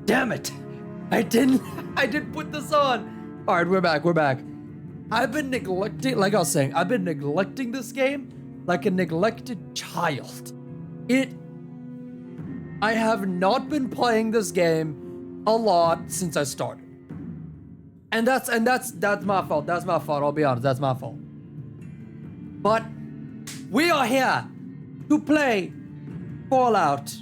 Damn it! I didn't put this on. All right, we're back. I've been neglecting, like I was saying, I've been neglecting this game like a neglected child. I have not been playing this game a lot since I started. And that's my fault. That's my fault. I'll be honest. That's my fault. But we are here to play Fallout.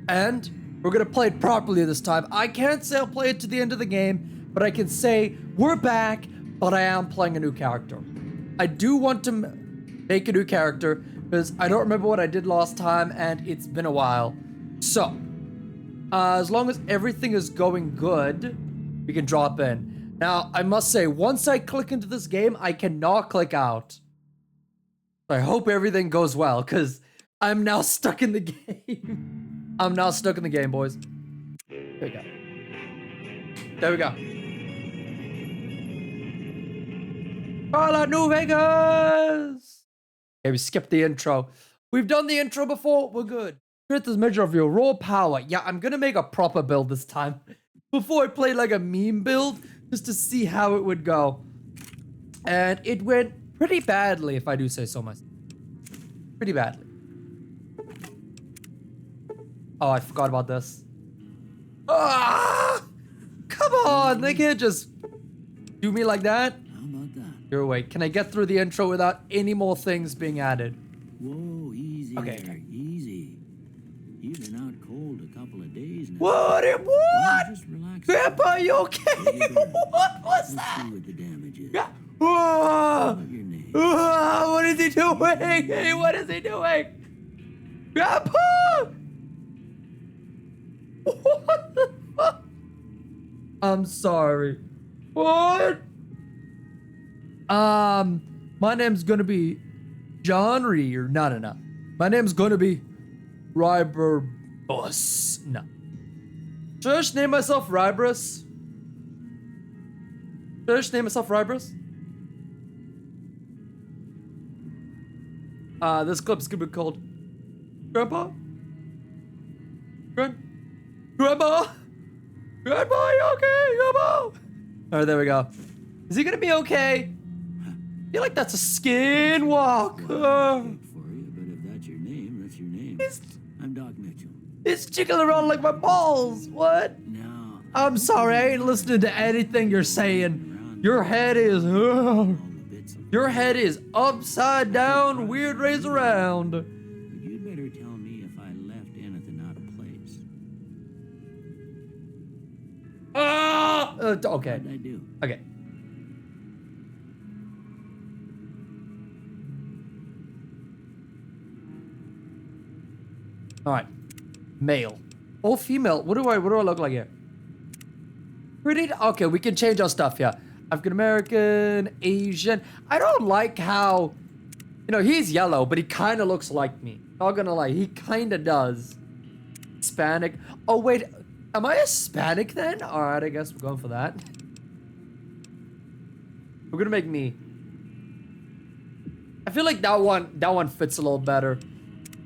And we're going to play it properly this time. I can't say I'll play it to the end of the game, but I can say we're back, but I am playing a new character. I do want to make a new character because I don't remember what I did last time and it's been a while. So, as long as everything is going good, we can drop in. Now, I must say, once I click into this game, I cannot click out. I hope everything goes well, because I'm now stuck in the game. I'm now stuck in the game, boys. There we go. There we go. Fallout New Vegas! Okay, we skipped the intro. We've done the intro before, we're good. Strength is a measure of your raw power. Yeah, I'm gonna make a proper build this time. Before I played like a meme build, just to see how it would go. And it went pretty badly, if I do say so myself. Pretty badly. Oh, I forgot about this. Ah! Come on, they can't just do me like that. How about that? Here, wait, can I get through the intro without any more things being added? Whoa, easy Okay. there, easy. You've been out cold a couple of days now. What? What? Just relax. Grandpa, you okay? What was Let's that? see what the damage is. Yeah. Ah! What your name? Ah, what is he doing? Hey, what is he doing? Grandpa! What the fuck? I'm sorry. What? My name's gonna be John Ree, or no. My name's gonna be Ryberus. No. Should I just name myself Ryberus? Should I just name myself Ryberus? This clip's gonna be called Grandpa? Grandpa? Grandpa, you okay? Grandpa? Alright, there we go. Is he gonna be okay? I feel like that's a skinwalk. For you, but if that's your name, that's your name. He's, I'm Doc Mitchell. he's jiggling around like my balls. What? Now, I'm sorry, I ain't listening to anything you're saying. Your head is... all the bits of Your head is upside down, weird rays around. But you'd better tell me if I left anything out of place. Ah! Okay. What'd I do? Okay. All right. Male or female? What do I look like here? Pretty. Okay, we can change our stuff here. African American, Asian. I don't like how, he's yellow, but he kind of looks like me. Not gonna lie, he kind of does. Hispanic. Oh wait, am I Hispanic then? All right, I guess we're going for that. We're gonna make me. I feel like that one fits a little better.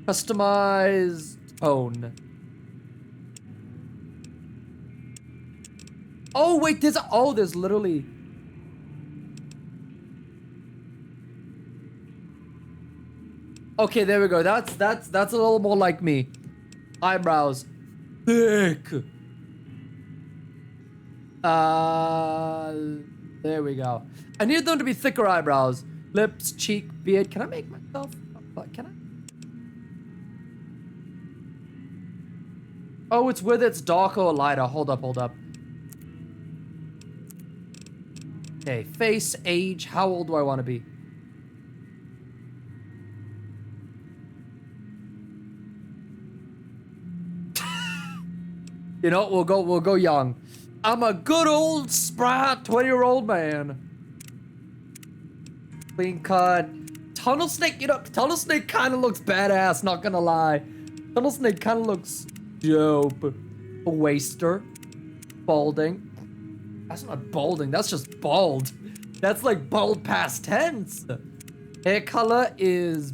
Customize tone. Oh wait, there's literally. Okay, there we go. That's a little more like me. Eyebrows, thick. There we go. I need them to be thicker eyebrows. Lips, cheek, beard. Can I make myself? Can I? Oh, it's whether it's darker or lighter. Hold up. Okay, face, age. How old do I want to be? We'll go young. I'm a good old spry 20-year-old man. Clean cut. Tunnel Snake, Tunnel Snake kind of looks badass, not gonna lie. Tunnel Snake kind of looks dope. A waster. Balding. That's not balding, that's just bald. That's like bald past tense. Hair color is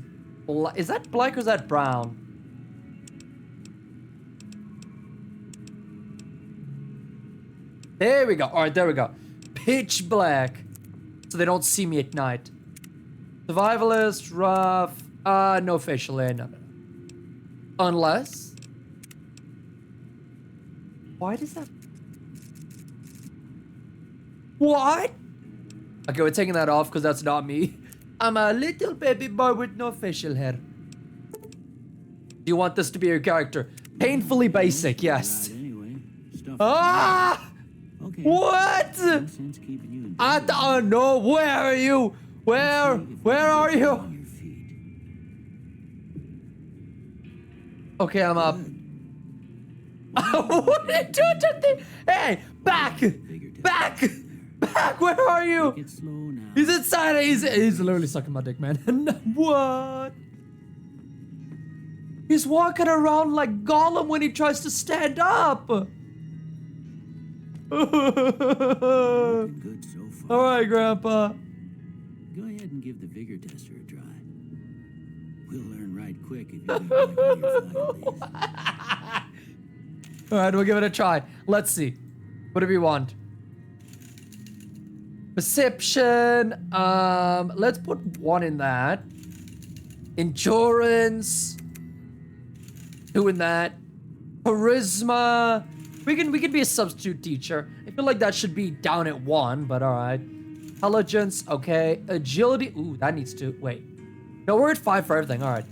is that black or is that brown? There we go. All right, there we go. Pitch black. So they don't see me at night. Survivalist, rough. No facial hair, no. Unless. Why does that? What? Okay, we're taking that off because that's not me. I'm a little baby boy with no facial hair. Do you want this to be your character? Painfully basic, yes. Right, anyway. Stuff Ah! okay. What? No sense keeping you in I bed. don't know. Where are you? Where are you? On your feet. Okay, I'm up. Good. What are you doing to the? Hey, back! Back! Back! Where are you? Take it slow now. He's inside. He's literally sucking my dick, man. What? He's walking around like Gollum when he tries to stand up. Looking good so far. All right, Grandpa. Go ahead and give the vigor tester a try. We'll learn right quick if you get back on your faculties. All right, we'll give it a try. Let's see. What do we want? Perception. Let's put 1 in that. Endurance. 2 in that. Charisma. We can be a substitute teacher. I feel like that should be down at 1, but all right. Intelligence. Okay. Agility. Ooh, that needs to wait. No, we're at 5 for everything. All right.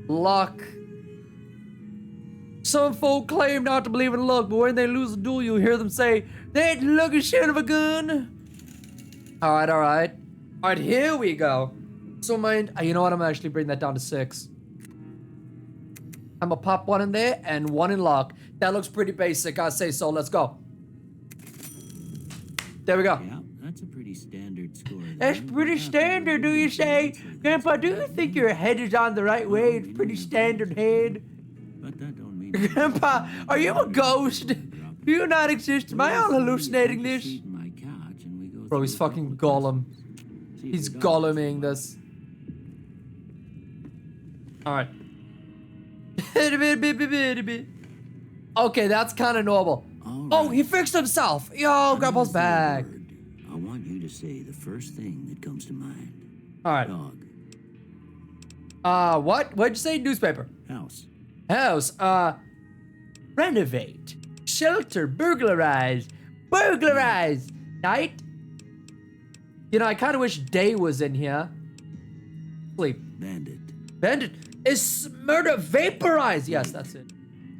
Luck. Some folk claim not to believe in luck, but when they lose a duel, you hear them say, "They ain't lucky shit of a gun." All right, all right. All right, here we go. So you know what? I'm gonna actually bring that down to 6. I'm gonna pop 1 in there and 1 in luck. That looks pretty basic, I say so. Let's go. There we go. Yeah, that's a pretty standard score. That's pretty standard, do you say? Grandpa, do you think your head is on the right way? It's pretty standard head. But that don't mean Grandpa, are you a ghost? Do you not exist? Am I all hallucinating this? Bro, he's fucking Gollum. He's Golluming this. Alright. Okay, that's kind of normal. Oh, he fixed himself. Yo, Grandpa's back. I want you to say the first thing that comes to mind. Alright. Dog. What? What'd you say? Newspaper. House. House. Renovate. Shelter. Burglarize. Burglarize. Night. You know, I kind of wish day was in here. Sleep. Bandit. Bandit. Is murder. Vaporize. Yes, that's it.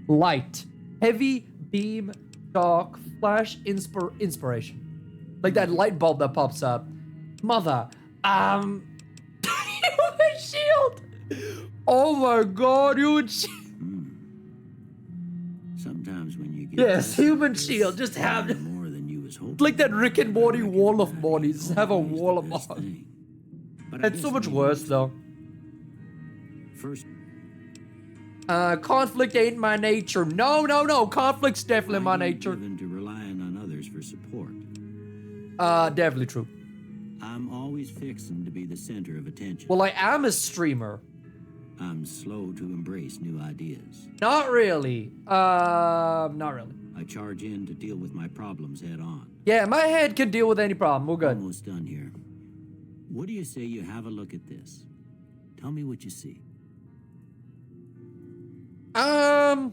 Light. Heavy. Beam. Dark. Flash. Inspiration. Like that light bulb that pops up. Mother. You have a shield. Oh my god, you would Sometimes when you get yes, human shield. Just have more than you was hoping. like that Rick and Morty wall of bodies. Just have a wall of Best bodies. thing. But I It's so guess much maybe worse though. First, Conflict ain't my nature. No. Conflict's definitely my nature. given to relying on others for support. Definitely true. I'm always fixing to be the center of attention. Well, I am a streamer. I'm slow to embrace new ideas. Not really. Not really. I charge in to deal with my problems head on. Yeah, my head can deal with any problem. We're good. Almost done here. What do you say you have a look at this? Tell me what you see. An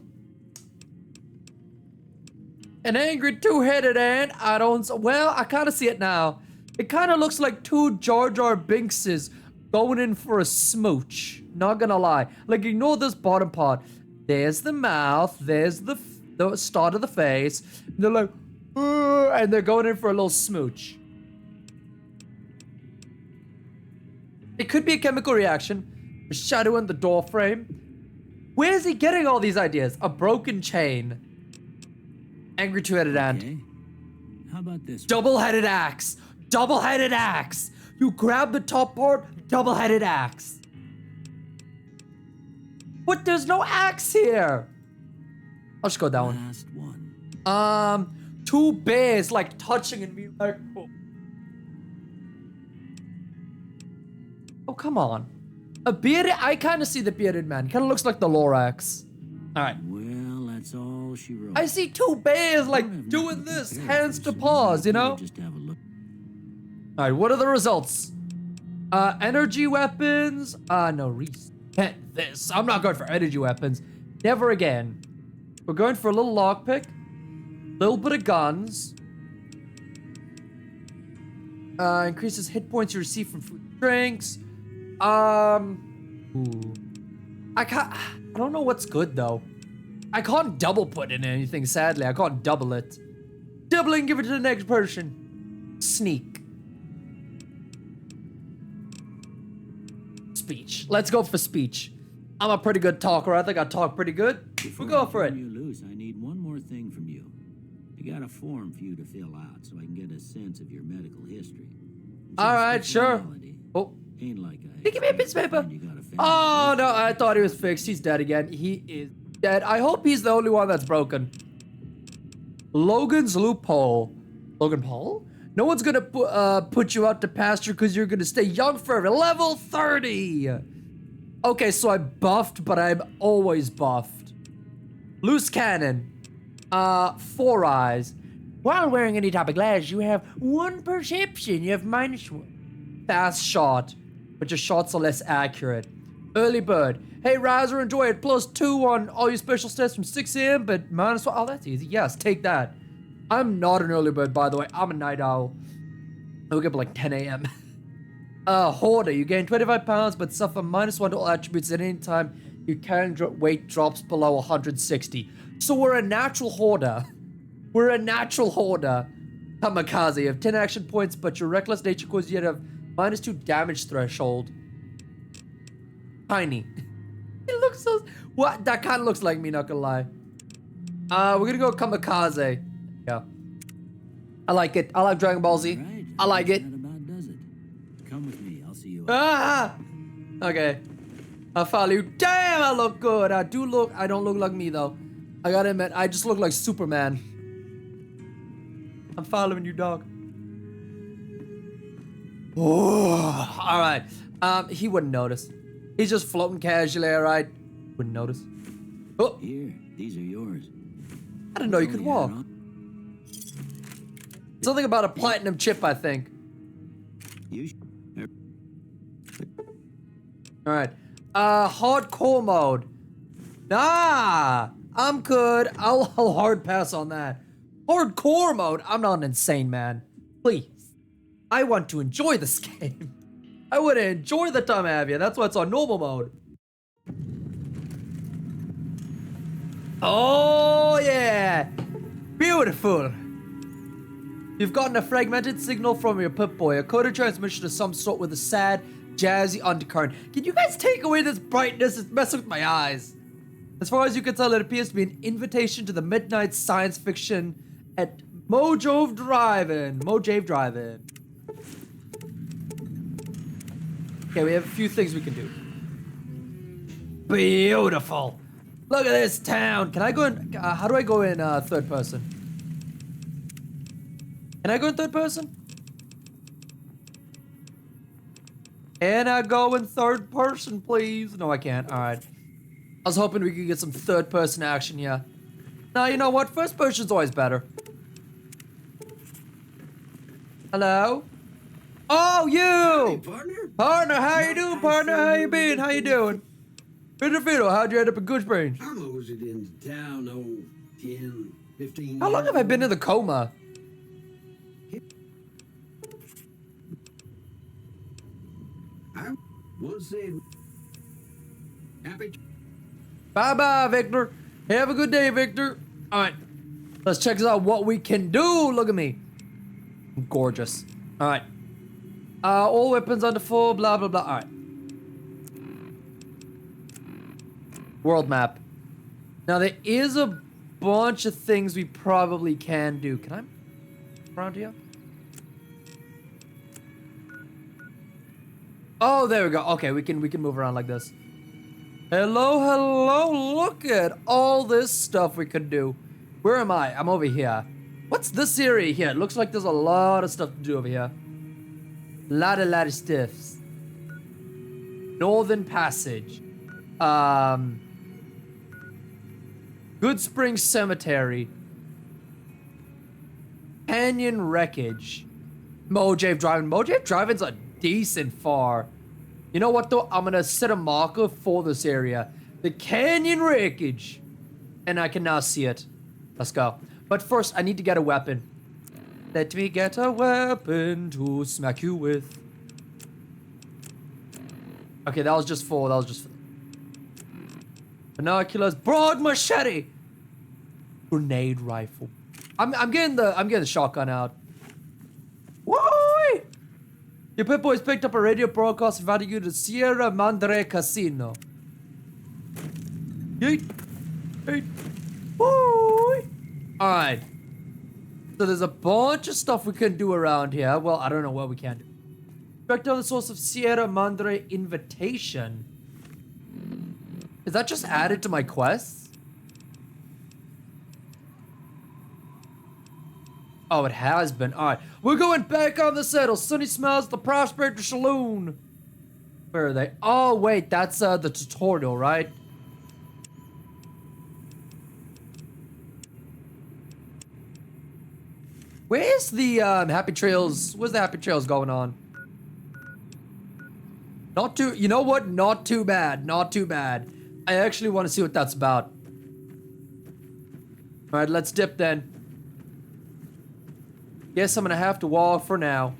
angry two-headed ant. Well, I kind of see it now. It kind of looks like 2 Jar Jar Binkses going in for a smooch. Not gonna lie. Like, ignore this bottom part. There's the mouth. There's the start of the face. They're like, and they're going in for a little smooch. It could be a chemical reaction. A shadow in the door frame. Where is he getting all these ideas? A broken chain. Angry two-headed ant. Okay. How about this? Double-headed axe. Double-headed axe. You grab the top part, double-headed axe. What? There's no axe here. I'll just go that one. Last one. 2 bears like touching and being like, oh, come on. A bearded, I kind of see the bearded man. Kind of looks like the Lorax. All right. Well, That's all she wrote. I see two bears like doing this, hands to paws, you know? Just have a look. All right, what are the results? Energy weapons. No, reset this. I'm not going for energy weapons. Never again. We're going for a little lockpick. Little bit of guns. Increases hit points you receive from food and drinks. Ooh. I don't know what's good though. I can't double put in anything, sadly. I can't double it. Double it and give it to the next person. Sneak. Speech. Let's go for speech. I'm a pretty good talker. I think I talk pretty good. We'll go for it. Before you loose, I need one more thing from you. I got a form for you to fill out so I can get a sense of your medical history. All right, sure. Oh. Ain't like Hey, give me a piece of paper. Oh, no, I thought he was fixed. He's dead again. He is dead. I hope he's the only one that's broken. Logan's loophole. Logan Paul? No one's gonna put you out to pasture because you're gonna stay young forever. Level 30. Okay, so I buffed, but I'm always buffed. Loose cannon. 4 eyes. While wearing any type of glass, you have 1 perception. You have -1. Fast shot, but your shots are less accurate. Early bird. Hey, Riser, enjoy it. +2 on all your special stats from 6 a.m., but -1. Oh, that's easy. Yes, take that. I'm not an early bird, by the way. I'm a night owl. I wake up like 10 a.m. Hoarder. You gain 25 pounds, but suffer -1 to all attributes at any time your current weight drops below 160. So we're a natural hoarder. We're a natural hoarder. Kamikaze. You have 10 action points, but your reckless nature causes you to have -2 damage threshold. Tiny. It looks so... What? That kind of looks like me, not gonna lie. We're gonna go kamikaze. Yeah. I like it. I like Dragon Ball Z. Right. I like it. That about does it. Come with me. I'll see you. Ah! Okay. I'll follow you. Damn, I look good. I don't look like me, though. I gotta admit, I just look like Superman. I'm following you, dog. Oh, all right. He wouldn't notice. He's just floating casually, all right? Wouldn't notice. Oh, Here, these are yours. I didn't know you could walk. Something about a platinum chip, I think. All right. Hardcore mode. Nah, I'm good. I'll hard pass on that. Hardcore mode. I'm not an insane man. Please. I want to enjoy this game. I want to enjoy the time I have here. That's why it's on normal mode. Oh, yeah. Beautiful. You've gotten a fragmented signal from your Pip-Boy. A coded transmission of some sort with a sad, jazzy undercurrent. Can you guys take away this brightness? It's messing with my eyes. As far as you can tell, it appears to be an invitation to the midnight science fiction at Mojave Drive-In. Mojave Drive-In. Okay, we have a few things we can do. Beautiful. Look at this town. Can I go in? How do I go in third person? Can I go in third person? Can I go in third person, please? No, I can't. All right. I was hoping we could get some third person action here. Now, you know what? First person's always better. Hello? Oh, you! Hey, partner. Partner, how you doing, partner? How you been? How you doing? Peter Fiddle, how'd you end up in Goosebrains? I'm always in town, 10, 15 How long have I been in the coma? I once said, happy. Bye-bye, Victor. Have a good day, Victor. All right. Let's check out what we can do. Look at me. I'm gorgeous. All right. All weapons under full, blah, blah, blah. All right. World map. Now, there is a bunch of things we probably can do. Can I around here? Oh, there we go. Okay, we can move around like this. Hello, hello. Look at all this stuff we could do. Where am I? I'm over here. What's this area here? It looks like there's a lot of stuff to do over here. Lot of stuffs. Northern Passage. Good Spring Cemetery. Canyon Wreckage. Mojave Driving. Mojave Driving's a decent far. You know what though? I'm gonna set a marker for this area. The Canyon Wreckage. And I can now see it. Let's go. But first, I need to get a weapon. Let me get a weapon to smack you with. Okay, that was just for. Binoculars, broad machete, grenade rifle. I'm getting the shotgun out. Woo! Your Pip Boys picked up a radio broadcast inviting you to Sierra Madre Casino. Yeet. Yeet. Woo! Alright. So there's a bunch of stuff we can do around here. Well, I don't know what we can do. Track down the source of Sierra Madre invitation. Is that just added to my quests? Oh, it has been. Alright. We're going back on the saddle. Sunny smells at the Prospector Saloon. Where are they? Oh, wait. That's the tutorial, right? Where's the Happy Trails? Where's the Happy Trails going on? Not too, you know what? Not too bad. Not too bad. I actually want to see what that's about. Alright, let's dip then. Guess I'm gonna have to walk for now.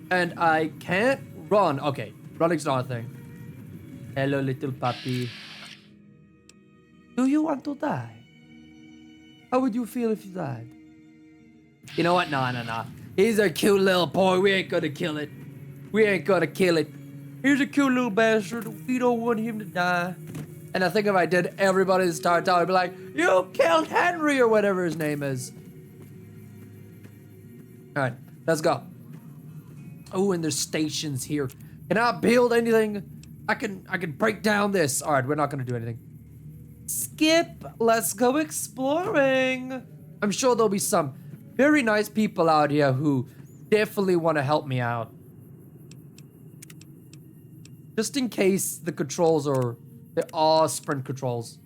And I can't run. Okay, running's not a thing. Hello, little puppy. Do you want to die? How would you feel if you died? You know what? Nah. He's a cute little boy. We ain't gonna kill it. We ain't gonna kill it. He's a cute little bastard. We don't want him to die. And I think if I did, everybody this entire time would be like, you killed Henry or whatever his name is. Alright, let's go. Oh, and there's stations here. Can I build anything? I can break down this. Alright, we're not gonna do anything. Skip, let's go exploring. I'm sure there'll be some very nice people out here who definitely want to help me out. Just in case the controls are... There are sprint controls.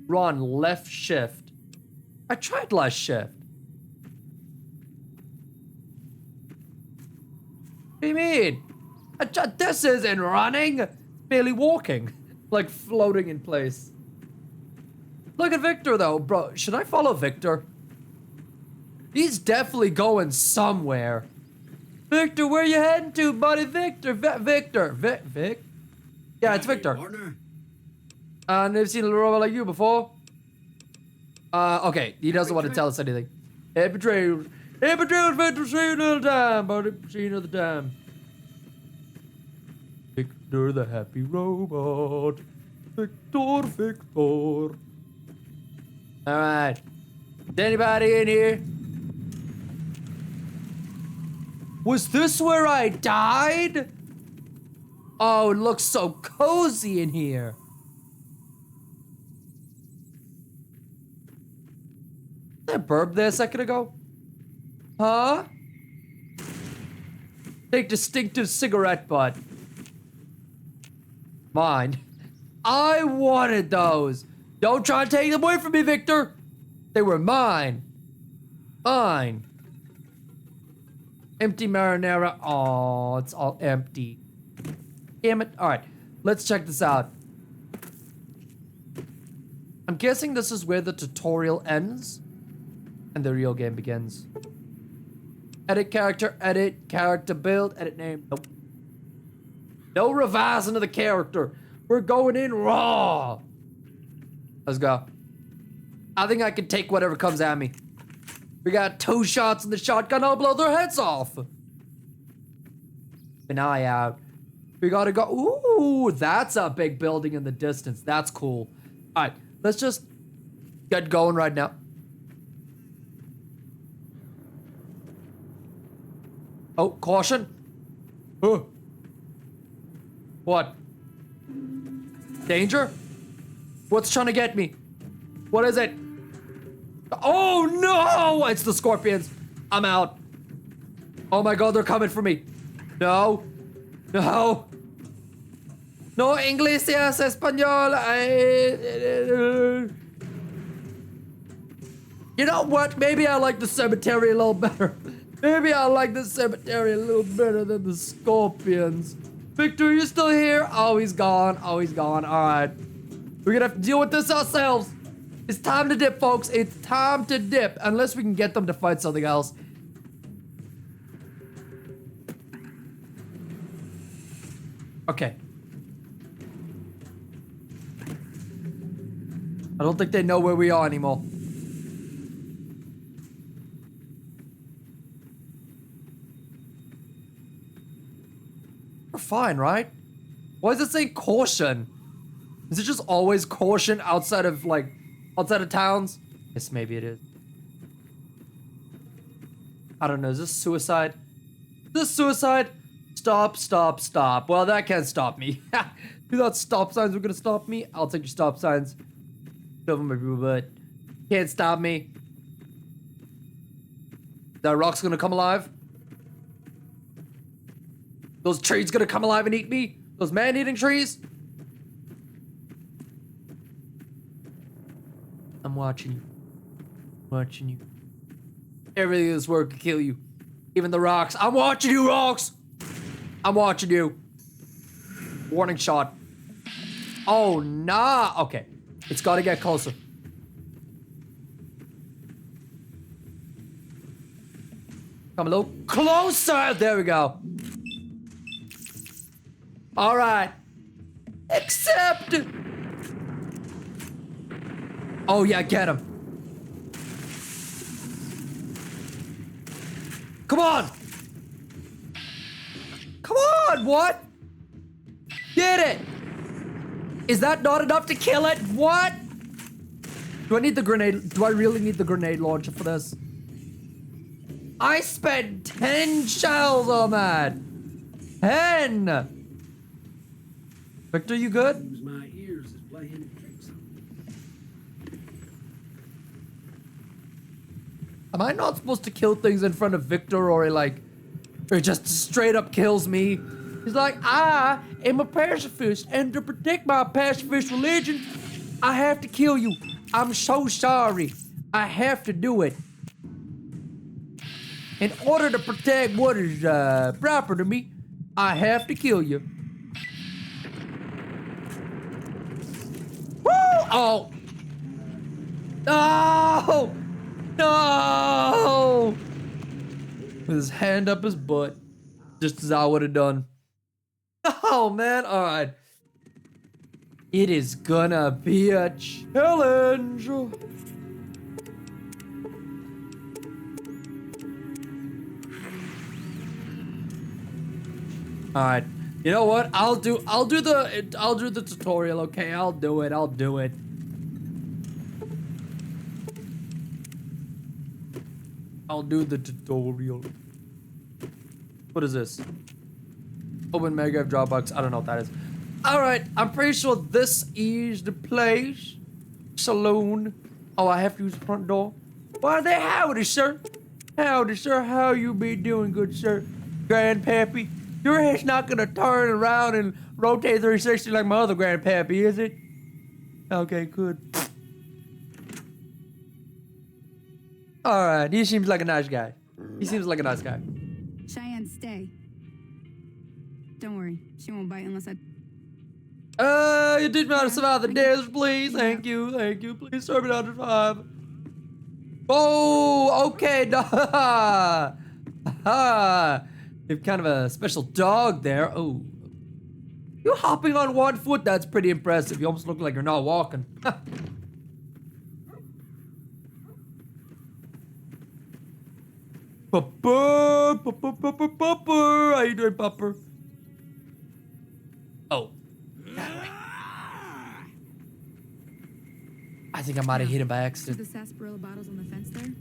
Run, left shift. I tried left shift. What do you mean? This isn't running. Barely walking. Like floating in place. Look at Victor though, bro. Should I follow Victor? He's definitely going somewhere. Victor, where you heading to, buddy? Victor, Vic? Yeah, it's Victor. Partner. I've never seen a little robot like you before. Okay, he doesn't want to tell us anything. Happy trails, Victor, see you another time, buddy. See you another time. Victor the happy robot. Victor. Alright. Is anybody in here? Was this where I died? Oh, it looks so cozy in here. Did I burp there a second ago? Huh? Take distinctive cigarette butt. Mine. I wanted those. Don't try to take them away from me, Victor. They were mine. Mine. Empty marinara. Oh, it's all empty. Damn it. Alright, let's check this out. I'm guessing this is where the tutorial ends and the real game begins. Edit character build, edit name. Nope. No revising of the character. We're going in raw. Let's go. I think I can take whatever comes at me. We got 2 shots in the shotgun. I'll blow their heads off. An eye out. We gotta go. Ooh, that's a big building in the distance. That's cool. All right, let's just get going right now. Oh, caution. What? Danger? What's trying to get me? What is it? Oh no! It's the scorpions. I'm out. Oh my god, they're coming for me. No. No. No Inglesias Español. You know what? Maybe I like the cemetery a little better. Maybe I like the cemetery a little better than the scorpions. Victor, you still here? Oh, he's gone. Oh, he's gone. All right. We're gonna have to deal with this ourselves. It's time to dip, folks. It's time to dip. Unless we can get them to fight something else. Okay. I don't think they know where we are anymore. We're fine, right? Why does it say caution? Is it just always caution outside of towns? Yes, maybe it is. I don't know. Is this suicide? Is this suicide? Stop, stop, stop. Well, that can't stop me. You thought stop signs were gonna stop me? I'll take your stop signs. Shove them up your butt. Can't stop me. That rock's gonna come alive? Those trees gonna come alive and eat me? Those man-eating trees? I'm watching you. Watching you. Everything in this world could kill you. Even the rocks. I'm watching you, rocks! I'm watching you. Warning shot. Oh, nah. Okay. It's gotta get closer. Come a little closer. There we go. All right. Accept. Oh, yeah, get him. Come on. Come on, what? Get it. Is that not enough to kill it? What? Do I need the grenade? Do I really need the grenade launcher for this? I spent 10 shells on that. 10. Victor, you good? Seems my ears is playing tricks on me. Am I not supposed to kill things in front of Victor, or he just straight up kills me? He's like, I am a pacifist, and to protect my pacifist religion, I have to kill you. I'm so sorry. I have to do it. In order to protect what is proper to me, I have to kill you. Woo! Oh! No! No! With his hand up his butt, just as I would have done. Oh man! All right. It is gonna be a challenge. All right. You know what? I'll do the tutorial, okay? I'll do it. I'll do the tutorial. What is this? Open Mega Dropbox. I don't know what that is. All right. I'm pretty sure this is the place. Saloon. Oh, I have to use the front door. Why the howdy, sir? Howdy, sir. How you be doing, good sir? Grandpappy. Your head's not gonna turn around and rotate 360 like my other grandpappy, is it? Okay, good. Alright, he seems like a nice guy. Cheyenne, stay. Don't worry, she won't bite unless You teach me how to survive the desert, please. Thank you. Please serve me down to 5. Oh, okay. You have kind of a special dog there. Oh. You hopping on 1 foot? That's pretty impressive. You almost look like you're not walking. Pupper. How you doing, Pupper? Oh. That way. I think I might have hit him by See accident. the sarsaparilla bottles on the fence there?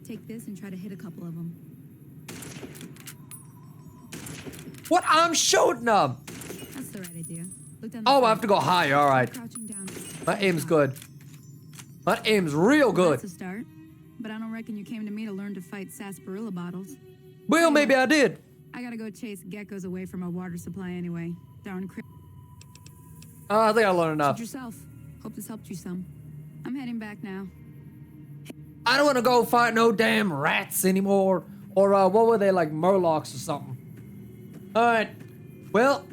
Take this and try to hit a couple of them. What? I'm shooting them. That's the right idea. Look down the Oh, I front. have to go higher. All right. Crouching down. My aim's good. My aim's real good. That's a start. But I don't reckon you came to me to learn to fight sarsaparilla bottles. Well, maybe I did. I gotta go chase geckos away from our water supply anyway. Darn I think I learned enough. Suit yourself. Hope this helped you some. I'm heading back now. I don't want to go fight no damn rats anymore. Or what were they, like murlocs or something? Alright. Well,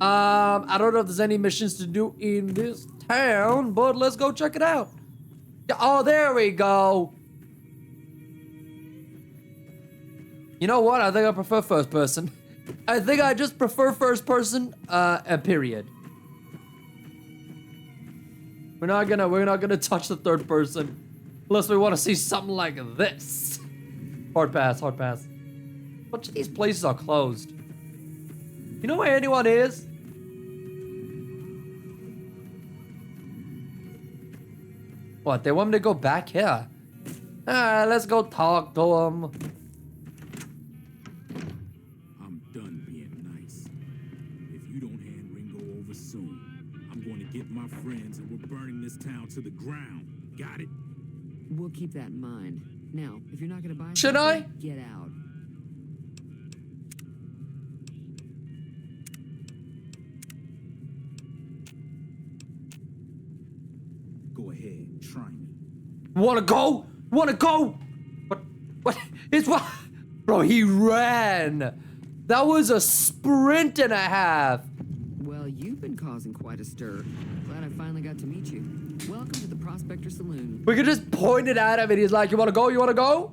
I don't know if there's any missions to do in this town, but let's go check it out. Oh, there we go. You know what? I think I prefer first person. I think I just prefer first person, period. We're not gonna touch the third person unless we want to see something like this. Hard pass, hard pass. A bunch of these places are closed. You know where anyone is? What, they want me to go back here? Alright, let's go talk to them. I'm done being nice. If you don't hand Ringo over soon, I'm going to get my friends and we're burning this town to the ground. Got it? We'll keep that in mind. Now, if you're not gonna buy Should I? something, get out. Go ahead, try me. Wanna go? Wanna go? What? It's what? Bro, he ran. That was a sprint and a half. Well, you've been causing quite a stir. Glad I finally got to meet you. Welcome to the Prospector Saloon. We could just point it at him and he's like, you wanna go? You wanna go?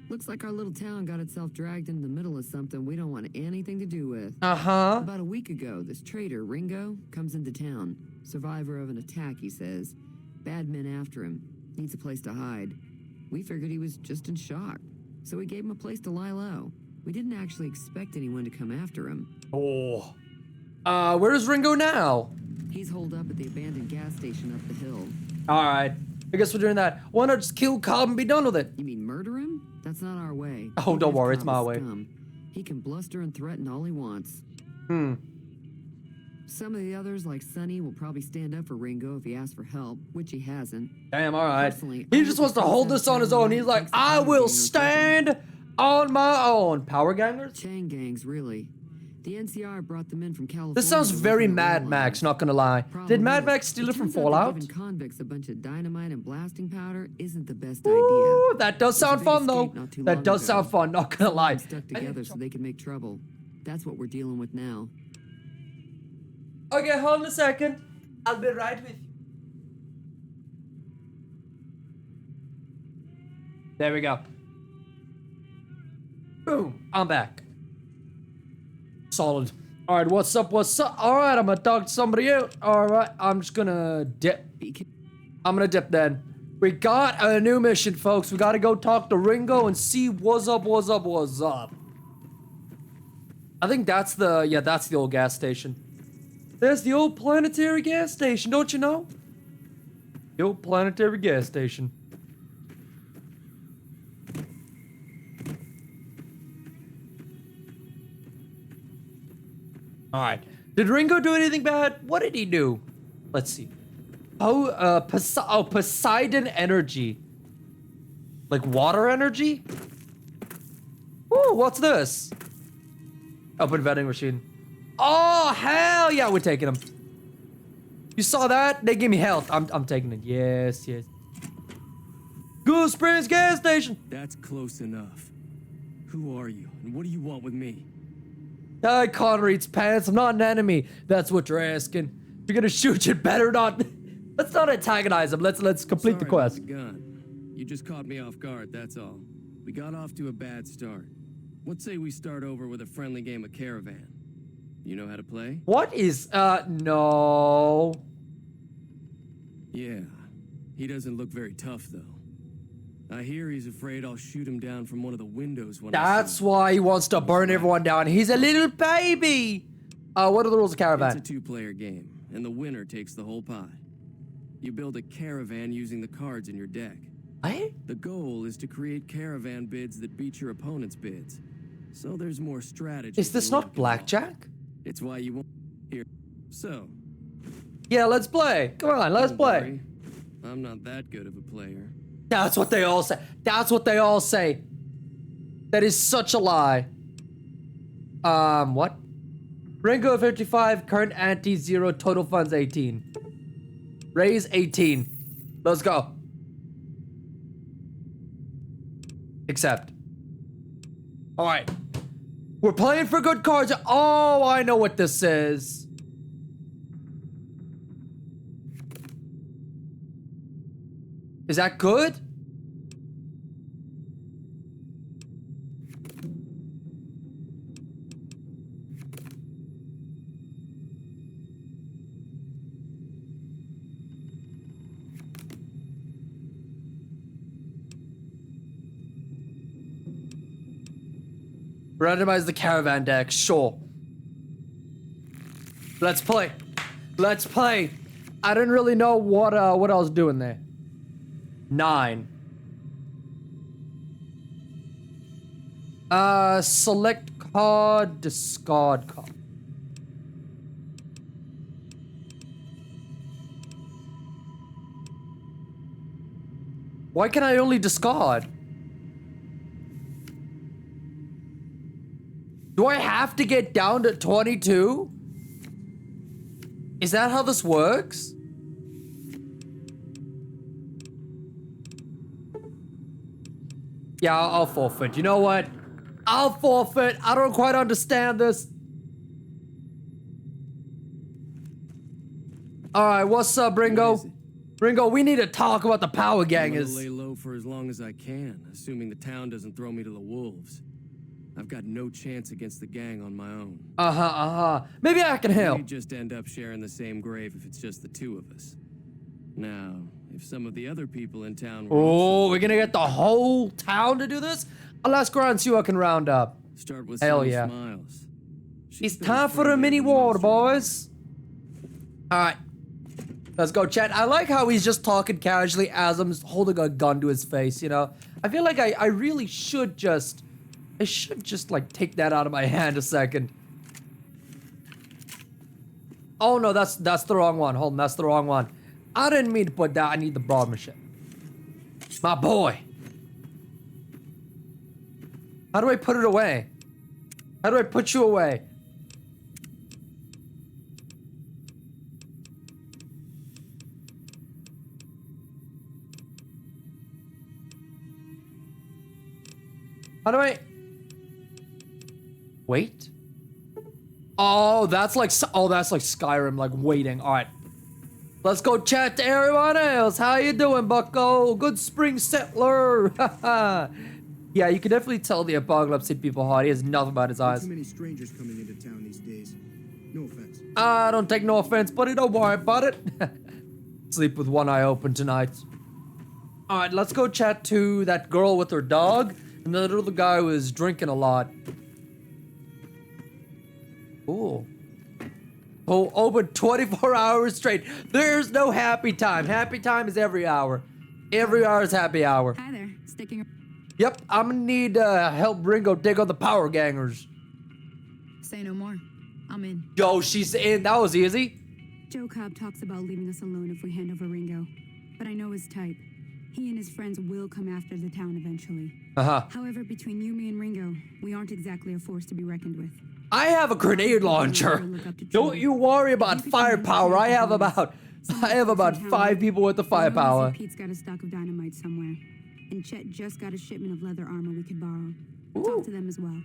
Looks like our little town got itself dragged into the middle of something we don't want anything to do with. Uh-huh. About a week ago, this traitor, Ringo, comes into town. Survivor of an attack, he says. Bad men after him. Needs a place to hide. We figured he was just in shock, so we gave him a place to lie low. We didn't actually expect anyone to come after him. Oh. Where's Ringo now? He's holed up at the abandoned gas station up the hill. Alright. I guess we're doing that. Why not just kill Cobb and be done with it? You mean murder him? That's not our way. Oh, don't Even if worry, it's Cobb my is way. scum, he can bluster and threaten all he wants. Hmm. Some of the others, like Sonny, will probably stand up for Ringo if he asks for help, which he hasn't. Damn, alright. Personally, He I just hope wants to he hold comes this out on his of own. town He's and like, takes the I power will game stand on my own. Power gangers? Chain gangs, really. The NCR brought them in from California. This sounds to very work on the Mad rail Max, lines. not gonna lie. Problem Did Mad is, Max steal it from turns out that Fallout? Giving convicts a bunch of dynamite and blasting powder isn't the best Ooh, idea. that does There's a sound big fun though. escape not too That long does ago. sound fun, not gonna Some of lie. them stuck together so they could make trouble. That's what we're dealing with now. Okay, hold on a second. I'll be right with you. There we go. Boom, I'm back. Solid. Alright, what's up, what's up? Alright, I'm gonna talk to somebody else. Alright, I'm just gonna dip. I'm gonna dip then. We got a new mission, folks. We gotta go talk to Ringo and see what's up, what's up, what's up. I think that's the old gas station. There's the old planetary gas station, don't you know? The old planetary gas station. Alright. Did Ringo do anything bad? What did he do? Let's see. Oh, Poseidon energy. Like water energy? Ooh, what's this? Open vending machine. Oh, hell yeah, we're taking them. You saw that? They gave me health. I'm taking it. Yes, yes. Goose Springs gas station. That's close enough. Who are you, and what do you want with me? I can't reach pants. I'm not an enemy. That's what you're asking. If you're gonna shoot, you better not. Let's not antagonize him. Let's complete the Sorry quest. about the gun. You just caught me off guard, that's all. We got off to a bad start. What say we start over with a friendly game of Caravan? You know how to play? What is, no. Yeah. He doesn't look very tough, though. I hear he's afraid I'll shoot him down from one of the windows when I That's see him. why he wants to burn everyone down. He's a little baby. What are the rules of It's a Caravan? two-player game, and the winner takes the whole pie. You build a caravan using the cards in your deck. What? The goal is to create caravan bids that beat your opponent's bids. So there's more strategy. Is this than not luck blackjack? involved. It's why you won't hear. So, Yeah, let's play. Come on, let's don't play. worry. I'm not that good of a player. That's what they all say. That's what they all say. That is such a lie. What? Ringo 55, current ante 0, total funds 18. Raise 18. Let's go. Accept. All right. We're playing for good cards. Oh, I know what this is. Is that good? Randomize the caravan deck, sure. Let's play. Let's play. I didn't really know what I was doing there. 9. Select card, discard card. Why can I only discard? Do I have to get down to 22? Is that how this works? Yeah, I'll forfeit. You know what? I'll forfeit. I don't quite understand this. All right, what's up, Ringo? Ringo, we need to talk about the power I'm gonna gangers. lay low for as long as I can, assuming the town doesn't throw me to the wolves. I've got no chance against the gang on my own. Maybe I can help. We just end up sharing the same grave if it's just the two of us. Now, if some of the other people in town were Oh, we're gonna get the whole town to do this? I'll ask around and see who I can round up. start with Hell some yeah. smiles. It's time for a mini war, boys. Alright. Let's go, chat. I like how he's just talking casually as I'm holding a gun to his face, you know? I feel like I really should just... I should just, like, take that out of my hand a second. Oh, no, that's the wrong one. Hold on, that's the wrong one. I didn't mean to put that. I need the broad machine. My boy. How do I put it away? How do I put you away? How do I... Wait? Oh, that's like Skyrim, like waiting. All right. Let's go chat to everyone else. How you doing, bucko? Good spring settler. Yeah, you can definitely tell the apocalypse hit people hard. He has nothing but his eyes. Too many strangers coming into town these days. No offense. I don't take no offense, buddy. Don't worry about it. Sleep with one eye open tonight. All right, let's go chat to that girl with her dog and the little guy who is drinking a lot. Ooh. Oh, open 24 hours straight. There's no happy time. Happy time is every hour. Every hour is happy hour. Hi there. Sticking. Yep, I'm gonna need help Ringo dig on the power gangers. Say no more. I'm in. Yo, she's in. That was easy. Joe Cobb talks about leaving us alone if we hand over Ringo, but I know his type. He and his friends will come after the town eventually. However, between you, me, and Ringo, we aren't exactly a force to be reckoned with. I have a grenade launcher. Don't you worry about firepower. I have about 5 people with the firepower. Pete's got a stock of dynamite somewhere, and Chet just got a shipment of leather armor we could borrow. Talk to them as well.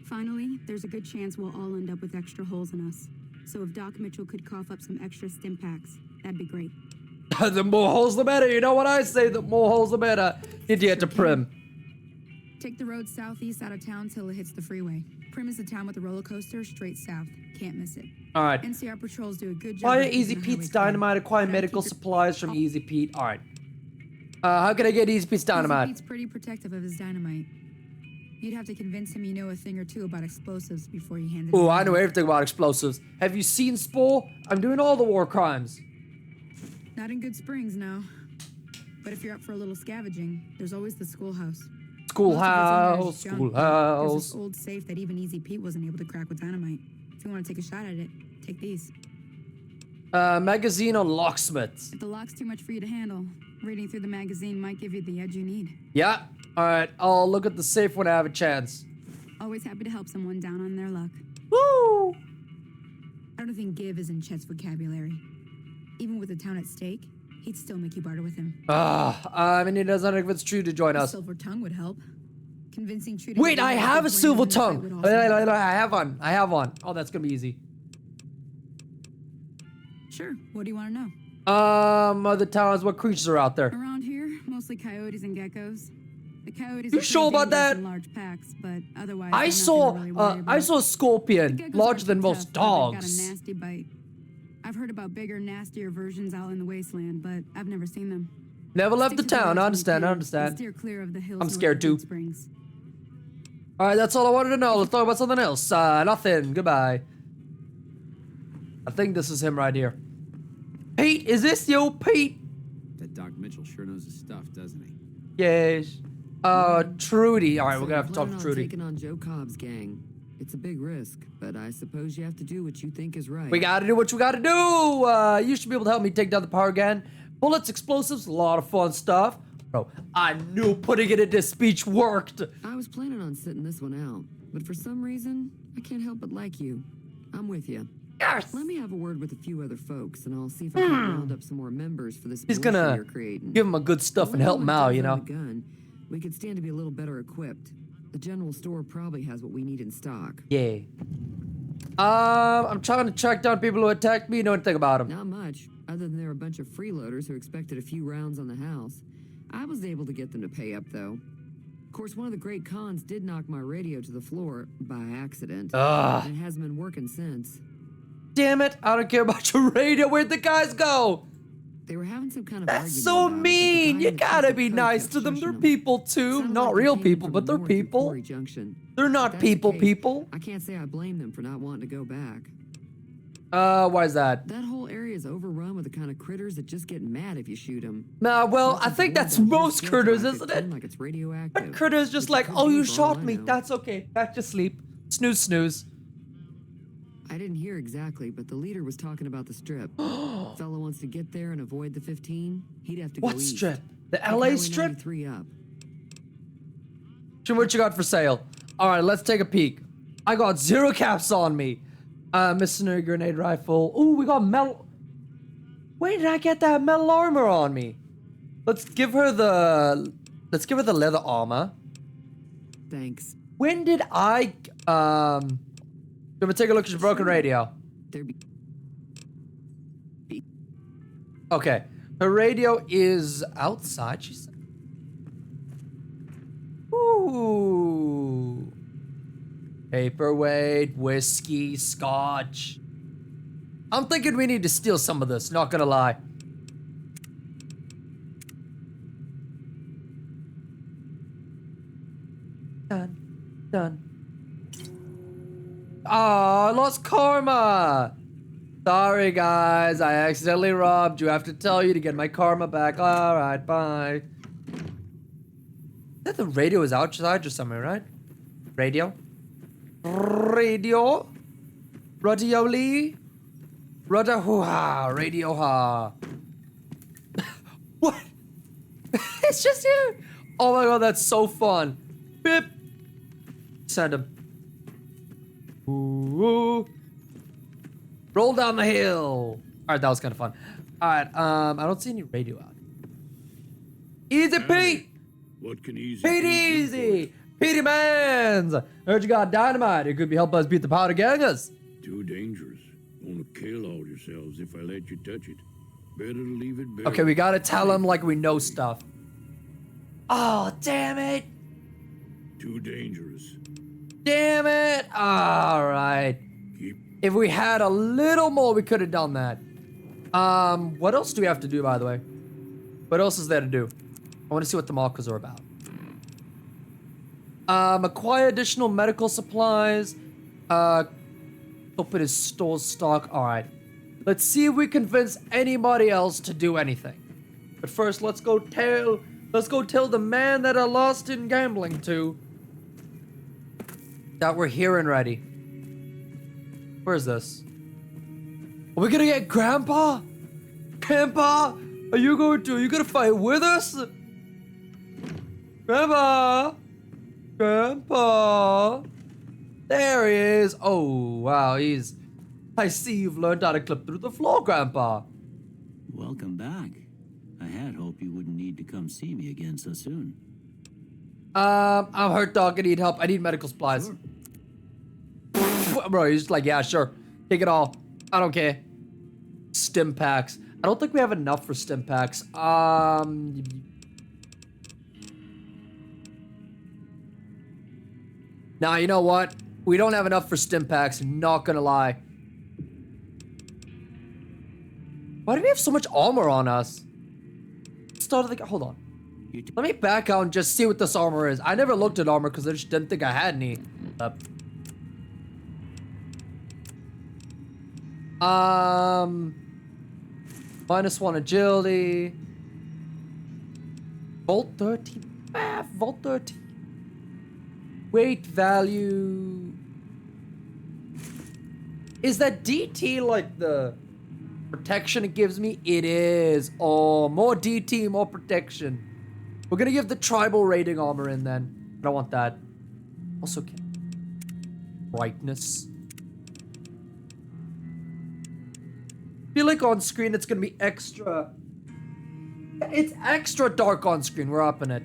Finally, there's a good chance we'll all end up with extra holes in us. So if Doc Mitchell could cough up some extra stim packs, that'd be great. The more holes the better. You know what I say? The more holes the better. Idiot to Prim. Take the road southeast out of town till it hits the freeway. Prim is the town with the roller coaster straight south. Can't miss it. All right. NCR patrols do a good job. Acquire of keeping Easy the Pete's highway clear. dynamite. Acquire Gotta medical keep your- supplies from Easy Pete. All right. How can I get Easy Pete's dynamite? Pete's pretty protective of his dynamite. You'd have to convince him you know a thing or two about explosives before you hand it Oh, over. I know everything about explosives. Have you seen Spore? I'm doing all the war crimes. Not in Good Springs, no. But if you're up for a little scavenging, there's always the schoolhouse. Schoolhouse, Most of it's owner's junk. There's schoolhouse. this old safe that even Easy Pete wasn't able to crack with dynamite. If you want to take a shot at it, take these. Magazine on locksmiths. If the lock's too much for you to handle, reading through the magazine might give you the edge you need. Yeah. All right. I'll look at the safe when I have a chance. Always happy to help someone down on their luck. Woo! I don't think give is in Chet's vocabulary. Even with the town at stake, he'd still make you barter with him. I mean, it doesn't know if it's true to join A us. silver tongue would help. Convincing True to Wait, believe I that have a the silver Brandon fight would tongue. also- I have one. I have one. Oh, that's gonna be easy. Sure. What do you want to know? Other towns, what creatures are out there? Around here, mostly coyotes and geckos. The coyotes You are sure pretty about dangerous that? in large packs, but otherwise I they're nothing saw, to really worry I about. saw a The scorpion geckos larger aren't than too most tough, but they've got a dogs. nasty bite. I've heard about bigger, nastier versions out in the wasteland, but I've never seen them. Never left the Stick to town. woods I when understand. you I can, understand. and steer clear of the hills I'm north scared of too. Big Springs. All right, that's all I wanted to know. Let's talk about something else. Nothing. Goodbye. I think this is him right here. Pete, is this you, Pete? That Doc Mitchell sure knows his stuff, doesn't he? Yes. Trudy. All right, we're gonna have to talk Plan to on Trudy. taking on Joe Cobb's gang. It's a big risk, but I suppose you have to do what you think is right. We gotta do what we gotta do. You should be able to help me take down the power again. Bullets, explosives, a lot of fun stuff. Bro, I knew putting it into speech worked. I was planning on sitting this one out, but for some reason, I can't help but like you. I'm with you. Yes. Let me have a word with a few other folks, and I'll see if I can round up some more members for this He's militia gonna you're creating. give him a good stuff and When help him everyone out, does you own know. a gun, we could stand to be a little better equipped. The general store probably has what we need in stock. Yeah. I'm trying to track down people who attacked me. Know anything about them? Not much, other than they're a bunch of freeloaders who expected a few rounds on the house. I was able to get them to pay up, though. Of course, one of the great cons did knock my radio to the floor by accident. Ugh. And it hasn't been working since. Damn it! I don't care about your radio. Where'd the guys go? They were having some kind of That's argument so about it, but the mean. guy You in the gotta traffic be code nice kept to them. shushing They're 'em. people too. Sounded Not like they real came people, from but they're north through people. Quarry Junction. They're If not that's the people case, people. I can't say I blame them for not wanting to go back. Why is that? That whole area is overrun with the kind of critters that just get mad if you shoot them. Nah, well, I think that's most critters, isn't it? Like it's radioactive. But critters just Which like, could oh, be you for all shot I me. know. That's okay. Back to sleep. Snooze, snooze. I didn't hear exactly, but the leader was talking about the strip. Fellow wants to get there and avoid the 15. He'd have to go What east. strip? The Take LA Highway strip? 93 up. Show me what you got for sale. All right, let's take a peek. I got 0 caps on me. Mercenary grenade rifle. Ooh, we got metal. Where did I get that metal armor on me? Let's give her the leather armor. Thanks. When did I Let me take a look at your broken radio. There be Okay. Her radio is outside, she said. Ooh. Paperweight, whiskey, scotch. I'm thinking we need to steal some of this, not gonna lie. Done. Done. Oh, I lost karma. Sorry, guys. I accidentally robbed you. I have to tell you to get my karma back. All right, bye. That the radio is outside or somewhere, right? Radio? Radio? Radioli? Rada-hoo-ha. Radio-ha. What? It's just here. Oh my god, that's so fun. Bip. Send him. Ooh. Roll down the hill. Alright, that was kind of fun. Alright, I don't see any radio out. Easy Pete! What can easy Pete Easy! Petey Mans! Heard you got dynamite. It could be help us beat the powder gangers. Too dangerous. Wanna kill all yourselves if I let you touch it. Better to leave it bare. Okay, we gotta tell him like we know stuff. Oh, damn it! Too dangerous. Damn it! Alright. Keep If we had a little more, we could have done that. What else do we have to do, by the way? What else is there to do? I want to see what the markers are about. Acquire additional medical supplies. Open his store stock. Alright. Let's see if we convince anybody else to do anything. But first, let's go tell the man that I lost in gambling to that we're here and ready. Where is this? Are we gonna get Grandpa? Grandpa? Are you gonna fight with us? Grandpa? Grandpa? There he is. Oh, wow, he's I see you've learned how to clip through the floor, Grandpa. Welcome back. I had hoped you wouldn't need to come see me again so soon. I'm hurt, dog. I need help. I need medical supplies. Sure. Bro, he's just like, yeah, sure. Take it all. I don't care. Stim packs. I don't think we have enough for stim packs. Now, you know what? We don't have enough for stim packs. Not gonna lie. Why do we have so much armor on us? Hold on. Let me back out and just see what this armor is. I never looked at armor because I just didn't think I had any. -1 agility. Volt 13. Volt 13. Weight value. Is that DT like the protection it gives me? It is. Oh, more DT, more protection. We're gonna give the tribal rating armor in then. I don't want that. Also, brightness. Feel like on screen it's gonna be extra. It's extra dark on screen. We're upping it.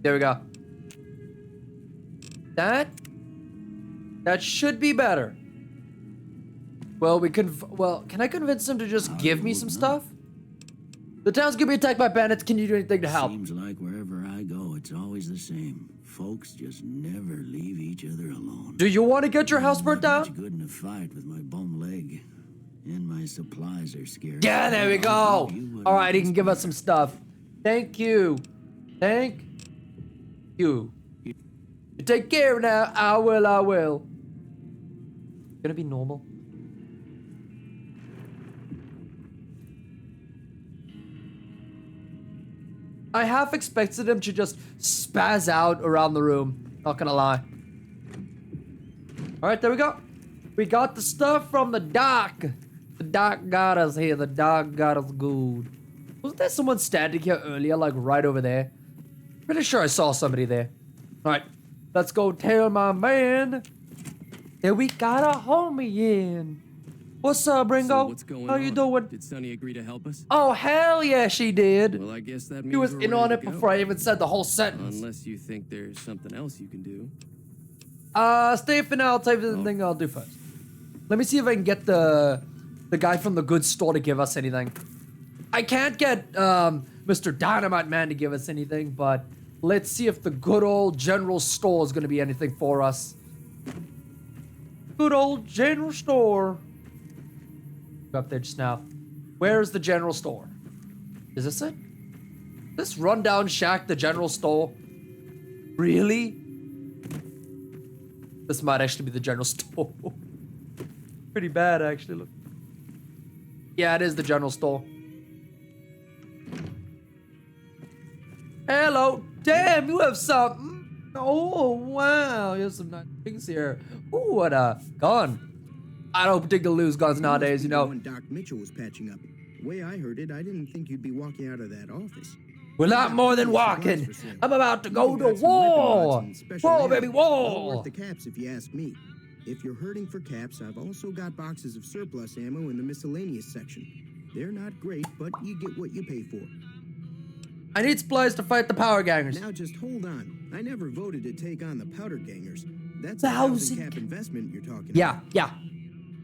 There we go. That should be better. Well, can I convince him to just give me some stuff? The town's gonna be attacked by bandits. Can you do anything to help? Seems like wherever I go, it's always the same. Folks just never leave each other alone. Do you want to get your house burnt I'm not down? much good in a fight with my bum leg, and my supplies are scarce. Yeah, there we go. All right, he can give us some stuff. Thank you. Thank you. You take care now. I will. Gonna be normal. I half expected him to just spaz out around the room. Not gonna lie. All right, there we go. We got the stuff from the dock. The dock got us here. The dock got us good. Wasn't there someone standing here earlier, like right over there? Pretty sure I saw somebody there. All right, let's go tell my man that we got a homie in. What's up, Ringo? So what's going How you on? doing? Did Sunny agree to help us? Oh, hell yeah, she did. Well, I guess that means He was we're in ready on to it go. before I even said the whole sentence. Unless you think there's something else you can do. Stay for now. I'll tell you the thing I'll do first. Let me see if I can get the guy from the goods store to give us anything. I can't get Mr. Dynamite Man to give us anything, but let's see if the good old general store is going to be anything for us. Good old general store. Go up there just now. Where's the general store? Is this it? This rundown shack, the general store? Really? This might actually be the general store. Pretty bad, actually. Look. Yeah, it is the general store. Hello. Damn, you have something. Oh, wow. You have some nice things here. Ooh, what a gun. I don't particularly lose guns nowadays, you know. When Doc Mitchell was patching up. The way I heard it, I didn't think you'd be walking out of that office. We're not more than walking. I'm about to go to war. War, baby, All war. worth the caps, if you ask me. If you're hurting for caps, I've also got boxes of surplus ammo in the miscellaneous section. They're not great, but you get what you pay for. I need supplies to fight the power gangers. Now just hold on. I never voted to take on the powder gangers. That's The a housing housing cap investment you're talking about. Yeah.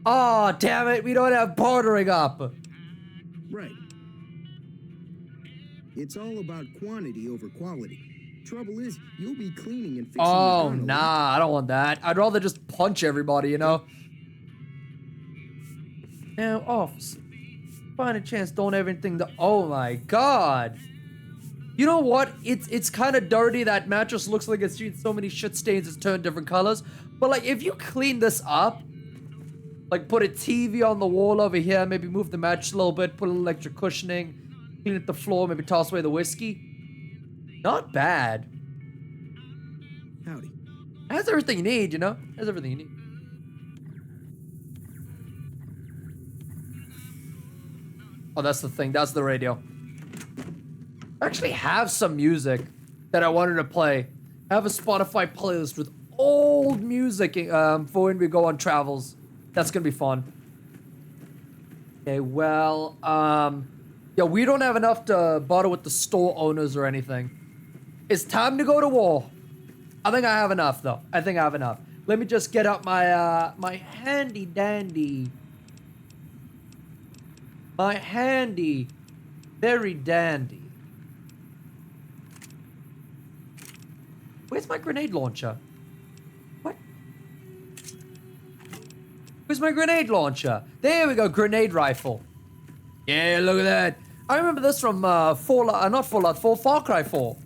Oh, damn it. We don't have bartering up. Right. It's all about quantity over quality. Trouble is, you'll be cleaning and fixing your Oh, gun a lot. nah. I don't want that. I'd rather just punch everybody, you know? Now, officer. Find a chance, don't everything to... Oh, my God. You know what? It's kind of dirty. That mattress looks like it's seen so many shit stains it's turned different colors. But, like, if you clean this up, like, put a TV on the wall over here, maybe move the mattress a little bit, put a little extra cushioning, clean up the floor, maybe toss away the whiskey. Not bad. Howdy. Has everything you need, you know? Has everything you need. Oh, that's the thing. That's the radio. I actually have some music that I wanted to play. I have a Spotify playlist with old music for when we go on travels. That's gonna be fun. Okay, well, yeah, we don't have enough to barter with the store owners or anything. It's time to go to war. I think I have enough, though. I think I have enough. Let me just get up my my handy dandy. My handy, very dandy. Where's my grenade launcher? What? Where's my grenade launcher? There we go, grenade rifle. Yeah, look at that. I remember this from not Fallout 4, Far Cry 4.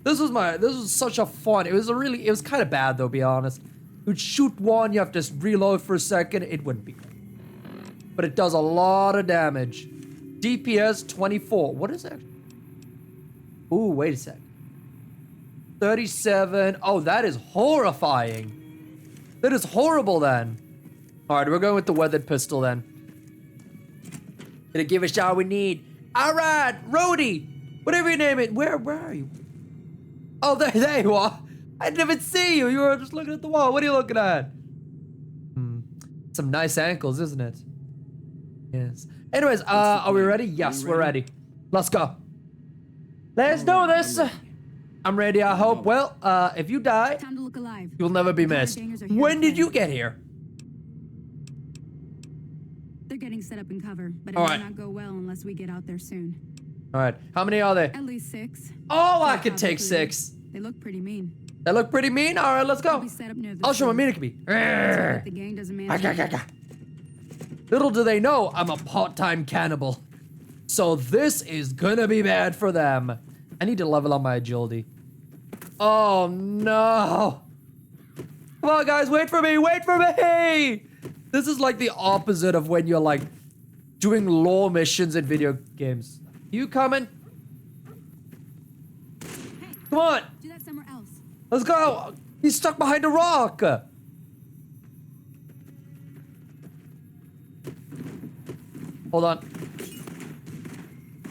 This was such a fun. It was kind of bad though, be honest. You'd shoot one, you have to reload for a second. It wouldn't be great. But it does a lot of damage. DPS 24. What is that? Ooh, wait a sec. 37. Oh, that is horrifying. That is horrible then. Alright, we're going with the weathered pistol then. Gonna give us all we need. Alright, Rhodey! Whatever you name it. Where are you? Oh, there you are. I didn't even see you. You were just looking at the wall. What are you looking at? Some nice ankles, isn't it? Yes. Anyways, are we ready? Yes, we're ready. Let's go. Let's do this. I'm ready, I hope. Well, if you die, Time to look alive. you'll never be missed. When did you get here? They're getting set up in cover, but it All might right. not go well unless we get out there soon. All right. How many are there? At least 6. Oh, I They're could take probably- 6. They look pretty mean. That look pretty mean. All right, let's They'll go. be set up near the I'll show them how store. mean it can be. But the gang doesn't manage. Little do they know, I'm a part-time cannibal. So this is gonna be bad for them. I need to level up my agility. Oh no. Come on guys, wait for me, wait for me! This is like the opposite of when you're like doing lore missions in video games. You coming? Come on, Do that somewhere else. let's go. He's stuck behind a rock. Hold on.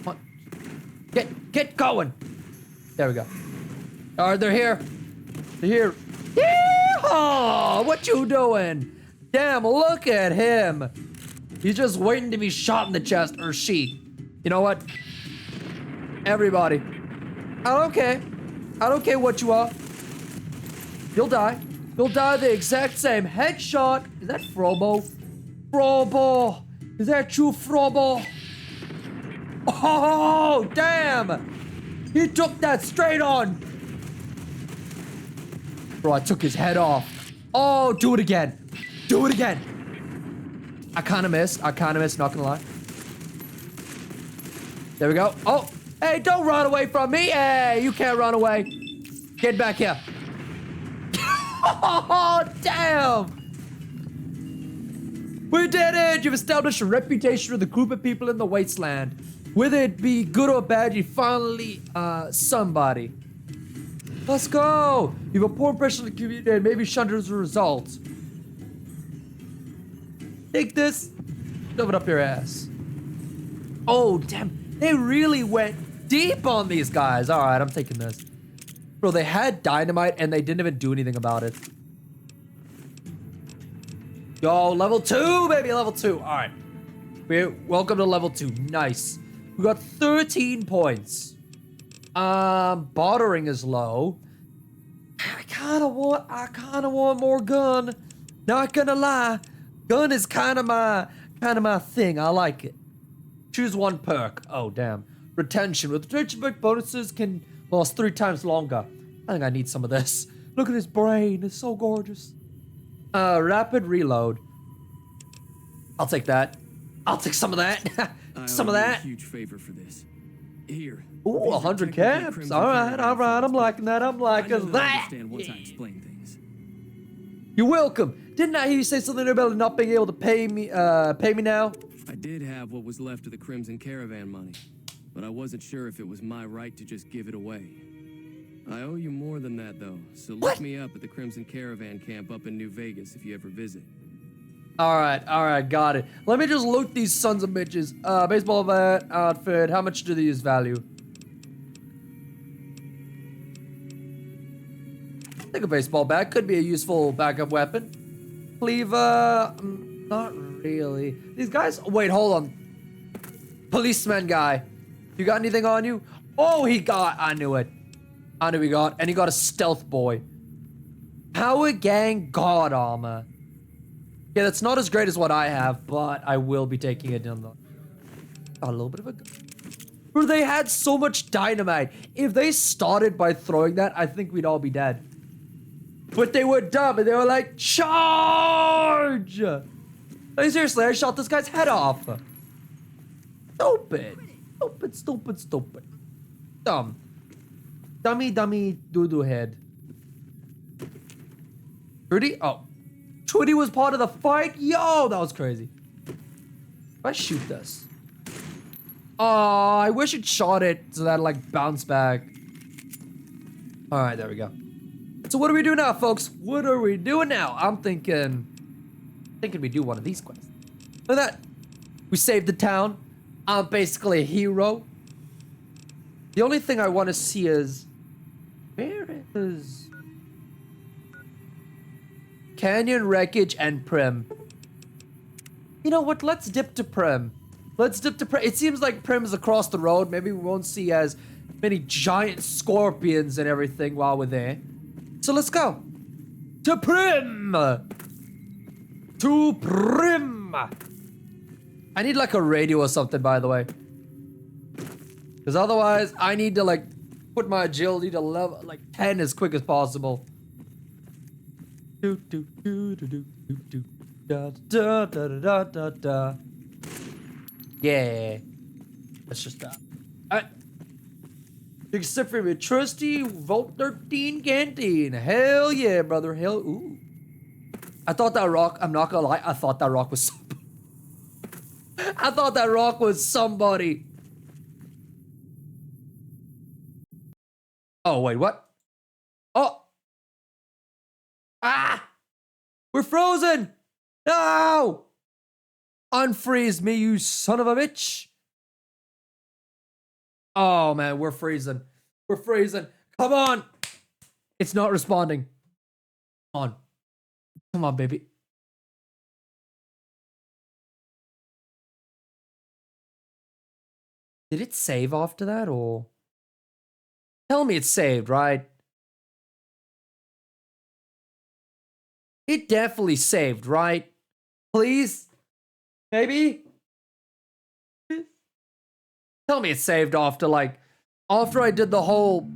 Come on. Get going. There we go. All right, they're here. They're here. Yeehaw! What you doing? Damn, look at him. He's just waiting to be shot in the chest, or she. You know what? Everybody. I don't care. I don't care what you are. You'll die. You'll die the exact same. Headshot. Is that Frobo? Frobo. Is that true, Frobo? Oh, damn! He took that straight on! Bro, I took his head off. Oh, do it again. Do it again. I kinda missed, not gonna lie. There we go. Oh, hey, don't run away from me. Hey, you can't run away. Get back here. Oh, damn! We did it! You've established a reputation with a group of people in the wasteland. Whether it be good or bad, you finally, somebody. Let's go! You have a poor impression of the community and maybe shunned as a result. Take this. Shove it up your ass. Oh, damn. They really went deep on these guys. Alright, I'm taking this. Bro, they had dynamite and they didn't even do anything about it. Yo, level 2, baby, level 2. All right. Welcome to level 2. Nice. We got 13 points. Bartering is low. I kind of want more gun. Not gonna lie. Gun is kind of my thing. I like it. Choose one perk. Oh, damn. Retention. With retention perk bonuses can last 3 times longer. I think I need some of this. Look at his brain. It's so gorgeous. Rapid reload. I'll take that. I'll take some of that. Some of I owe you that. a huge favor for this. Here. Ooh, these are 100 technically caps. Crimson All right. Caravan I'm liking that. I'm I know liking they'll that. understand once I explain things. You're welcome. Didn't I hear you say something about not being able to pay me now? I did have what was left of the Crimson Caravan money, but I wasn't sure if it was my right to just give it away. I owe you more than that, though, so What? look me up at the Crimson Caravan camp up in New Vegas if you ever visit. Alright, got it. Let me just loot these sons of bitches. Baseball bat, outfit. How much do these value? I think a baseball bat could be a useful backup weapon. Cleaver, not really. These guys, wait, hold on. Policeman guy, you got anything on you? Oh, I knew it. I knew he got, and he got a stealth boy. Power gang guard armor. Yeah, that's not as great as what I have, but I will be taking it in the... Got a little bit of a... Bro, they had so much dynamite. If they started by throwing that, I think we'd all be dead. But they were dumb, and they were like, charge! Like, seriously, I shot this guy's head off. Stupid. Stupid. Dumb. Dummy, doo-doo head. Trudy? Oh. Trudy was part of the fight? Yo, that was crazy. If I shoot this. Oh, I wish it shot it so that it, like, bounced back. Alright, there we go. So what do we do now, folks? What are we doing now? I'm thinking we do one of these quests. Look at that. We saved the town. I'm basically a hero. The only thing I want to see is... Where is... Canyon, Wreckage, and Prim. You know what? Let's dip to Prim. It seems like Prim is across the road. Maybe we won't see as many giant scorpions and everything while we're there. So let's go. To Prim! To Prim! I need like a radio or something, by the way. Because otherwise, I need to like put my agility to level like 10 as quick as possible. Do do do do do do da da da da da da. Yeah. Let's just stop. Alright. Except for my trusty Vault 13 canteen. Hell yeah, brother. Hell ooh. I thought that rock, I'm not gonna lie, I thought that rock was somebody. I thought that rock was somebody. Oh wait, what? Oh. Ah! We're frozen! No! Unfreeze me, you son of a bitch! Oh man, we're freezing. We're freezing. Come on! It's not responding. Come on. Come on, baby. Did it save after that, or? Tell me it's saved, right? It definitely saved, right? Please? Maybe? Tell me it's saved after, like, after I did the whole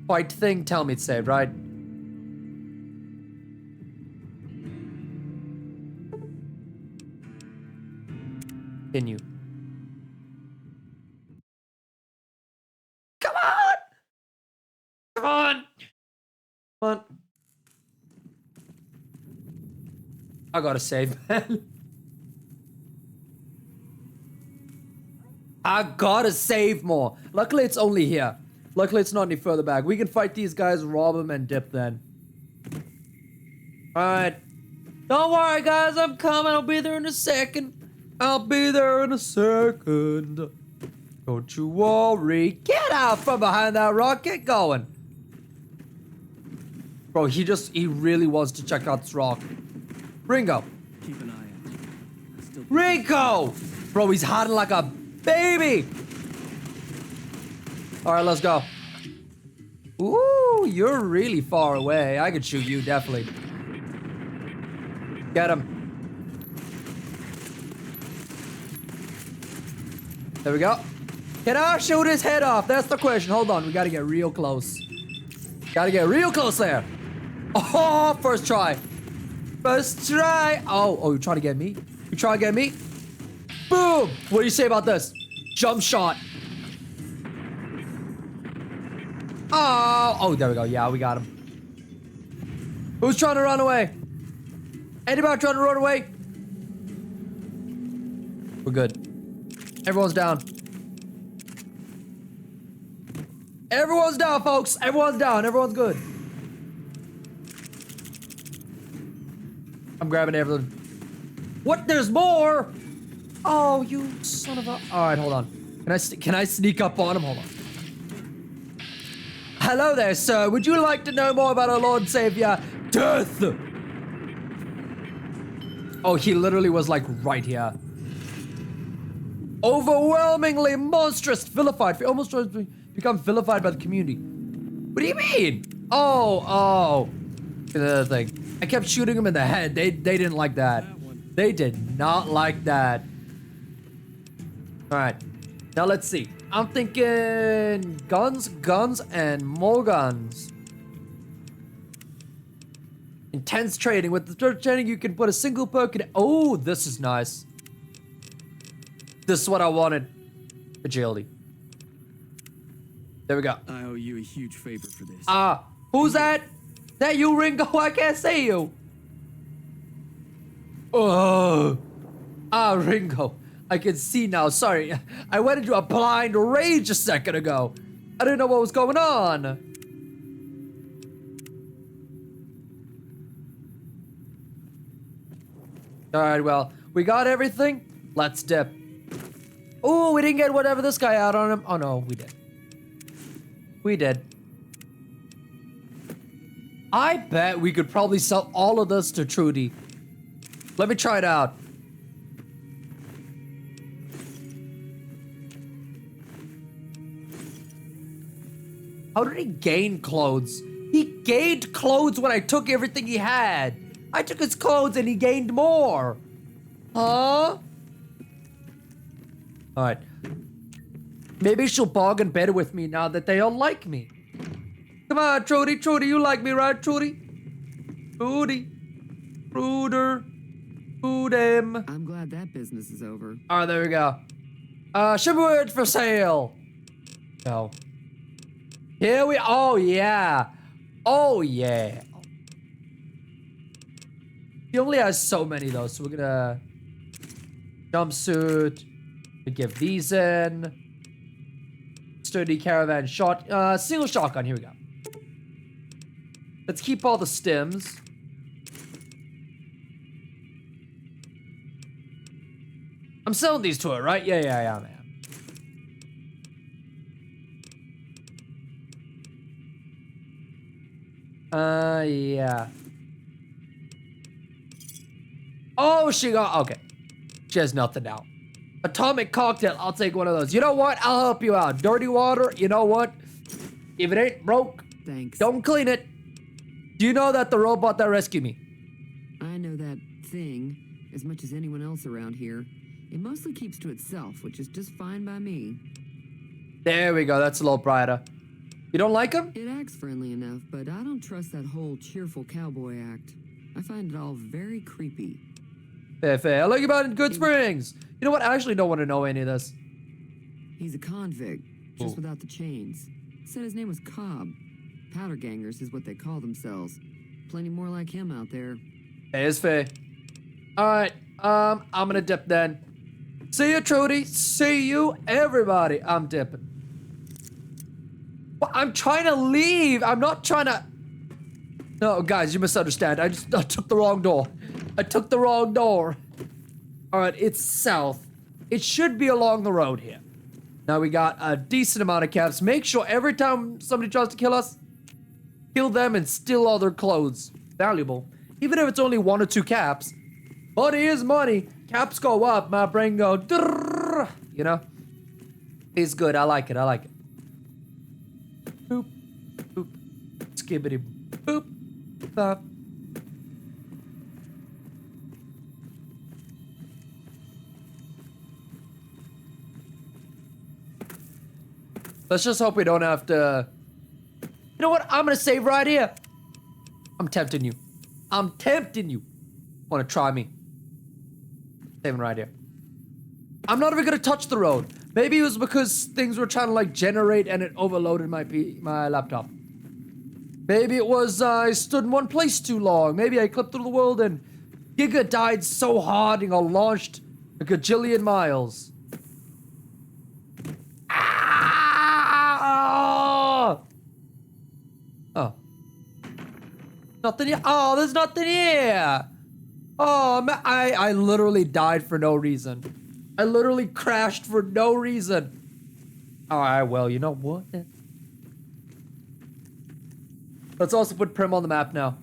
fight thing, tell me it's saved, right? Continue. Come on! Come on! Come on. I gotta save, man. I gotta save more. Luckily, it's only here. Luckily, it's not any further back. We can fight these guys, rob them, and dip then. Alright. Don't worry, guys. I'm coming. I'll be there in a second. I'll be there in a second. Don't you worry. Get out from behind that rock. Get going. Bro, he really wants to check out this rock. Ringo. Keep an eye out. Ringo! Bro, he's hiding like a baby. All right, let's go. Ooh, you're really far away. I could shoot you, definitely. Get him. There we go. Can I shoot his head off? That's the question. Hold on, we gotta get real close. Gotta get real close there. Oh, first try. First try. Oh, you trying to get me? You trying to get me? Boom! What do you say about this? Jump shot. Oh, there we go. Yeah, we got him. Who's trying to run away? Anybody trying to run away? We're good. Everyone's down. Everyone's down, folks. Everyone's down. Everyone's good. I'm grabbing everything. What? There's more? Oh, you son of a... All right, hold on. Can I sneak up on him? Hold on. Hello there, sir. Would you like to know more about our Lord and Savior, Death? Oh, he literally was like right here. Overwhelmingly monstrous, vilified. Almost become vilified by the community. What do you mean? Oh. The thing. I kept shooting him in the head. They didn't like that. They did not like that. All right. Now let's see. I'm thinking guns, and more guns. Intense training. With the training, you can put a single perk in. Oh, this is nice. This is what I wanted. Agility. There we go. I owe you a huge favor for this. Who's that? That you, Ringo? I can't see you. Oh. Ringo. I can see now. Sorry. I went into a blind rage a second ago. I didn't know what was going on. Alright, well, we got everything. Let's dip. Oh, we didn't get whatever this guy had on him. Oh, no, we did. We did. I bet we could probably sell all of this to Trudy. Let me try it out. How did he gain clothes? He gained clothes when I took everything he had. I took his clothes and he gained more. Huh? Alright. Maybe she'll bargain better with me now that they all like me. Come on, Trudy. Trudy, you like me, right, Trudy? Trudy. Truder. Trudem. I'm glad that business is over. Alright, there we go. Shipward for sale. No. Here we... Oh, yeah. Oh, yeah. He only has so many, though, so we're gonna... Jumpsuit. We give these in. Sturdy caravan shot. Single shotgun. Here we go. Let's keep all the stems. I'm selling these to her, right? Yeah, man. Yeah. Oh, she got... Okay. She has nothing now. Atomic cocktail. I'll take one of those. You know what? I'll help you out. Dirty water. You know what? If it ain't broke, Thanks. don't clean it. Do you know that the robot that rescued me? I know that thing as much as anyone else around here. It mostly keeps to itself, which is just fine by me. There we go. That's a little brighter. You don't like him? It acts friendly enough, but I don't trust that whole cheerful cowboy act. I find it all very creepy. Fair. I like you about in Good Springs. You know what? I actually don't want to know any of this. He's a convict, just without the chains. Said his name was Cobb. Powder gangers is what they call themselves. Plenty more like him out there. Hey, it's fair. Alright, I'm gonna dip then. See you, Trudy. See you, everybody. I'm dipping. Well, I'm trying to leave. I'm not trying to... No, guys, you misunderstand. I took the wrong door. I took the wrong door. Alright, it's south. It should be along the road here. Now we got a decent amount of caps. Make sure every time somebody tries to kill us, kill them and steal all their clothes. Valuable. Even if it's only 1 or 2 caps. Money is money. Caps go up, my brain go, drrrr, you know? It's good. I like it. Boop. Boop. Skibbity. Boop. Bop. Let's just hope we don't have to... You know what? I'm gonna save right here. I'm tempting you. Wanna try me? Saving right here. I'm not even gonna touch the road. Maybe it was because things were trying to like generate and it overloaded my laptop. Maybe it was I stood in one place too long. Maybe I clipped through the world and Giga died so hard and got launched a gajillion miles. Ah! Oh. Nothing here. Oh, there's nothing here. Man, I literally died for no reason. I literally crashed for no reason. Alright, well, you know what? Let's also put Prim on the map now.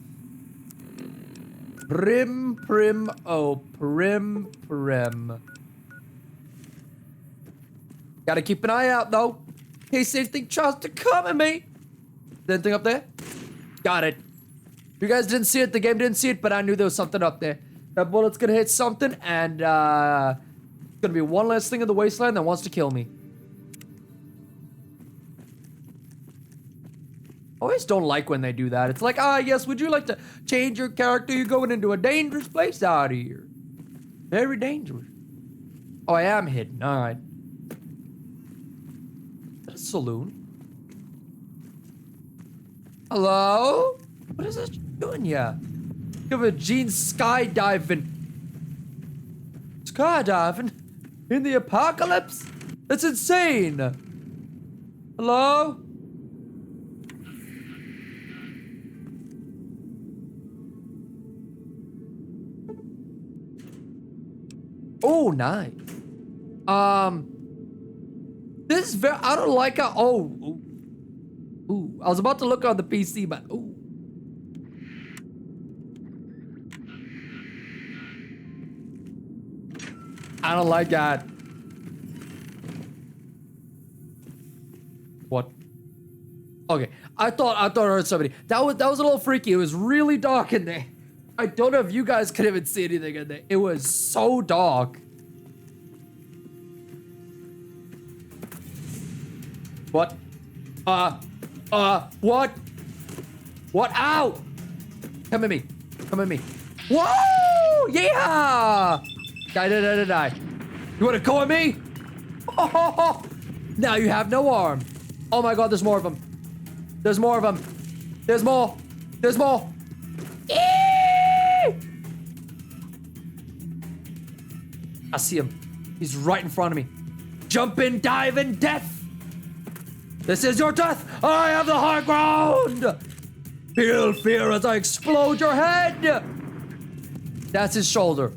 Prim. Gotta keep an eye out, though. In case anything tries to come at me. Anything up there? Got it. You guys didn't see it, the game didn't see it, but I knew there was something up there. That bullet's gonna hit something, and it's gonna be one last thing in the wasteland that wants to kill me. I always don't like when they do that. It's like, yes, would you like to change your character? You're going into a dangerous place out here. Very dangerous. Oh, I am hidden, alright. Is that a saloon? Hello? What is this doing here? Give a Gene skydiving. Skydiving? In the apocalypse? That's insane. Hello? Oh, nice. This is very, I don't like how, ooh, I was about to look on the PC, but, ooh. I don't like that. What? Okay, I thought I heard somebody. That was a little freaky. It was really dark in there. I don't know if you guys could even see anything in there. It was so dark. What? What? What? Ow! Come at me. Come at me. Whoa! Yeah! Die. You wanna go at me? Oh, now you have no arm. Oh my god, there's more of them. There's more of them. There's more. There's more. Eee! I see him. He's right in front of me. Jump in, dive in, death. This is your death. I have the high ground. Feel fear as I explode your head. That's his shoulder.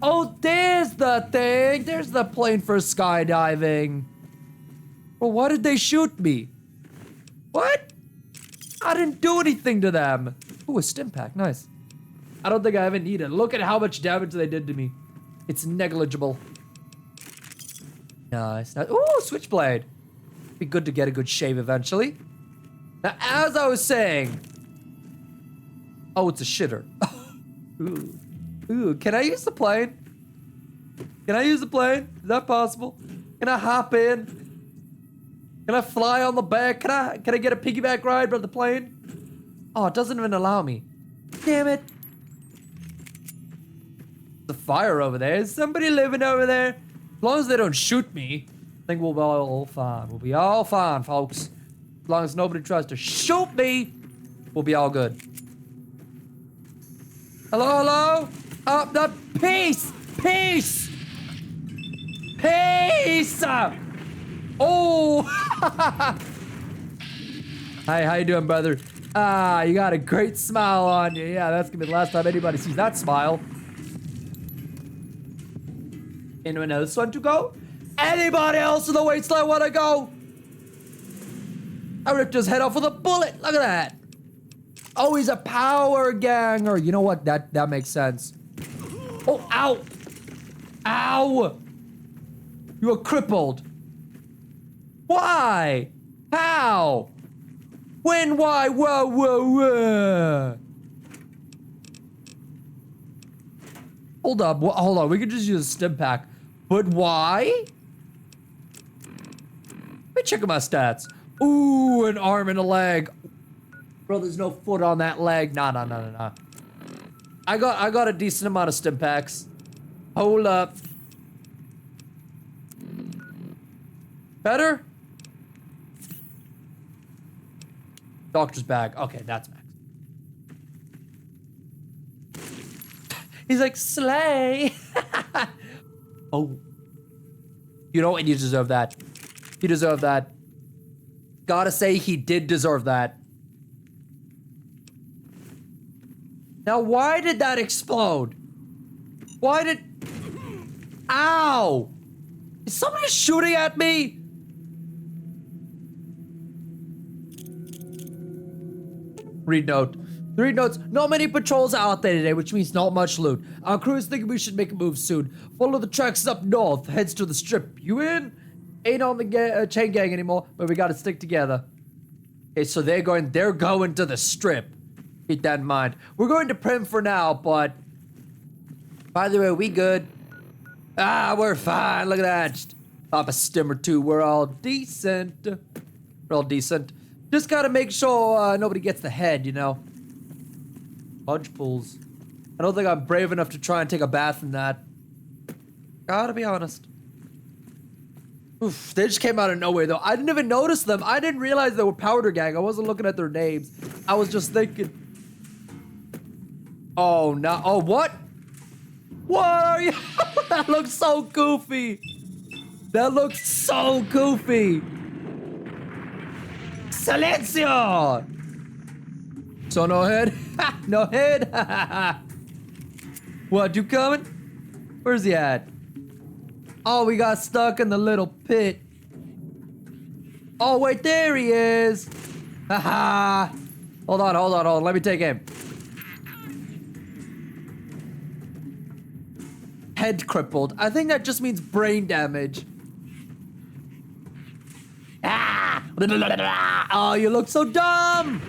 Oh, there's the thing. There's the plane for skydiving. Well, why did they shoot me? What? I didn't do anything to them. Ooh, a stim pack. Nice. I don't think I even need it. Look at how much damage they did to me. It's negligible. Nice. Ooh, switchblade. Be good to get a good shave eventually. Now, as I was saying. Oh, it's a shitter. Ooh. Ooh, can I use the plane? Can I use the plane? Is that possible? Can I hop in? Can I fly on the back? Can I get a piggyback ride by the plane? Oh, it doesn't even allow me. Damn it. The fire over there. Is somebody living over there? As long as they don't shoot me, I think we'll be all fine. We'll be all fine, folks. As long as nobody tries to shoot me, we'll be all good. Hello? Peace! Peace! Peace! Oh! Hi, how you doing, brother? You got a great smile on you. Yeah, that's gonna be the last time anybody sees that smile. Anyone else want to go? Anybody else in the wasteland want to go? I ripped his head off with a bullet. Look at that. Oh, he's a power ganger. You know what? That makes sense. Oh, ow. Ow. You are crippled. Why? How? When? Why? Whoa. Hold up. Hold on. We could just use a stim pack. But why? Let me check my stats. Ooh, an arm and a leg. Bro, there's no foot on that leg. Nah. I got a decent amount of stim packs. Hold up. Better? Doctor's bag. Okay, that's max. He's like, slay. Oh. You know what? You deserve that. You deserve that. Gotta say, he did deserve that. Now, why did that explode? Why did... Ow! Is somebody shooting at me? Read note. Read notes. Not many patrols are out there today, which means not much loot. Our crew is thinking we should make a move soon. Follow the tracks up north. Heads to the strip. You in? Ain't on the chain gang anymore, but we gotta stick together. Okay, so they're going to the strip. Keep that in mind. We're going to Prim for now, but... By the way, we good? Ah, we're fine. Look at that. Pop a stim or two. We're all decent. We're all decent. Just gotta make sure nobody gets the head, you know. Budge pools. I don't think I'm brave enough to try and take a bath in that. Gotta be honest. Oof, they just came out of nowhere though. I didn't even notice them. I didn't realize they were Powder Gang. I wasn't looking at their names. I was just thinking. Oh no. Oh, what? What are you? That looks so goofy. That looks so goofy. Silencio! So no head? No head? What, you coming? Where's he at? Oh, we got stuck in the little pit. Oh, wait, there he is. Haha. Hold on. Let me take him. Head crippled. I think that just means brain damage. Ah! Oh, you look so dumb!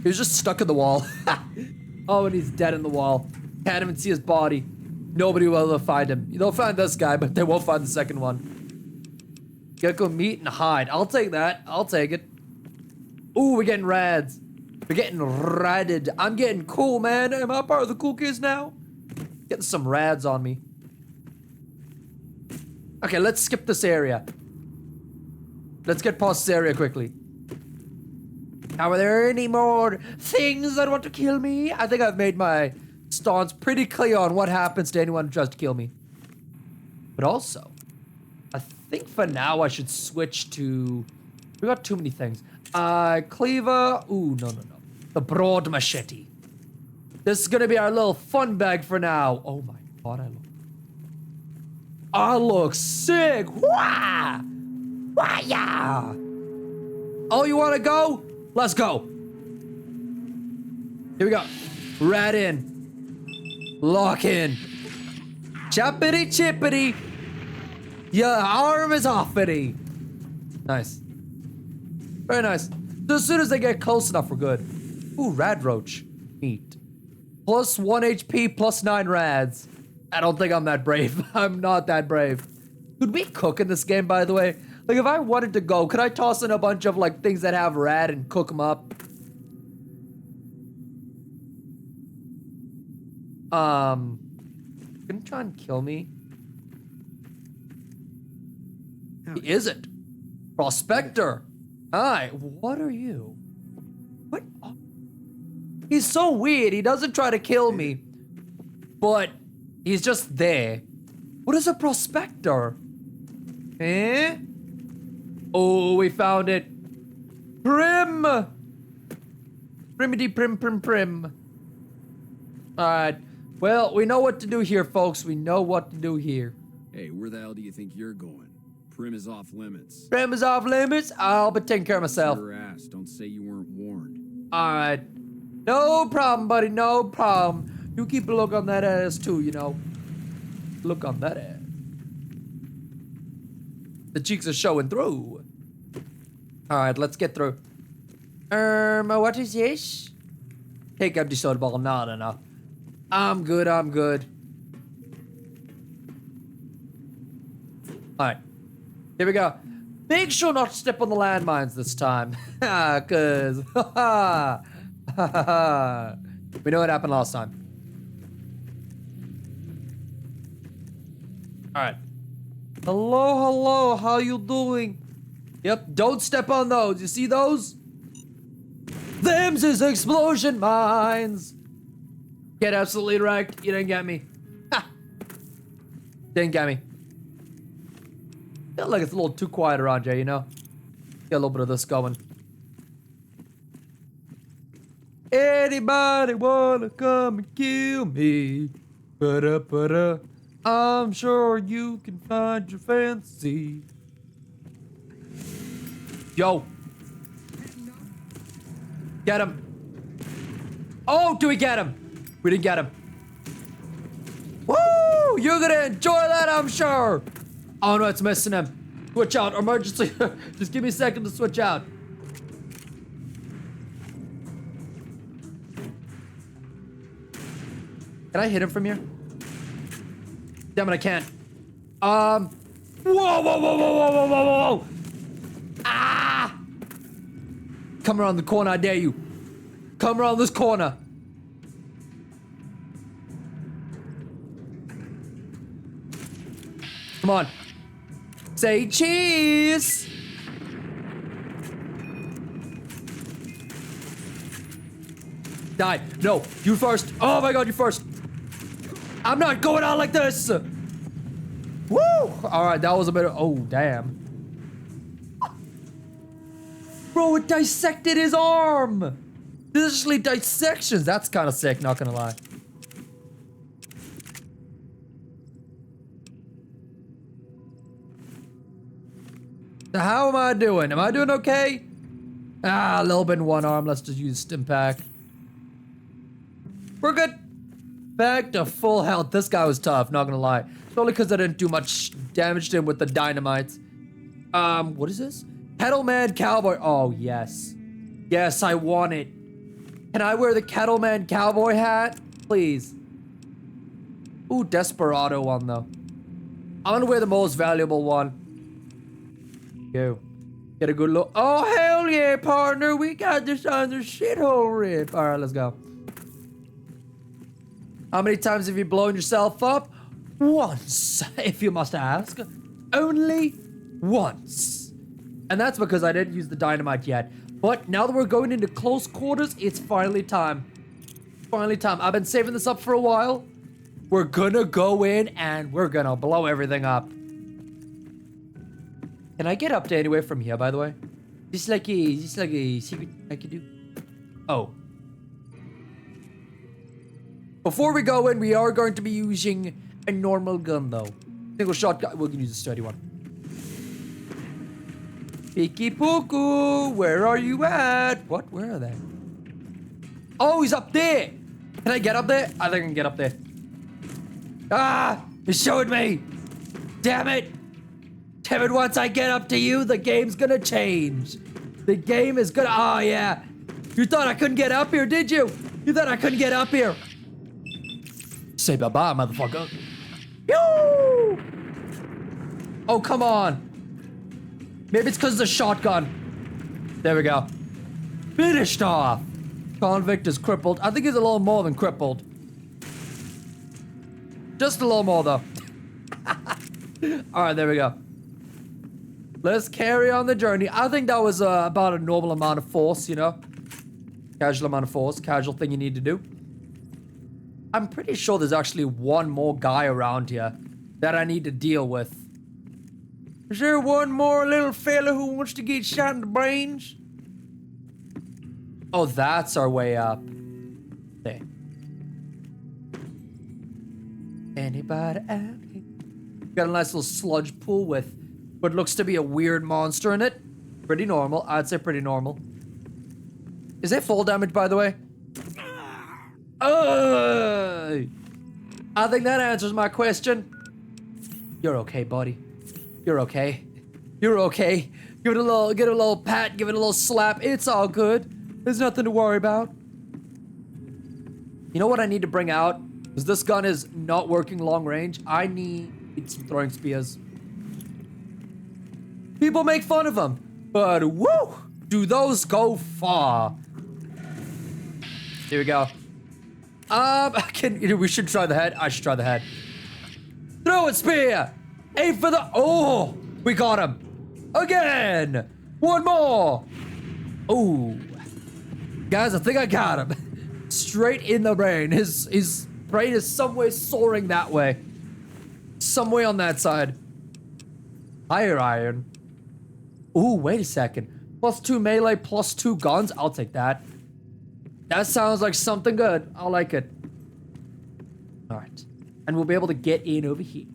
He was just stuck in the wall. Oh, and he's dead in the wall. Can't even see his body. Nobody will ever find him. They'll find this guy, but they won't find the second one. Gotta go meet and hide. I'll take that. I'll take it. Ooh, we're getting rads. We're getting radded. I'm getting cool, man. Am I part of the cool kids now? Getting some rads on me. Okay, let's skip this area. Let's get past this area quickly. Now, are there any more things that want to kill me? I think I've made my stance pretty clear on what happens to anyone who tries to kill me. But also, I think for now I should switch to... We got too many things. Cleaver. Ooh, no. The broad machete. This is gonna be our little fun bag for now. Oh my god, I look sick. Wah! Wah, yeah! Oh, you wanna go? Let's go. Here we go. Rat in. Lock in. Choppity chippity. Your arm is offity. Nice. Very nice. So as soon as they get close enough, we're good. Ooh, rad roach. Neat. Plus 1 HP, plus 9 rads. I don't think I'm that brave. I'm not that brave. Could we cook in this game, by the way? Like, if I wanted to go, could I toss in a bunch of, like, things that have rad and cook them up? Gonna try and kill me? He isn't. Prospector. Hi, what are you? What? He's so weird. He doesn't try to kill me, but he's just there. What is a prospector? Eh? Oh, we found it. Prim! Primity prim. Alright. Well, we know what to do here, folks. We know what to do here. Hey, where the hell do you think you're going? Prim is off limits. Prim is off limits? I'll be taking care of myself. Your ass. Don't say you weren't warned. Alright. No problem, buddy. No problem. You keep a look on that ass, too, you know. Look on that ass. The cheeks are showing through. Alright, let's get through. What is this? Take empty soda bottle. No. I'm good. Alright. Here we go. Make sure not to step on the landmines this time. Cause we know what happened last time. Alright. Hello, how you doing? Yep, don't step on those. You see those? Them's is explosion mines. Get absolutely wrecked. You didn't get me. Ha! Didn't get me. Feel like it's a little too quiet around here, you know? Get a little bit of this going. Anybody wanna come and kill me? Ba-da-ba-da. I'm sure you can find your fancy. Yo. Get him. Oh, do we get him? We didn't get him. Woo! You're gonna enjoy that, I'm sure. Oh no, it's missing him. Switch out, emergency. Just give me a second to switch out. Can I hit him from here? Damn it, I can't. Whoa, whoa, whoa, whoa, whoa, whoa, whoa, whoa. Ah! Come around the corner, I dare you. Come around this corner. Come on. Say cheese. Die. No, you first. Oh my god, you first. I'm not going out like this. Woo! Alright, that was a bit of... Oh, damn. Bro, it dissected his arm. This is actually dissections. That's kind of sick, not gonna lie. So how am I doing? Am I doing okay? Ah, a little bit in one arm. Let's just use stim pack. We're good. Back to full health. This guy was tough, not gonna lie. It's only because I didn't do much damage to him with the dynamites. What is this? Kettleman Cowboy. Oh, yes. Yes, I want it. Can I wear the Kettleman Cowboy hat? Please. Ooh, Desperado one, though. I'm gonna wear the most valuable one. Go. Get a good look. Oh, hell yeah, partner. We got this on the shithole rip. All right, let's go. How many times have you blown yourself up? Once, if you must ask. Only once. And that's because I didn't use the dynamite yet. But now that we're going into close quarters, it's finally time. Finally time. I've been saving this up for a while. We're gonna go in and we're gonna blow everything up. Can I get up to anywhere from here, by the way? Just like a secret I could do. Oh. Before we go in, we are going to be using a normal gun, though. Single shot gun. We're gonna use a sturdy one. Piki Puku, where are you at? What? Where are they? Oh, he's up there. Can I get up there? I think I can get up there. Ah! It showed me. Damn it. Damn it, once I get up to you, the game's gonna change. The game is gonna... Oh, yeah. You thought I couldn't get up here, did you? You thought I couldn't get up here. Say bye-bye, motherfucker. Yoo! Oh, come on. Maybe it's because of the shotgun. There we go. Finished off. Convict is crippled. I think he's a little more than crippled. Just a little more, though. Alright, there we go. Let's carry on the journey. I think that was about a normal amount of force, you know? Casual amount of force. Casual thing you need to do. I'm pretty sure there's actually one more guy around here that I need to deal with. Is there one more little fella who wants to get shot in the brains? Oh, that's our way up. There. Anybody out here? Got a nice little sludge pool with what looks to be a weird monster in it. Pretty normal. I'd say pretty normal. Is it full damage, by the way? I think that answers my question. You're okay, buddy. You're okay. You're okay. Give it a little pat, give it a little slap. It's all good. There's nothing to worry about. You know what I need to bring out? Because this gun is not working long range. I need some throwing spears. People make fun of them, but woo, do those go far? Here we go. We should try the head. I should try the head. Throw it, spear. Aim for the... Oh, we got him. Again. One more. Oh. Guys, I think I got him. Straight in the brain. His brain is somewhere soaring that way. Some way on that side. Higher iron. Ooh, wait a second. +2 melee, +2 guns. I'll take that. That sounds like something good. I like it. All right. And we'll be able to get in over here.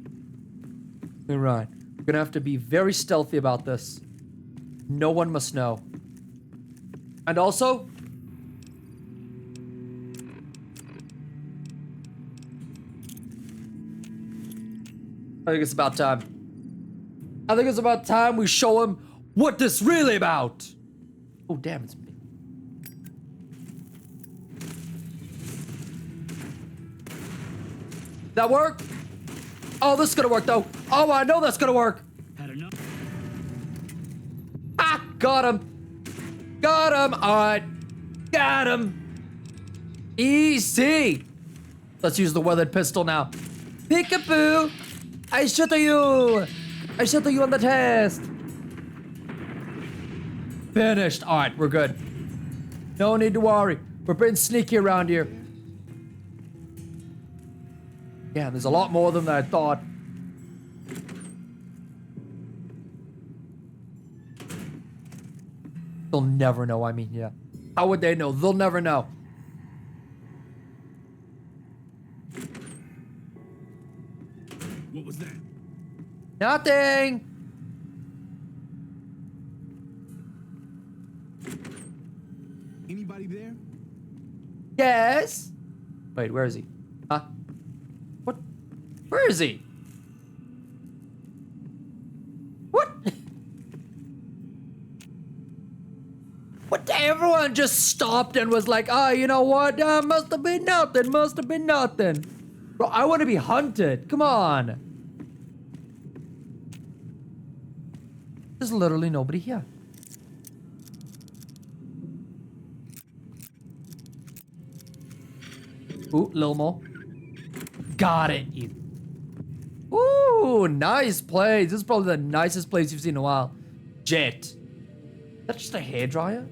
All right. We're gonna have to be very stealthy about this. No one must know. And also, I think it's about time. I think it's about time we show him what this really about. Oh, damn, it's me. That work? Oh, this is gonna work though. Oh, I know that's gonna work. Had enough. Ah, got him. Got him. All right. Got him. Easy. Let's use the weathered pistol now. Peekaboo. I shot you. I shot you on the test. Finished. All right, we're good. No need to worry. We're being sneaky around here. Yeah, there's a lot more than I thought. They'll never know, I mean, yeah. How would they know? They'll never know. What was that? Nothing. Anybody there? Yes. Wait, where is he? Huh? What? Where is he? What? What? Everyone just stopped and was like, oh, you know what? Must have been nothing. Must have been nothing. Bro, I want to be hunted. Come on. There's literally nobody here. Ooh, little more. Got it. Ooh, nice place. This is probably the nicest place you've seen in a while. Jet. Is that just a hairdryer?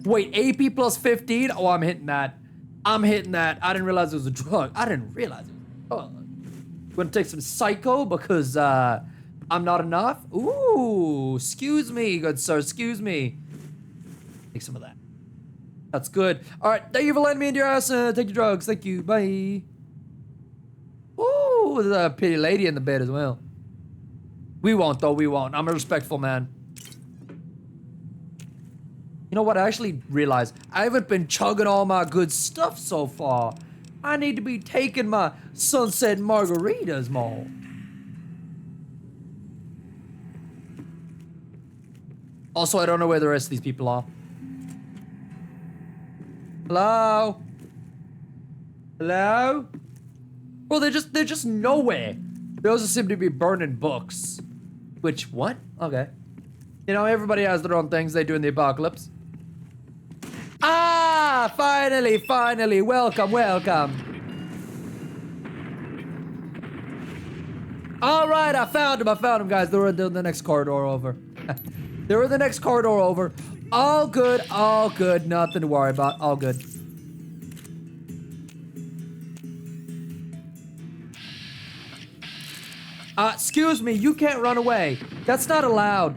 Wait, AP plus 15? Oh, I'm hitting that. I'm hitting that. I didn't realize it was a drug. I didn't realize it was a drug. Gonna take some Psycho because I'm not enough. Ooh, excuse me, good sir. Excuse me. Take some of that. That's good. All right, thank you for letting me into your house. Take your drugs. Thank you. Bye. Ooh, there's a pretty lady in the bed as well. We won't, though. We won't. I'm a respectful man. You know what? I actually realized I haven't been chugging all my good stuff so far. I need to be taking my sunset margaritas more. Also, I don't know where the rest of these people are. Hello? Hello? Well, they're just nowhere. They also seem to be burning books. Which, what? Okay. You know, everybody has their own things they do in the apocalypse. Ah! Finally, finally. Welcome, welcome. All right, I found them, guys. They're in the next corridor over. They're in the next corridor over. All good, nothing to worry about, all good. Excuse me, you can't run away. That's not allowed.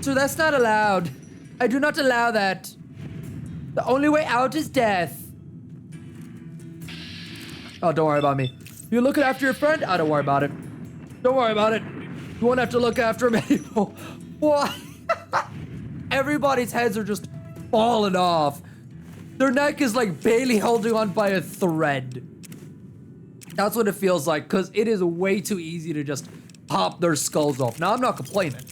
Sir, that's not allowed. I do not allow that. The only way out is death. Oh, don't worry about me. You're looking after your friend? Oh, don't worry about it. Don't worry about it. You won't have to look after him anymore. What? Everybody's heads are just falling off. Their neck is like barely holding on by a thread. That's what it feels like, because it is way too easy to just pop their skulls off. Now, I'm not complaining,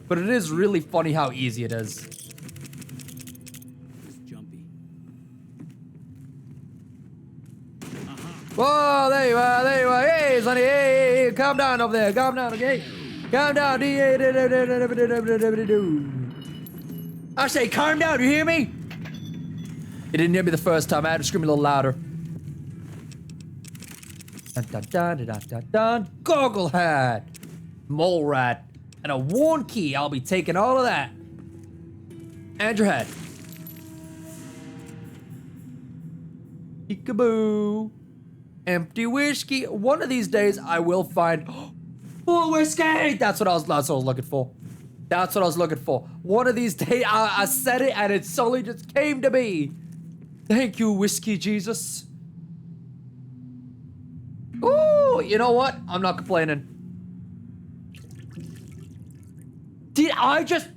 but it is really funny how easy it is. Just jumpy. Whoa, there you are, there you are. Hey, Sonny, hey, calm down over there. Calm down, okay? Calm down. I say calm down, you hear me? You didn't hear me the first time. I had to scream a little louder. Dun dun dun dun dun dun. Goggle hat, mole rat, and a worn key. I'll be taking all of that. And your head. Peekaboo. Empty whiskey. One of these days I will find full whiskey. That's what I was looking for. That's what I was looking for. One of these days, I said it and it suddenly just came to me. Thank you, Whiskey Jesus. Ooh, you know what? I'm not complaining. Did I just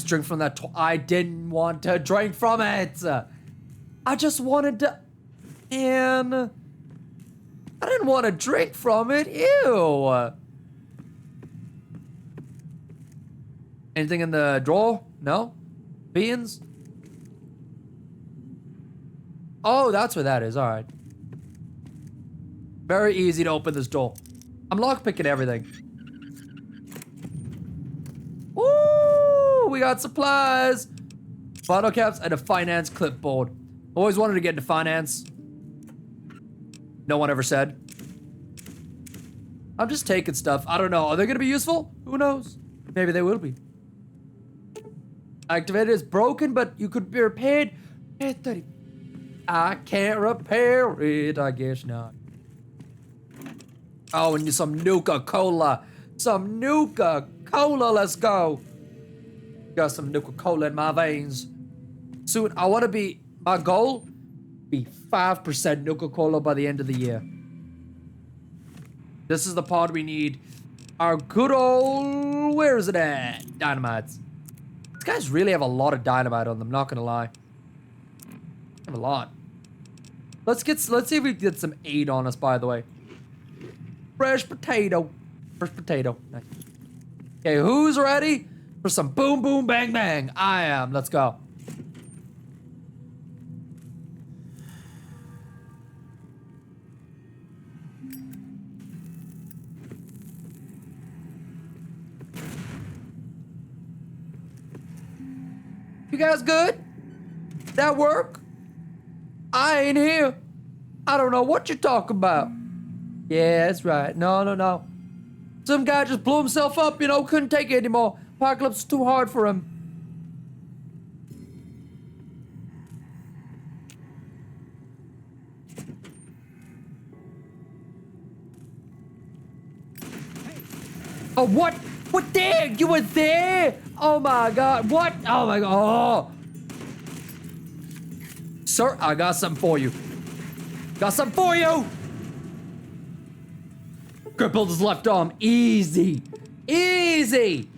drink from that? I didn't want to drink from it. I just wanted to, and I didn't want to drink from it. Ew. Anything in the drawer? No? Beans? Oh, that's what that is. All right. Very easy to open this door. I'm lockpicking everything. Woo! We got supplies, bottle caps, and a finance clipboard. Always wanted to get into finance. No one ever said. I'm just taking stuff. I don't know. Are they gonna be useful? Who knows? Maybe they will be. Activator is broken, but you could be repaired. I can't repair it. I guess not. Oh, and some Nuka-Cola. Some Nuka-Cola. Let's go. Got some Nuka-Cola in my veins. Soon, I want to be, my goal, be 5% Nuka-Cola by the end of the year. This is the part we need. Our good old, where is it at? Dynamites. These guys really have a lot of dynamite on them, not gonna lie. They have a lot. Let's see if we can get some aid on us, by the way. Fresh potato. Fresh potato. Nice. Okay, who's ready for some boom, boom, bang, bang? I am. Let's go. You guys good? That work? I ain't here. I don't know what you're talking about. Yeah, that's right. No. Some guy just blew himself up, you know, couldn't take it anymore. Apocalypse is too hard for him. Oh, what? What there? You were there? Oh my God, what? Oh my God. Oh. Sir, I got something for you. Got something for you! Crippled his left arm. Easy. Easy!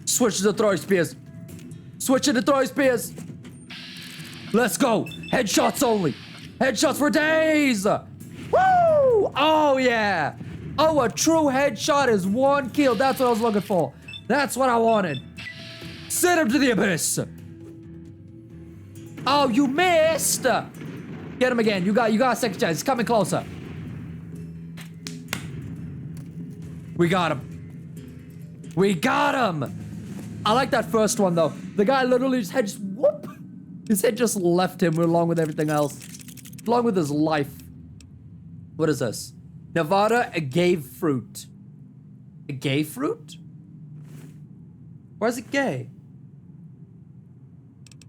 Switch to the throwing spears. Switch to the throwing spears. Let's go. Headshots only. Headshots for days. Woo! Oh yeah. Oh, a true headshot is 1 kill. That's what I was looking for. That's what I wanted. Send him to the abyss. Oh, you missed. Get him again. You got a second chance. He's coming closer. We got him. We got him. I like that first one though. The guy literally his head just whoop. His head just left him along with everything else. Along with his life. What is this? Nevada, a gay fruit. A gay fruit? Why is it gay?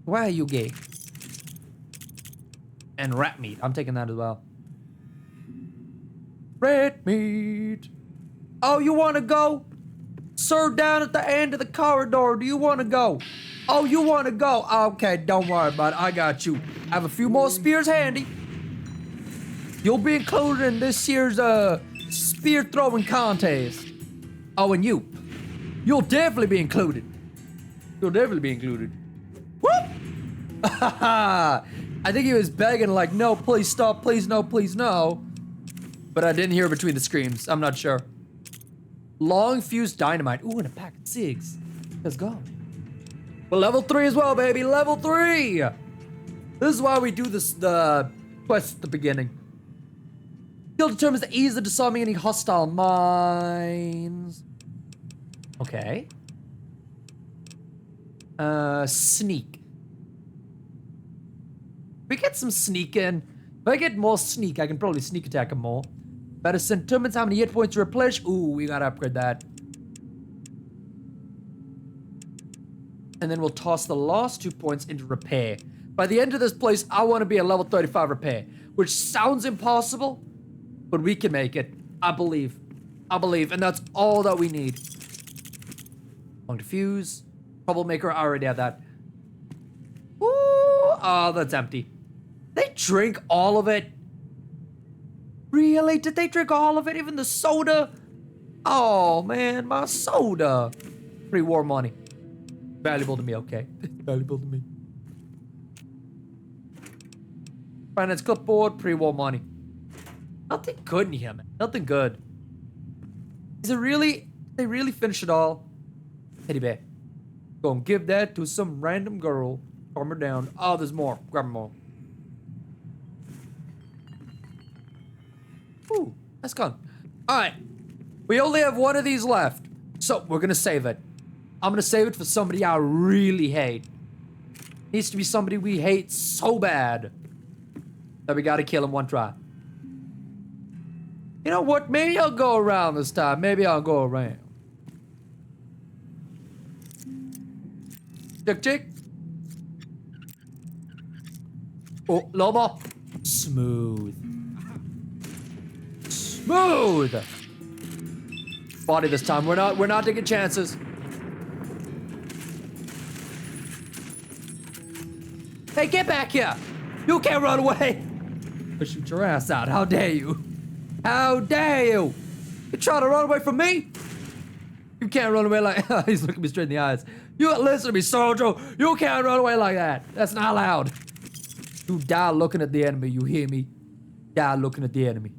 Why are you gay? And rat meat. I'm taking that as well. Rat meat. Oh, you want to go? Sir, down at the end of the corridor. Do you want to go? Oh, you want to go? Okay, don't worry about it. I got you. I have a few more spears handy. You'll be included in this year's spear throwing contest. Oh, and you'll definitely be included. You'll definitely be included. Whoop! I think he was begging like, no, please stop, please no, please no. But I didn't hear between the screams. I'm not sure. Long fuse dynamite. Ooh, and a pack of cigs. Let's go. Well, level 3 as well, baby. Level 3. This is why we do this, the quest at the beginning. Skill determines the ease of disarming any hostile mines. Okay. Sneak. We get some sneak in. If I get more sneak, I can probably sneak attack him more. Medicine determines how many hit points to replenish. Ooh, we gotta upgrade that. And then we'll toss the last 2 points into repair. By the end of this place, I want to be a level 35 repair, which sounds impossible, but we can make it. I believe. I believe, and that's all that we need. Long diffuse. Troublemaker, I already have that. Ooh, oh, that's empty. They drink all of it. Really? Did they drink all of it? Even the soda? Oh, man, my soda. Pre-war money. Valuable to me, okay. Valuable to me. Finance clipboard, pre-war money. Nothing good in here, man. Nothing good. Is it really? They really finish it all? Teddy bear. Gonna give that to some random girl. Calm her down. Oh, there's more. Grab more. Ooh, that's gone. Alright. We only have one of these left. So, we're gonna save it. I'm gonna save it for somebody I really hate. Needs to be somebody we hate so bad that we gotta kill him one try. You know what? Maybe I'll go around this time. Maybe I'll go around. Chick, chick. Oh, Lobo. Smooth. Smooth. Body this time. We're not taking chances. Hey, get back here. You can't run away. I'll shoot your ass out. How dare you? How dare you? You trying to run away from me? You can't run away like... He's looking me straight in the eyes. You listen to me, soldier. You can't run away like that. That's not allowed. You die looking at the enemy. You hear me? Die looking at the enemy.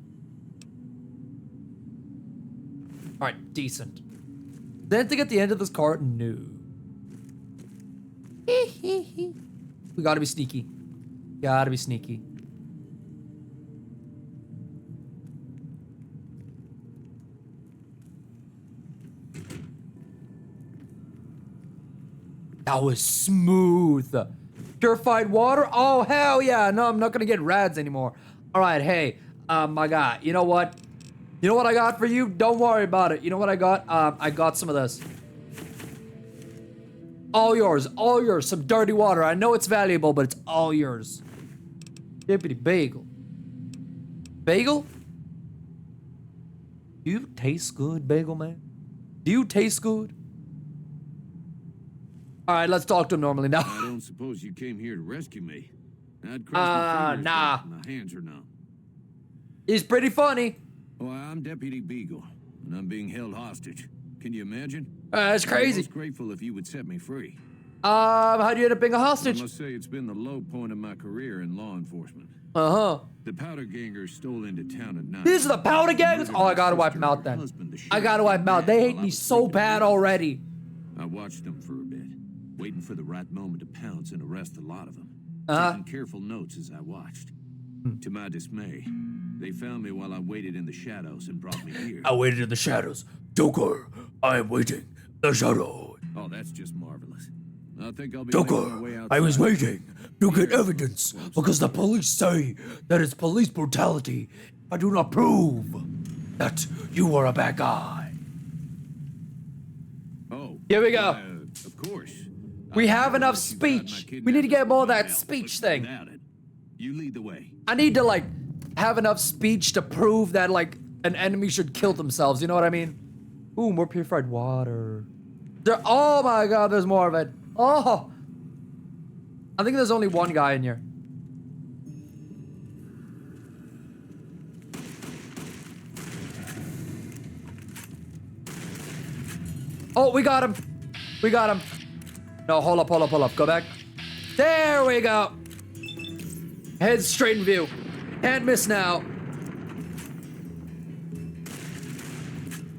Alright, decent. Then to get the end of this card? No. We gotta be sneaky. Gotta be sneaky. That was smooth. Purified water? Oh, hell yeah. No, I'm not gonna get rads anymore. All right, hey, my guy, you know what? You know what I got for you? Don't worry about it. You know what I got? I got some of this. All yours, all yours. Some dirty water. I know it's valuable, but it's all yours. Deputy Bagel. Bagel? Do you taste good, Bagel Man? Do you taste good? All right, let's talk to him normally now. I don't suppose you came here to rescue me. I'd cross my fingers, nah. but my hands are numb. He's pretty funny. Well, I'm Deputy Beagle, and I'm being held hostage. Can you imagine? That's I'm crazy. most grateful if you would set me free. How'd you end up being a I hostage? must say it's been the low point of my career in law enforcement. Uh-huh. The powder gangers stole into town at night. These are the powder gangers? Murdered Oh, I my gotta wipe sister them out and her then. husband to shoot I gotta us wipe them out. They while hate I me was so sleeping bad in bed. already. I watched them for a bit, waiting for the right moment to pounce and arrest the lot of them. Uh-huh. Taking careful notes as I watched. To my dismay, they found me while I waited in the shadows and brought me here. I waited in the shadows. Joker, I am waiting in the shadows. Oh, that's just marvelous. I think I'll be making my Joker, way I was outside. waiting to get evidence because the police say that it's police brutality. I do not prove that you were a bad guy. Oh, Here we go. Of course. We I have know enough that you got my speech. We need to get more of that kidnappers speech but thing. without it, you lead the way. I need to, like, have enough speech to prove that, like, an enemy should kill themselves. You know what I mean? Ooh, more purified water. There, oh my god, there's more of it. Oh! I think there's only one guy in here. Oh, we got him. We got him. No, hold up, hold up, hold up. Go back. There we go. Head straight in view. Can't miss now.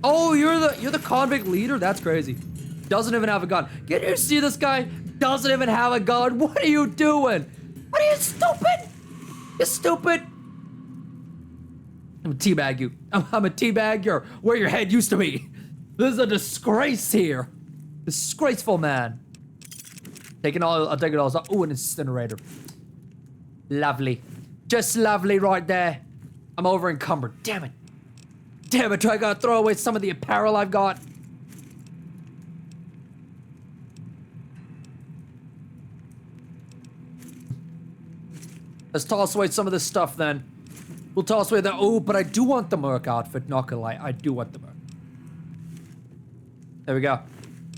Oh, you're the convict leader? That's crazy. Doesn't even have a gun. Can you see this guy? Doesn't even have a gun. What are you doing? What are you, stupid? You stupid. I'm a teabag you. I'm a teabag your where your head used to be. This is a disgrace here. Disgraceful man. I'll take it all. Ooh, an incinerator. Lovely. Just lovely right there. I'm over encumbered. Damn it. Damn it, I gotta throw away some of the apparel I've got. Let's toss away some of this stuff then. We'll toss away the, oh, but I do want the Merc outfit, not gonna lie. I do want the Merc. There we go.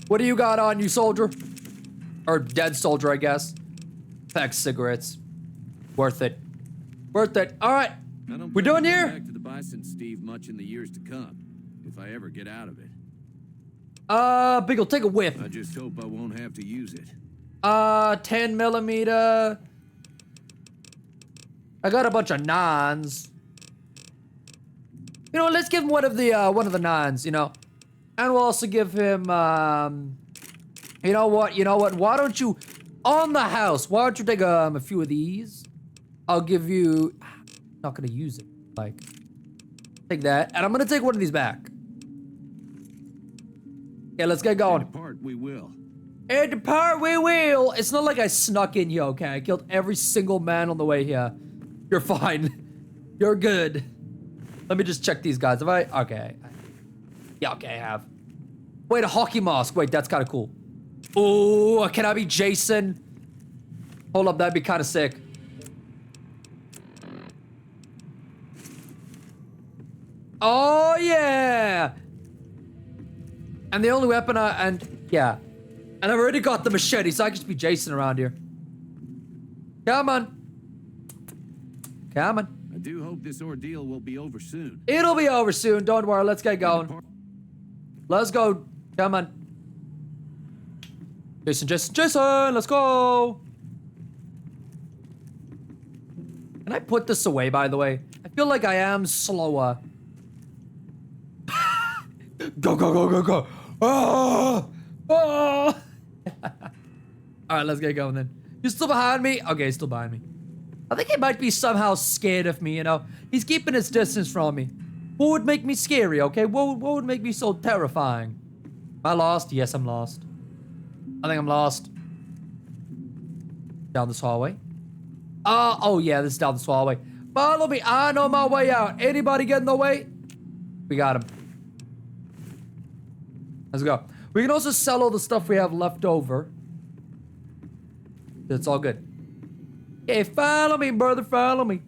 What do you got on you, soldier? Or dead soldier, I guess. Pack cigarettes. Worth it. Worth it. All right. I don't We're plan doing to come here? back to the Bison, Steve, much in the years to come, if I ever get out of it. Biggle, take a whip. I just hope I won't have to use it. 10 millimeter. I got a bunch of 9s. You know, let's give him one of the 9s, you know. And we'll also give him, you know what? Why don't you, on the house, why don't you take a few of these? I'll give you, not gonna use it, like, take that. And I'm gonna take one of these back. Yeah, let's get going. And depart we will. And depart we will. It's not like I snuck in here, okay? I killed every single man on the way here. You're fine. You're good. Let me just check these guys. Have I? Okay. Yeah, okay, I have. Wait, a hockey mask. Wait, that's kind of cool. Oh, can I be Jason? Hold up, that'd be kind of sick. Oh, yeah. And the only weapon yeah. And I've already got the machete, so I can just be Jason around here. Come on. Come on. I do hope this ordeal will be over soon. It'll be over soon. Don't worry. Let's get going. Let's go. Come on. Jason, Jason, Jason. Let's go. Can I put this away, by the way? I feel like I am slower. Go, go, go, go, go. Oh! Oh! Alright, let's get going then. You still behind me? Okay, he's still behind me. I think he might be somehow scared of me, you know? He's keeping his distance from me. What would make me scary, okay? What would make me so terrifying? Am I lost? Yes, I'm lost. I think I'm lost. Down this hallway. Oh yeah, this is down this hallway. Follow me. I know my way out. Anybody get in the way? We got him. Let's go. We can also sell all the stuff we have left over. It's all good. Okay, follow me, brother, follow me.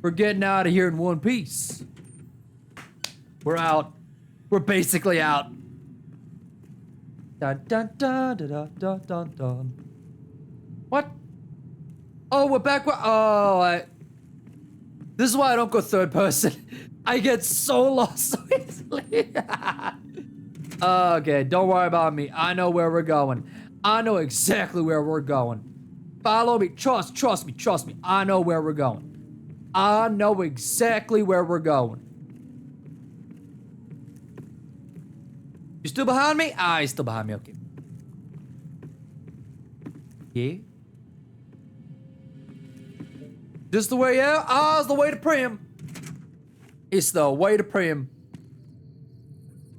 We're getting out of here in one piece. We're out. We're basically out. Dun dun dun dun dun dun dun dun. What? Oh, we're back. This is why I don't go third person. I get so lost so easily. Okay, don't worry about me. I know where we're going. I know exactly where we're going. Follow me. Trust me, trust me. I know where we're going. I know exactly where we're going. You still behind me? Ah, he's still behind me. Okay. Yeah. This the way out? Ah, it's the way to Prim. It's the way to Prim.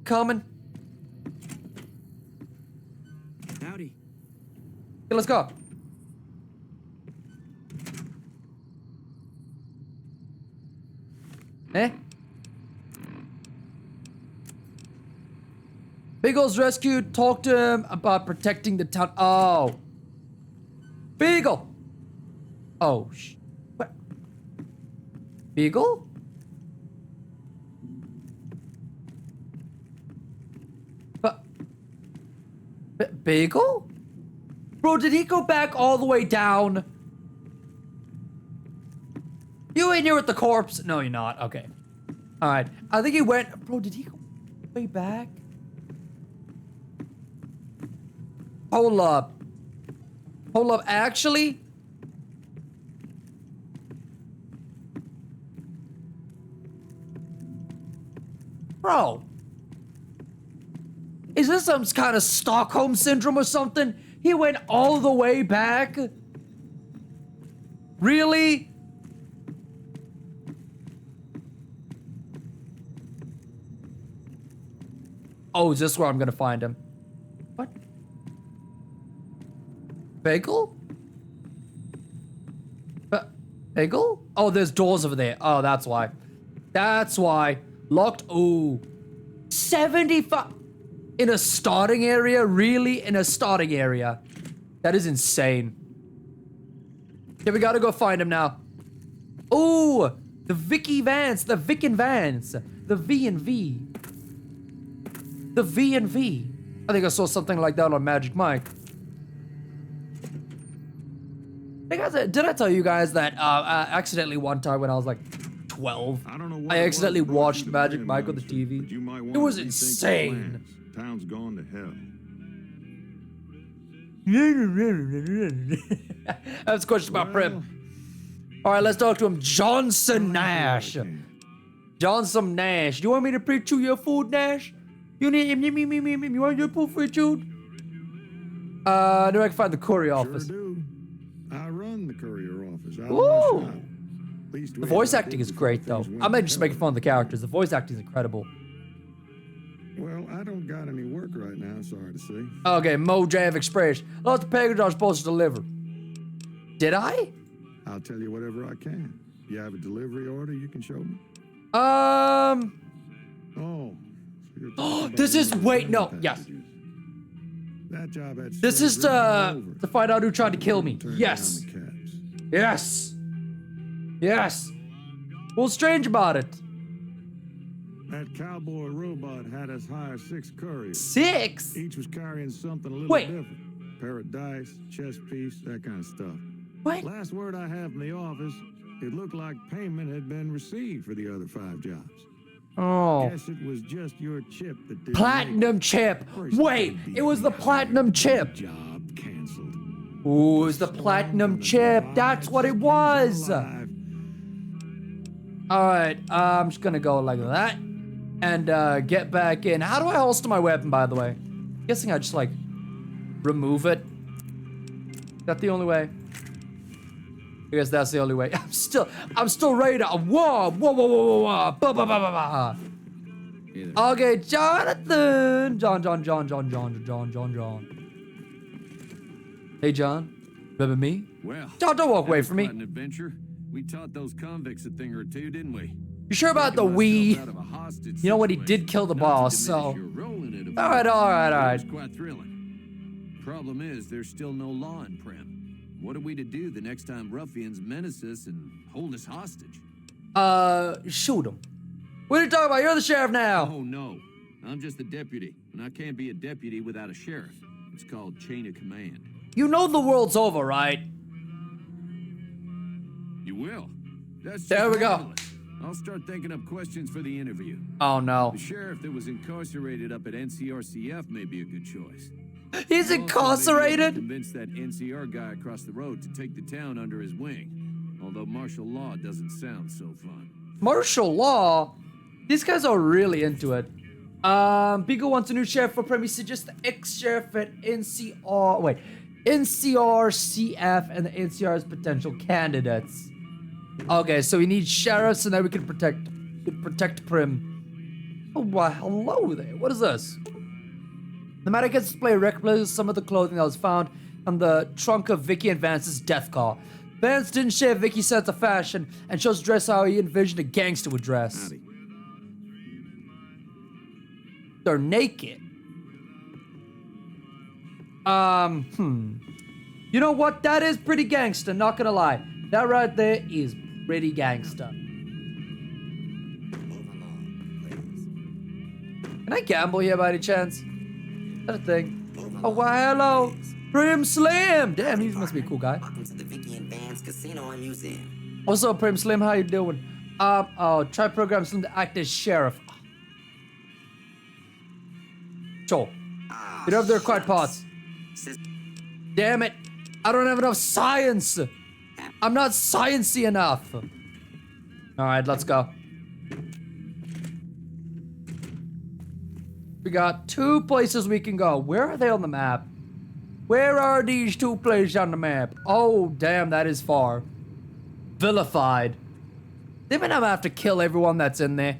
Coming. Howdy. Okay, let's go. Eh? Beagle's rescued. Talk to him about protecting the town. Oh. Beagle. Oh, what? Beagle? Beagle? Bro, did he go back all the way down? You ain't here with the corpse. No, you're not. Okay. Alright. I think he went... Bro, did he go way back? Hold up. Hold up. Actually... Bro. Is this some kind of Stockholm syndrome or something? He went all the way back? Really? Oh, is this where I'm gonna find him? What? Bagel? Bagel? Oh, there's doors over there. Oh, that's why. That's why. Locked. Oh. 75. In a starting area? Really? In a starting area? That is insane. Okay, we gotta go find him now. Oh, the Vicky Vance. The Vic and Vance. The V and V. The V and V. I think I saw something like that on Magic Mike. Did I tell you guys that I accidentally one time when I was like 12, I accidentally watched Magic Mike on the TV? It was insane. Town's gone to hell. That's a question about Prim. All right, let's talk to him. Johnson Nash. Johnson Nash. You want me to pre-chew your food, Nash? You need you want your food pre-chewed? Do I can find the courier office? Sure do. I run the courier office. Ooh. The voice acting is great, though. I'm just making fun of the characters. The voice acting is incredible. Well, I don't got any work right now, sorry to say. Okay, Mojave Express. That's the package I was supposed to deliver. Did I? I'll tell you whatever I can. You have a delivery order you can show me? Oh. So you're talking about This is, delivering wait, no, packages. yes. That job had This is to find out who tried to kill me. Yes. Yes. Yes. What's strange about it? That cowboy robot had us hire 6 couriers. 6? Each was carrying something a little Wait. different. Pair of dice, chess piece, that kind of stuff. What? Last word I have from the office, it looked like payment had been received for the other 5 jobs. Oh. Guess it was just your chip that did Platinum chip. Wait, it was the platinum chip. Job canceled. Ooh, it was the platinum chip. That's what it was. Alright, I'm just gonna go like that. And get back in. How do I holster my weapon, by the way? I'm guessing I just like remove it. Is that the only way? I guess that's the only way. I'm still ready to whoa. Bah, bah, bah, bah, bah. Okay, Jonathan. John. Hey, John. Remember me? Well, John, don't walk that away was from me. quite an adventure. We taught those convicts a thing or two, didn't we? You sure about the Making we? myself out of a hostage You know what? He situation. did kill the Not to boss, diminish so. your role in it, of All right. It was quite thrilling. Problem is, there's still no law in Prim. What are we to do the next time ruffians menace us and hold us hostage? Shoot him. What are you talking about? You're the sheriff now. Oh no, I'm just the deputy, and I can't be a deputy without a sheriff. It's called chain of command. You know the world's over, right? You will. That's There just we go. marvelous. I'll start thinking up questions for the interview. Oh no. The sheriff that was incarcerated up at NCRCF may be a good choice. He's Also, incarcerated? maybe I can convince that NCR guy across the road to take the town under his wing. Although martial law doesn't sound so fun. Martial law? These guys are really into it. Pico wants a new sheriff for Prim. He suggests the ex-sheriff at NCRCF and the NCR's potential candidates. Okay, so we need sheriffs and then we can protect Prim. Oh, wow, hello there. What is this? The medic has displayed replicas of some of the clothing that was found on the trunk of Vicky and Vance's death car. Vance didn't share Vicky's sense of fashion and chose dress how he envisioned a gangster would dress. Howdy. They're naked. You know what? That is pretty gangster, not gonna lie. That right there is pretty gangster. Can I gamble here by any chance? Is that a thing? Oh, wow, hello. Prim Slim. Damn, he must be a cool guy. Welcome to the Vicky and Vance Casino and Museum. What's up, Prim Slim? How you doing? Try program Slim to act as sheriff. Sure. Get over there, quiet parts. Damn it. I don't have enough science. I'm not sciencey enough. Alright, let's go. We got 2 places we can go. Where are they on the map? Where are these 2 places on the map? Oh, damn, that is far. Vilified. They might not have to kill everyone that's in there.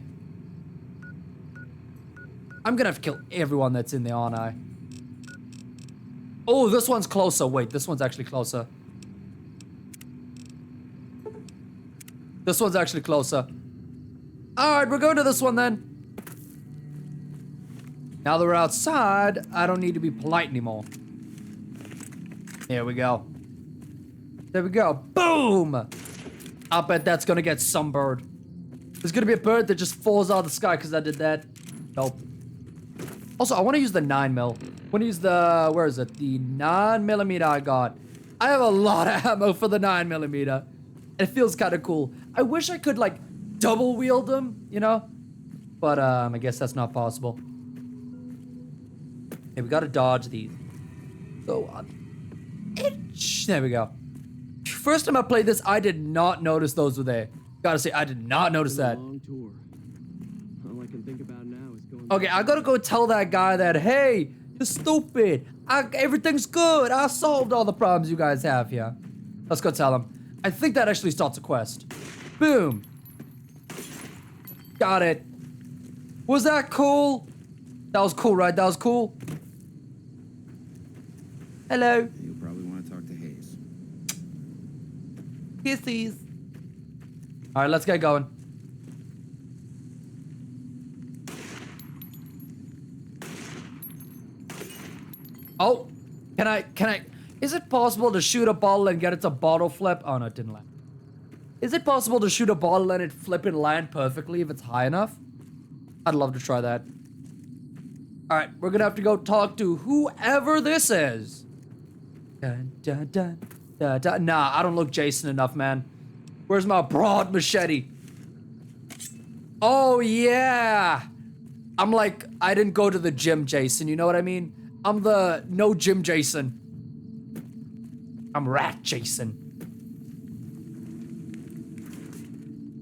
I'm gonna have to kill everyone that's in there, aren't I? Oh, this one's closer. Wait, this one's actually closer. This one's actually closer. Alright, we're going to this one then. Now that we're outside, I don't need to be polite anymore. There we go. There we go. Boom! I'll bet that's gonna get some bird. There's gonna be a bird that just falls out of the sky because I did that. Nope. Also, I want to use the 9mm. Want to use the, where is it? The 9mm I got. I have a lot of ammo for the 9mm. It feels kind of cool. I wish I could like double wield them, you know? But I guess that's not possible. Okay, we gotta dodge these. Go on. Itch. There we go. First time I played this, I did not notice those were there. Gotta say, I did not notice that. Long tour. All I can think about now is going. Okay, I gotta go tell that guy that, hey, you're stupid. Everything's good. I solved all the problems you guys have here. Let's go tell him. I think that actually starts a quest. Boom. Got it. Was that cool? That was cool, right? That was cool. Hello. You'll probably want to talk to Hayes. Kissies. All right, let's get going. Oh, can I, is it possible to shoot a bottle and get it to bottle flip? Oh no, it didn't land. Is it possible to shoot a bottle and it flip and land perfectly if it's high enough? I'd love to try that. All right, we're gonna have to go talk to whoever this is. Dun, dun, dun, dun, dun. Nah, I don't look Jason enough, man. Where's my broad machete? Oh yeah. I'm like, I didn't go to the gym, Jason, you know what I mean? I'm the no gym Jason. I'm Rat Jason.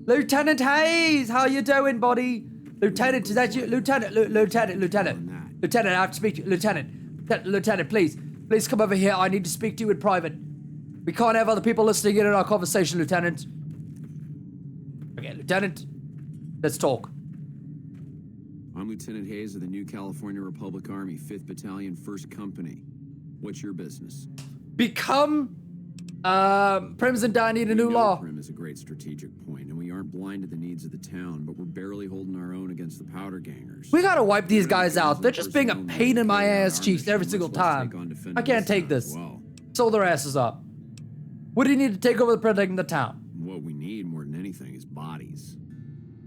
Lieutenant Hayes, how you doing, buddy? Lieutenant, is that you? Lieutenant, Lieutenant, I have to speak to you. Lieutenant, please come over here. I need to speak to you in private. We can't have other people listening in on our conversation, Lieutenant. Okay, Lieutenant, let's talk. I'm Lieutenant Hayes of the New California Republic Army, 5th Battalion, 1st Company. What's your business? Become, Prims and Don need a new law. Prim is a great strategic point, and we aren't blind to the needs of the town, but we're barely holding our own against the powder gangers. We gotta wipe these guys out. They're just being a pain in my ass cheeks every single time. I can't take this. Sew their asses up. What do you need to take over the protecting the town? What we need more than anything is bodies.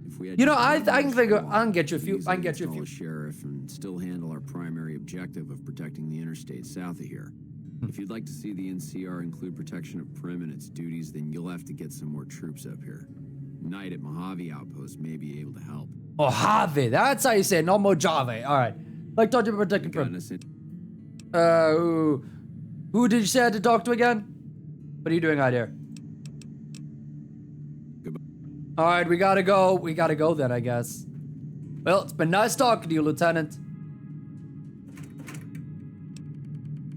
If we had You know, I can figure. I can get you a few. I can get you a install few. a sheriff and still handle our primary objective of protecting the interstate south of here. If you'd like to see the NCR include protection of Prim and its duties, then you'll have to get some more troops up here. Knight at Mojave Outpost may be able to help. Mojave. That's how you say it. No Mojave. All right. Like talking about protecting Prim. Who did you say I had to talk to again? What are you doing out here? All right, we gotta go. We gotta go then, I guess. Well, it's been nice talking to you, Lieutenant.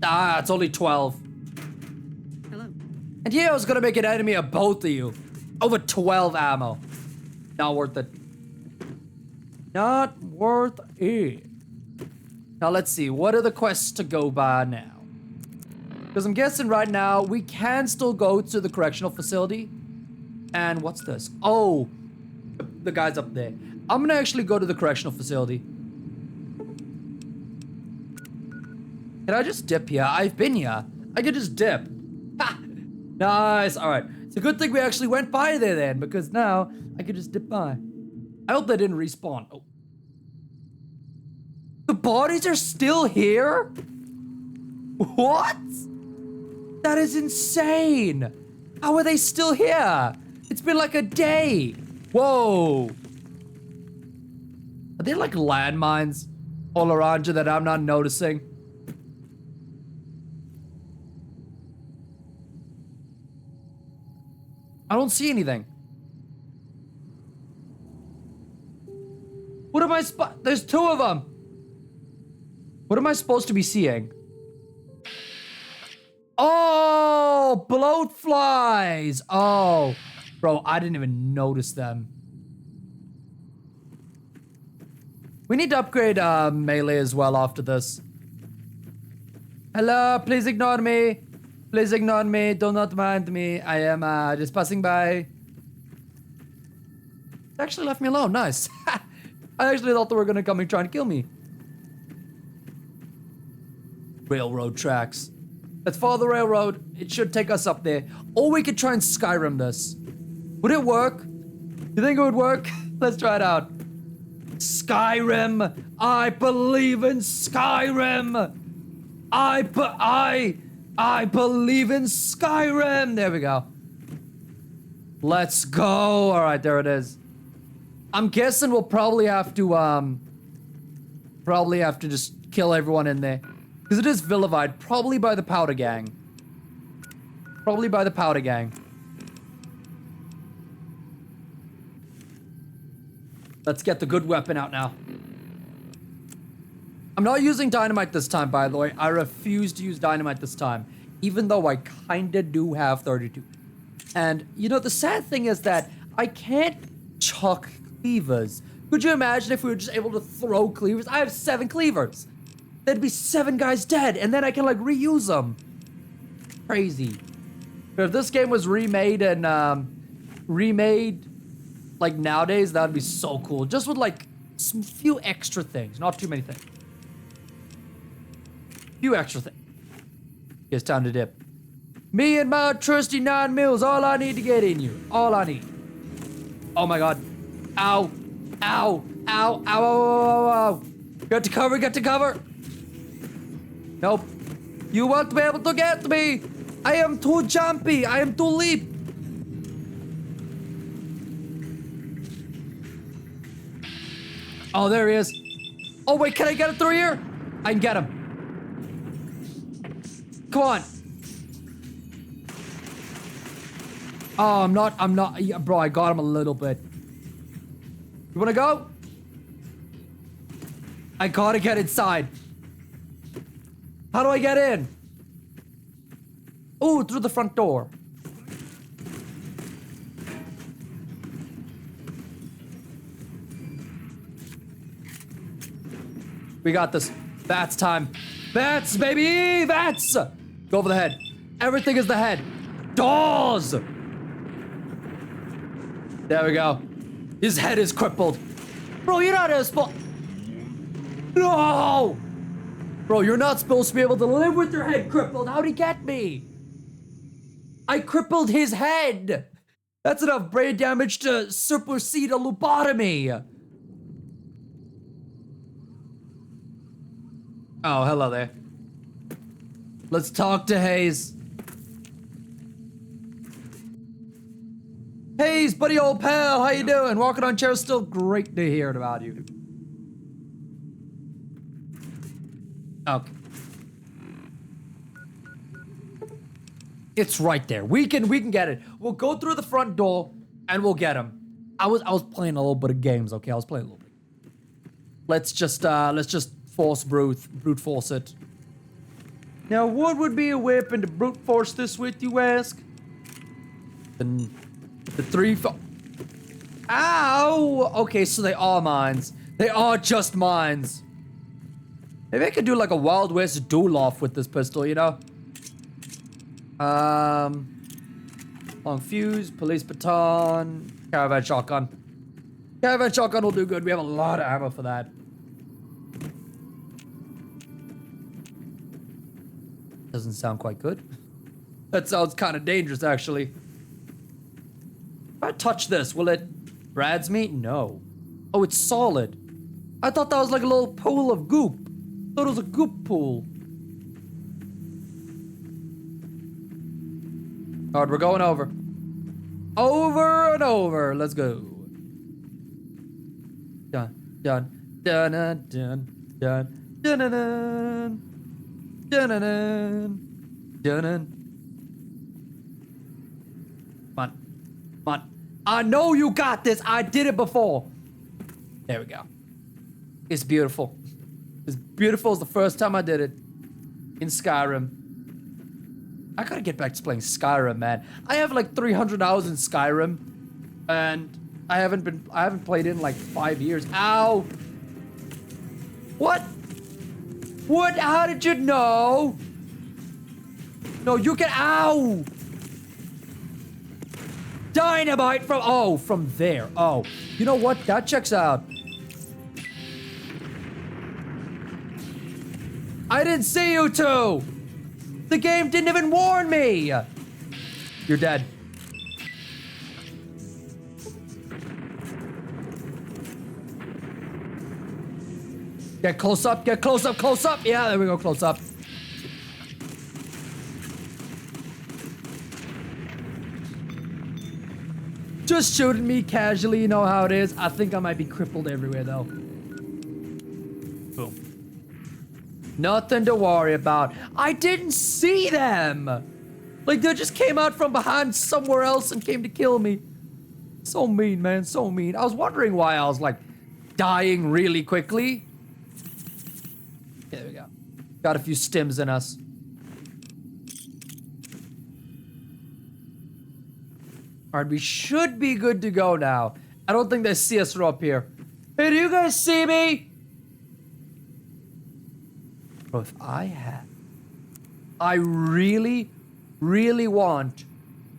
Ah, it's only 12. Hello. And yeah, I was gonna make an enemy of both of you. Over 12 ammo. Not worth it. Not worth it. Now let's see, what are the quests to go by now? Because I'm guessing right now, we can still go to the correctional facility. And what's this? Oh, the guy's up there. I'm gonna actually go to the correctional facility. Can I just dip here? I've been here. I could just dip. Ha! Nice. All right. It's a good thing we actually went by there then, because now I could just dip by. I hope they didn't respawn. Oh. The bodies are still here? What? That is insane. How are they still here? It's been like a day. Whoa. Are there like landmines all around you that I'm not noticing? I don't see anything. What am I There's 2 of them. What am I supposed to be seeing? Oh, bloat flies. Oh, bro, I didn't even notice them. We need to upgrade melee as well after this. Hello, please ignore me. Please ignore me. Do not mind me. I am just passing by. They actually left me alone. Nice. I actually thought they were gonna come and try and kill me. Railroad tracks. Let's follow the railroad. It should take us up there. Or we could try and Skyrim this. Would it work? You think it would work? Let's try it out. Skyrim. I believe in Skyrim. I believe in Skyrim. There we go. Let's go. All right, there it is. I'm guessing we'll probably have to just kill everyone in there. Because it is vilified, probably by the Powder Gang. Probably by the Powder Gang. Let's get the good weapon out now. I'm not using dynamite this time, by the way. I refuse to use dynamite this time. Even though I kinda do have 32. And, you know, the sad thing is that I can't chuck cleavers. Could you imagine if we were just able to throw cleavers? I have 7 cleavers. There'd be 7 guys dead, and then I can, like, reuse them. Crazy. But if this game was remade and, like, nowadays, that would be so cool. Just with, like, some few extra things. Not too many things. Few extra things. It's time to dip. Me and my trusty 9 mils, all I need to get in you. All I need. Oh my god. Ow. Ow. Ow. Ow. Ow. Ow. Ow. Get to cover. Get to cover. Nope. You won't be able to get me. I am too jumpy. I am too leap. Oh, there he is. Oh, wait. Can I get him through here? I can get him. Come on. Oh, I'm not, yeah, bro, I got him a little bit. You wanna go? I gotta get inside. How do I get in? Ooh, through the front door. We got this. Bats time. Bats, baby! Bats! Go for the head. Everything is the head. Doors! There we go. His head is crippled. Bro, you're not No! Bro, you're not supposed to be able to live with your head crippled. How'd he get me? I crippled his head. That's enough brain damage to supersede a lobotomy. Oh, hello there. Let's talk to Hayes. Hayes, buddy old pal, how you doing? Walking on chairs, still great to hear about you. Okay. It's right there. We can get it. We'll go through the front door and we'll get him. I was playing a little bit of games, okay? I was playing a little bit. Let's just brute force it. Now, what would be a weapon to brute force this with, you ask? The 3 Ow! Okay, so they are mines. They are just mines. Maybe I could do like a Wild West duel-off with this pistol, you know? Long fuse, police baton, caravan shotgun. Caravan shotgun will do good. We have a lot of ammo for that. Doesn't sound quite good. That sounds kind of dangerous, actually. If I touch this, will it brads me? No. Oh, it's solid. I thought that was like a little pool of goop. I thought it was a goop pool. Alright, we're going over. Over and over. Let's go. Dun, dun, dun, dun, dun, dun, dun, dun, dun. Dun-dun-dun. Dun-dun. Come on. Come on. I know you got this. I did it before. There we go. It's beautiful. As beautiful as the first time I did it. In Skyrim. I gotta get back to playing Skyrim, man. I have like 300 hours in Skyrim. And I haven't played it in like 5 years. Ow! What? What? How did you know? No, you can. Ow! Dynamite from there. Oh, you know what? That checks out. I didn't see you two. The game didn't even warn me. You're dead. Get close up, get close up, close up. Yeah, there we go, close up. just shooting me casually, you know how it is. I think I might be crippled everywhere, though. Boom. Nothing to worry about. I didn't see them! Like, they just came out from behind somewhere else and came to kill me. So mean, man, so mean. I was wondering why I was, like, dying really quickly. Okay, there we go. Got a few stims in us. Alright, we should be good to go now. I don't think they see us from up here. Hey, do you guys see me? Bro, if I really, really want...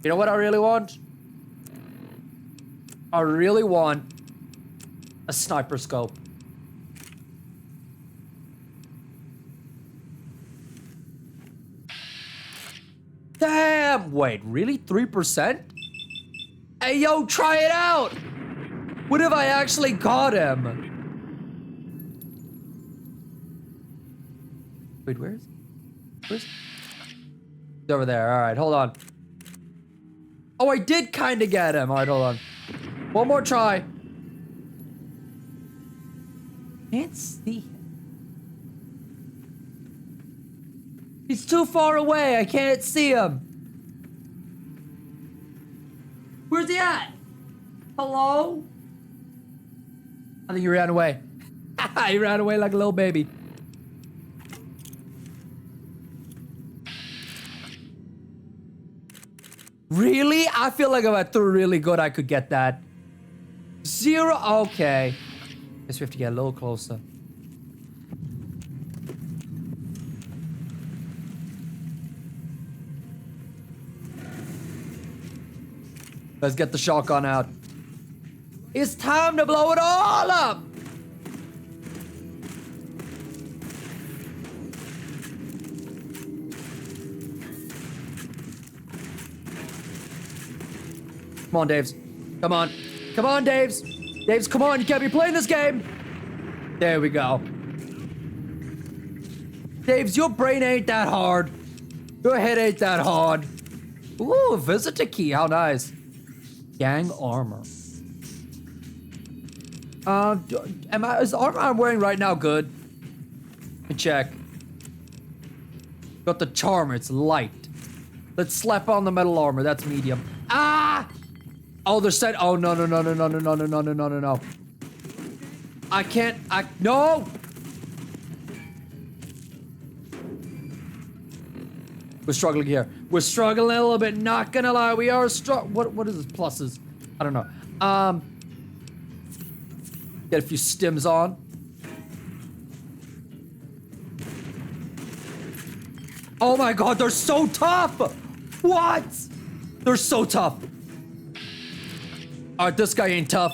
You know what I really want? I really want a sniper scope. Damn! Wait, really? 3%? Hey, yo, try it out! What if I actually got him? Wait, where is he? Where's he? He's over there. Alright, hold on. Oh, I did kind of get him. Alright, hold on. One more try. Can't see him. He's too far away. I can't see him. Where's he at? Hello? I think he ran away. He ran away like a little baby. Really? I feel like if I threw really good, I could get that. 0? Okay. Guess we have to get a little closer. Let's get the shotgun out. It's time to blow it all up! Come on, Daves. Come on. Come on, Daves. Daves, come on. You can't be playing this game. There we go. Daves, your brain ain't that hard. Your head ain't that hard. Ooh, visitor key. How nice. Gang armor. Is the armor I'm wearing right now good? Let me check. Got the charmer. It's light. Let's slap on the metal armor. That's medium. Ah! Oh, they're set. Oh, no. I can't. No! We're struggling here. We're struggling a little bit. Not gonna lie. We are What is this? Pluses? I don't know. Get a few stims on. Oh my god, they're so tough! What? They're so tough. Alright, this guy ain't tough.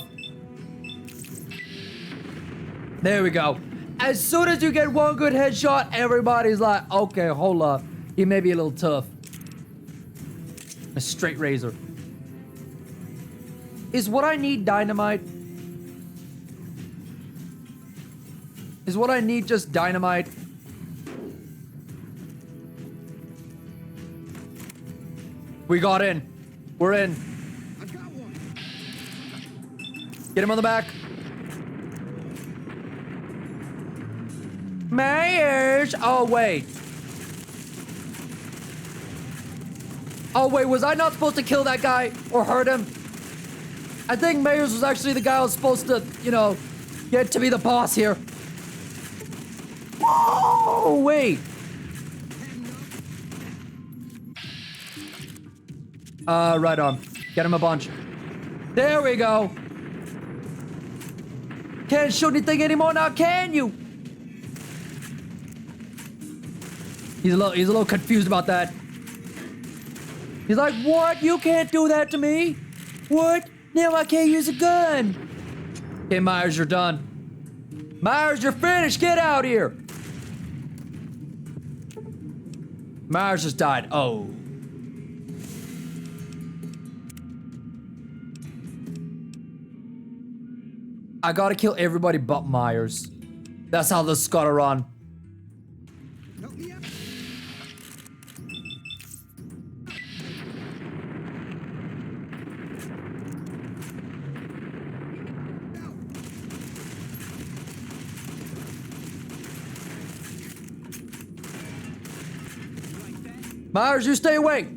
There we go. As soon as you get one good headshot, everybody's like, okay, hold up. He may be a little tough. A straight razor. Is what I need dynamite? Is what I need just dynamite? We got in. We're in. I got one. Get him on the back. Mayors! Oh, wait. Oh, wait, was I not supposed to kill that guy or hurt him? I think Mayors was actually the guy I was supposed to, you know, get to be the boss here. Oh, wait. Right on. Get him a bunch. There we go. Can't shoot anything anymore now, can you? He's a little confused about that. He's like, what? You can't do that to me? What? Now I can't use a gun. Okay, Myers, you're done. Myers, you're finished. Get out here. Myers just died. Oh. I gotta kill everybody but Myers. That's how this gotta run. Help me out. Myers, you stay away.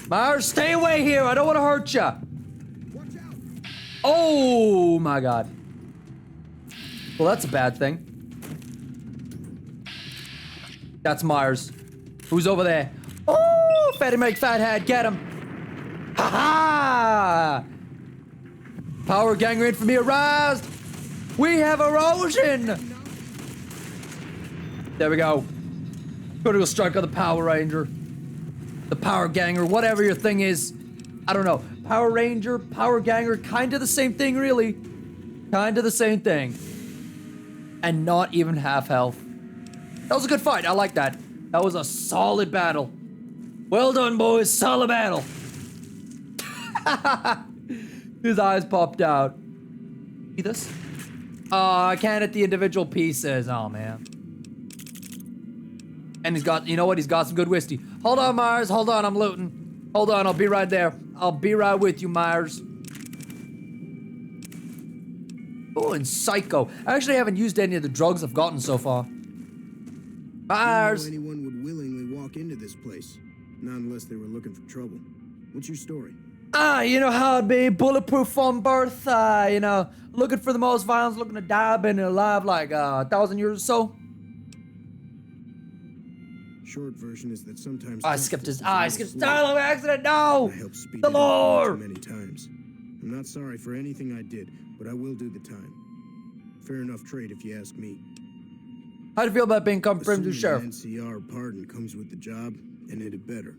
Myers, stay away here. I don't want to hurt you. Watch out! Oh my God. Well, that's a bad thing. That's Myers. Who's over there? Oh, Fatty Make Fathead, get him. Ha ha! Power gangrene for me aroused. We have erosion. There we go. Critical strike on the Power Ranger. The Power Ganger, whatever your thing is. I don't know. Power Ranger, Power Ganger, kind of the same thing, really. Kind of the same thing. And not even half health. That was a good fight. I like that. That was a solid battle. Well done, boys. Solid battle. His eyes popped out. See this? Oh, I can't hit the individual pieces. Oh, man. And he's got, you know what? He's got some good whiskey. Hold on, Myers. Hold on, I'm looting. Hold on, I'll be right there. I'll be right with you, Myers. Oh, and Psycho. I actually haven't used any of the drugs I've gotten so far. Myers. I didn't know anyone would willingly walk into this place. Not unless they were looking for trouble. What's your story? You know how it'd be. Bulletproof from birth. You know, looking for the most violence, looking to die, been alive like 1,000 years or so. Short version is that sometimes I skipped his dialogue accident. No! I helped speed The it up lore! too many times. I'm not sorry for anything I did, but I will do the time. Fair enough trade if you ask me. How do you feel about being confirmed to sheriff? Assuming an NCR pardon comes with the job, and it better.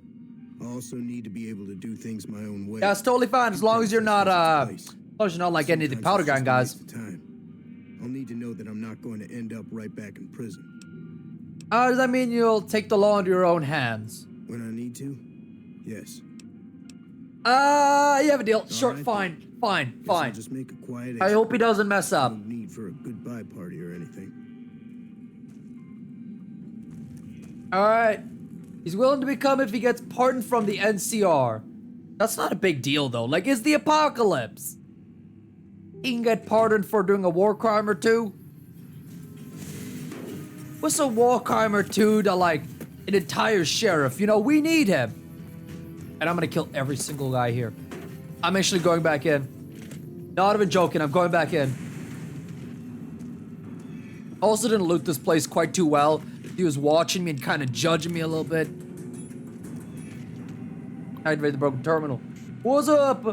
I also need to be able to do things my own way. Yeah, it's totally fine as long as you're not as long as you're not like any of the powder gun guys. I'll need to know that I'm not going to end up right back in prison. Does that mean you'll take the law into your own hands? When I need to? Yes. You have a deal. Sure, right, fine. Guess I'll just make a quiet I hope he doesn't mess up. No need for a goodbye party or anything. Alright. He's willing to become if he gets pardoned from the NCR. That's not a big deal though. Like, it's the apocalypse. He can get pardoned for doing a war crime or two. What's a war crime or two to like an entire sheriff? You know, we need him. And I'm gonna kill every single guy here. I'm actually going back in. Not even joking, I'm going back in. Also didn't loot this place quite too well. He was watching me and kind of judging me a little bit. Activate the broken terminal. What's up?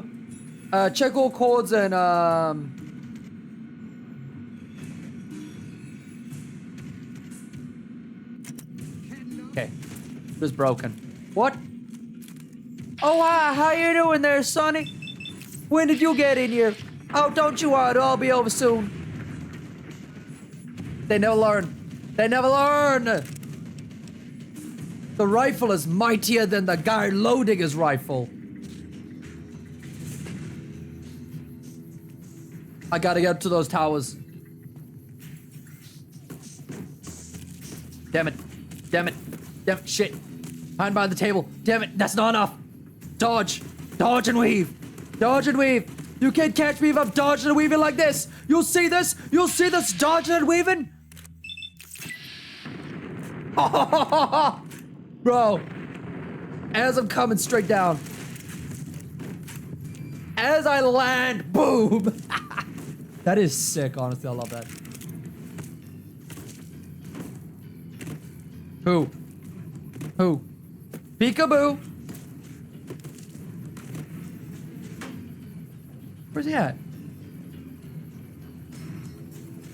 Check all codes and okay. It was broken. What? Oh, hi. How you doing there, Sonny? When did you get in here? Oh, don't you worry. It'll all be over soon. They never learn. They never learn! The rifle is mightier than the guy loading his rifle. I gotta get to those towers. Damn it. Damn it. Damn it. Shit. Hide behind the table. Damn it. That's not enough. Dodge. Dodge and weave. Dodge and weave. You can't catch me if I'm dodging and weaving like this. You'll see this. You'll see this dodging and weaving. Bro, as I'm coming straight down, as I land, boom. That is sick, honestly. I love that. Who? Peekaboo. Where's he at?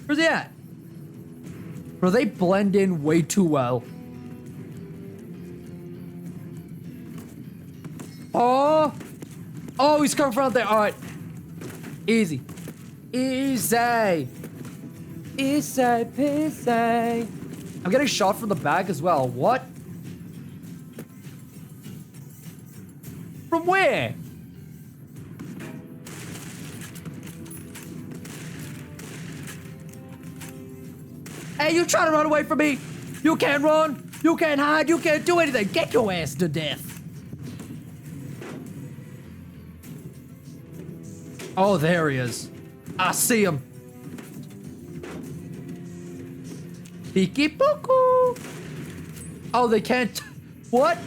Where's he at? Bro, they blend in way too well. Oh! Oh, he's coming from there. All right. Easy. Easy. Easy peasy. I'm getting shot from the back as well. What? From where? Hey, you trying to run away from me? You can't run. You can't hide. You can't do anything. Get your ass to death. Oh, there he is. I see him. Peeky poo. Oh, they can't. What?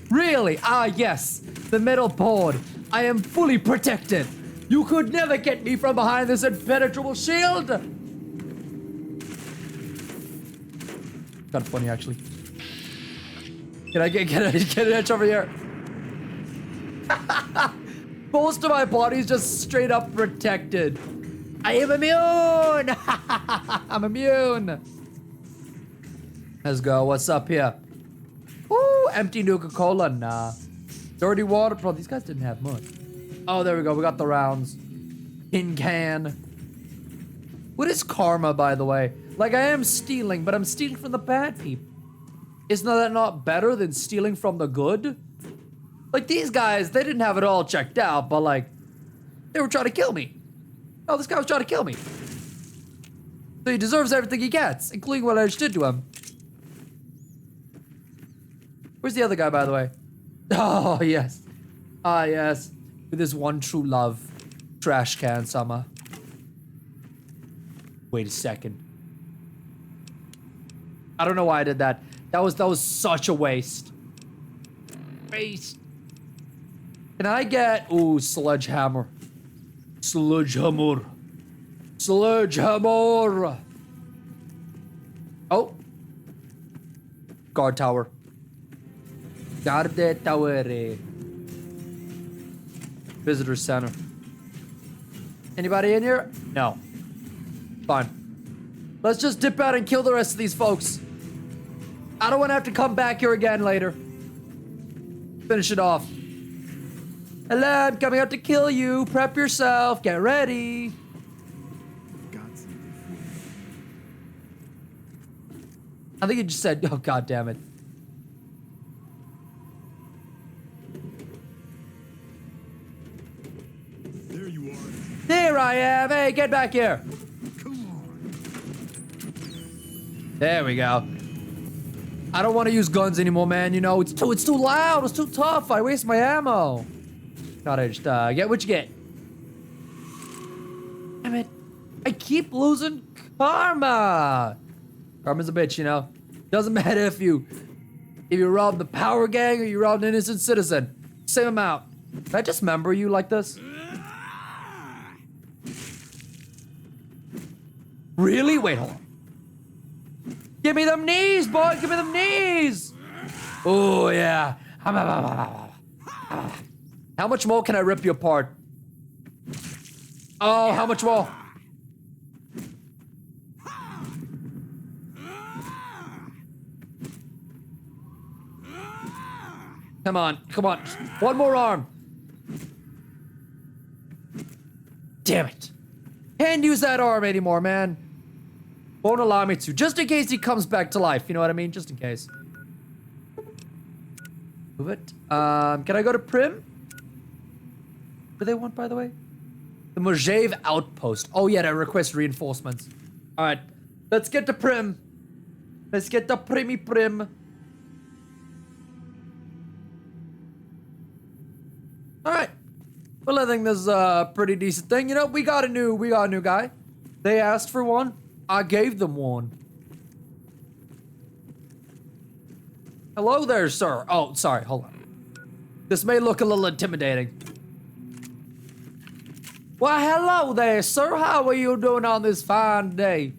Really? Ah, yes. The metal board. I am fully protected. You could never get me from behind this impenetrable shield. Kind of funny, actually. Can I get an inch over here? Most of my body's just straight up protected. I am immune. I'm immune. Let's go. What's up here? Ooh, empty Nuka-Cola. Nah. Dirty water. Bro, these guys didn't have much. Oh, there we go. We got the rounds. Tin can. What is karma, by the way? Like, I am stealing, but I'm stealing from the bad people. Isn't that not better than stealing from the good? Like, these guys, they didn't have it all checked out, but, like, they were trying to kill me. Oh, this guy was trying to kill me. So he deserves everything he gets, including what I just did to him. Where's the other guy, by the way? Oh, yes. Ah, yes. With his one true love. Trash can, Summer. Wait a second. I don't know why I did that. That was such a waste. Waste. Can I get... Ooh, sledgehammer. Sledgehammer. Sledgehammer. Oh. Guard tower. Guard tower. Visitor center. Anybody in here? No. Fine. Let's just dip out and kill the rest of these folks. I don't want to have to come back here again later. Finish it off. Hello, I'm coming out to kill you. Prep yourself. Get ready. I think you just said, oh, God damn it. There you are. There I am. Hey, get back here. Come on. There we go. I don't want to use guns anymore, man. You know, it's too loud. It's too tough. I waste my ammo. Gotta just get what you get. Damn it. I keep losing karma. Karma's a bitch, you know. Doesn't matter if you rob the power gang or you rob an innocent citizen. Same amount. Did I just remember you like this? Really? Wait, hold on. Give me them knees, boy! Give me them knees! Oh, yeah. How much more can I rip you apart? Oh, how much more? Come on, come on. One more arm. Damn it. Can't use that arm anymore, man. Won't allow me to. Just in case he comes back to life. You know what I mean? Just in case. Move it. Can I go to Prim? What do they want, by the way? The Mojave Outpost. Oh, yeah, that requests reinforcements. All right. Let's get to Prim. Let's get to Prim. All right. Well, I think this is a pretty decent thing. You know, we got a new guy. They asked for one. I gave them one. Hello there, sir. Oh, sorry. Hold on. This may look a little intimidating. Well, hello there, sir. How are you doing on this fine day?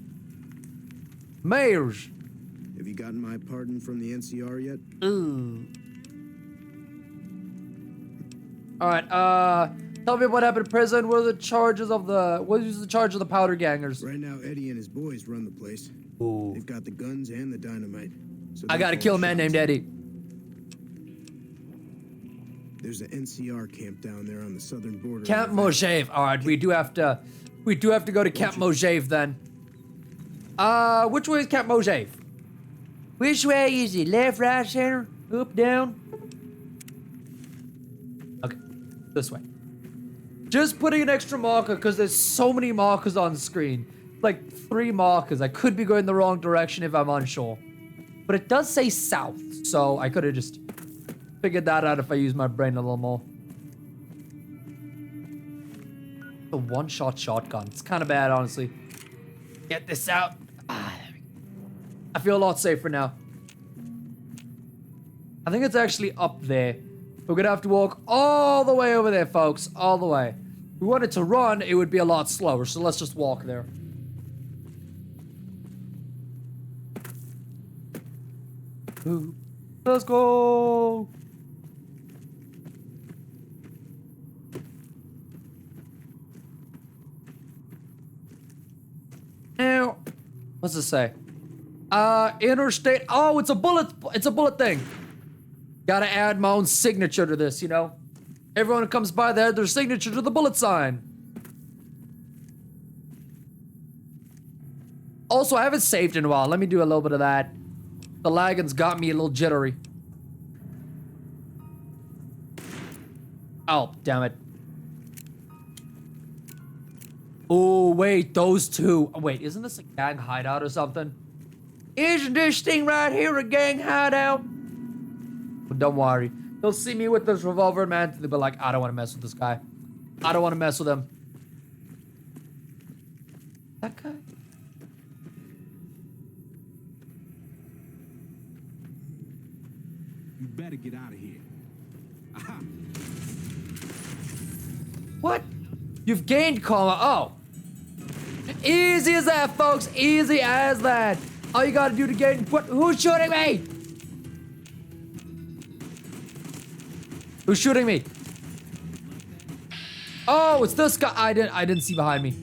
Mayors. Have you gotten my pardon from the NCR yet? Ooh. All right, tell me what happened in prison. What was the charge of the powder gangers? Right now, Eddie and his boys run the place. Ooh. They've got the guns and the dynamite. So I gotta kill a man named Eddie. There's an NCR camp down there on the southern border. Camp Mojave. All right, we do have to go to Camp Mojave then. Which way is Camp Mojave? Which way is it? Left, right, center, up, down? Okay, this way. Just putting an extra marker because there's so many markers on the screen. Like 3 markers. I could be going the wrong direction if I'm unsure. But it does say south, so I could have just figured that out if I used my brain a little more. The one-shot shotgun. It's kind of bad, honestly. Get this out. Ah, there we go. I feel a lot safer now. I think it's actually up there. We're gonna have to walk all the way over there, folks. All the way. If we wanted to run, it would be a lot slower, so let's just walk there. Ooh. Let's go! Now, what's it say? Interstate. Oh, it's a bullet thing. Gotta add my own signature to this, you know? Everyone who comes by there, their signature to the bullet sign. Also, I haven't saved in a while. Let me do a little bit of that. The lagging's got me a little jittery. Oh, damn it. Oh, wait, those two. Oh, wait, isn't this a gang hideout or something? Isn't this thing right here a gang hideout? But don't worry. They'll see me with this revolver, man. They'll be like, I don't want to mess with this guy. I don't want to mess with him. That guy? You better get out of here. Aha. What? You've gained karma. Oh. Easy as that, folks. Easy as that. All you gotta do to gain. What? Who's shooting me? Who's shooting me? Oh, it's this guy. I didn't see behind me.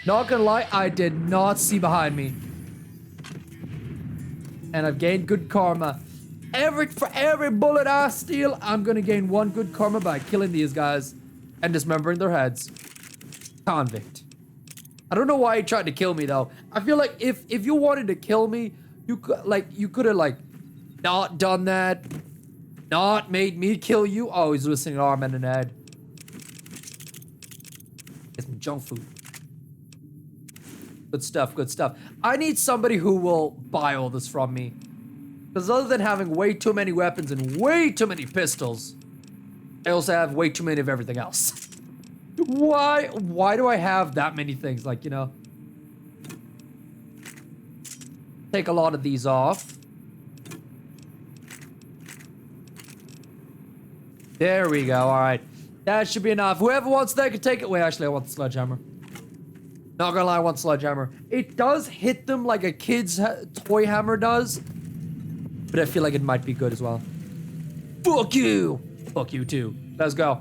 Not gonna lie, I did not see behind me. And I've gained good karma. For every bullet I steal, I'm gonna gain 1 good karma by killing these guys and dismembering their heads. Convict. I don't know why he tried to kill me though. I feel like if you wanted to kill me, you could have like not done that. Not made me kill you. Oh, he's missing an arm and an head. Get some junk food. Good stuff, good stuff. I need somebody who will buy all this from me. Because other than having way too many weapons and way too many pistols, I also have way too many of everything else. Why do I have that many things? Like, you know. Take a lot of these off. There we go, alright. That should be enough. Whoever wants that can take it. Wait, actually, I want the sledgehammer. Not gonna lie, I want sledgehammer. It does hit them like a kid's toy hammer does. But I feel like it might be good as well. Fuck you! Fuck you too. Let's go.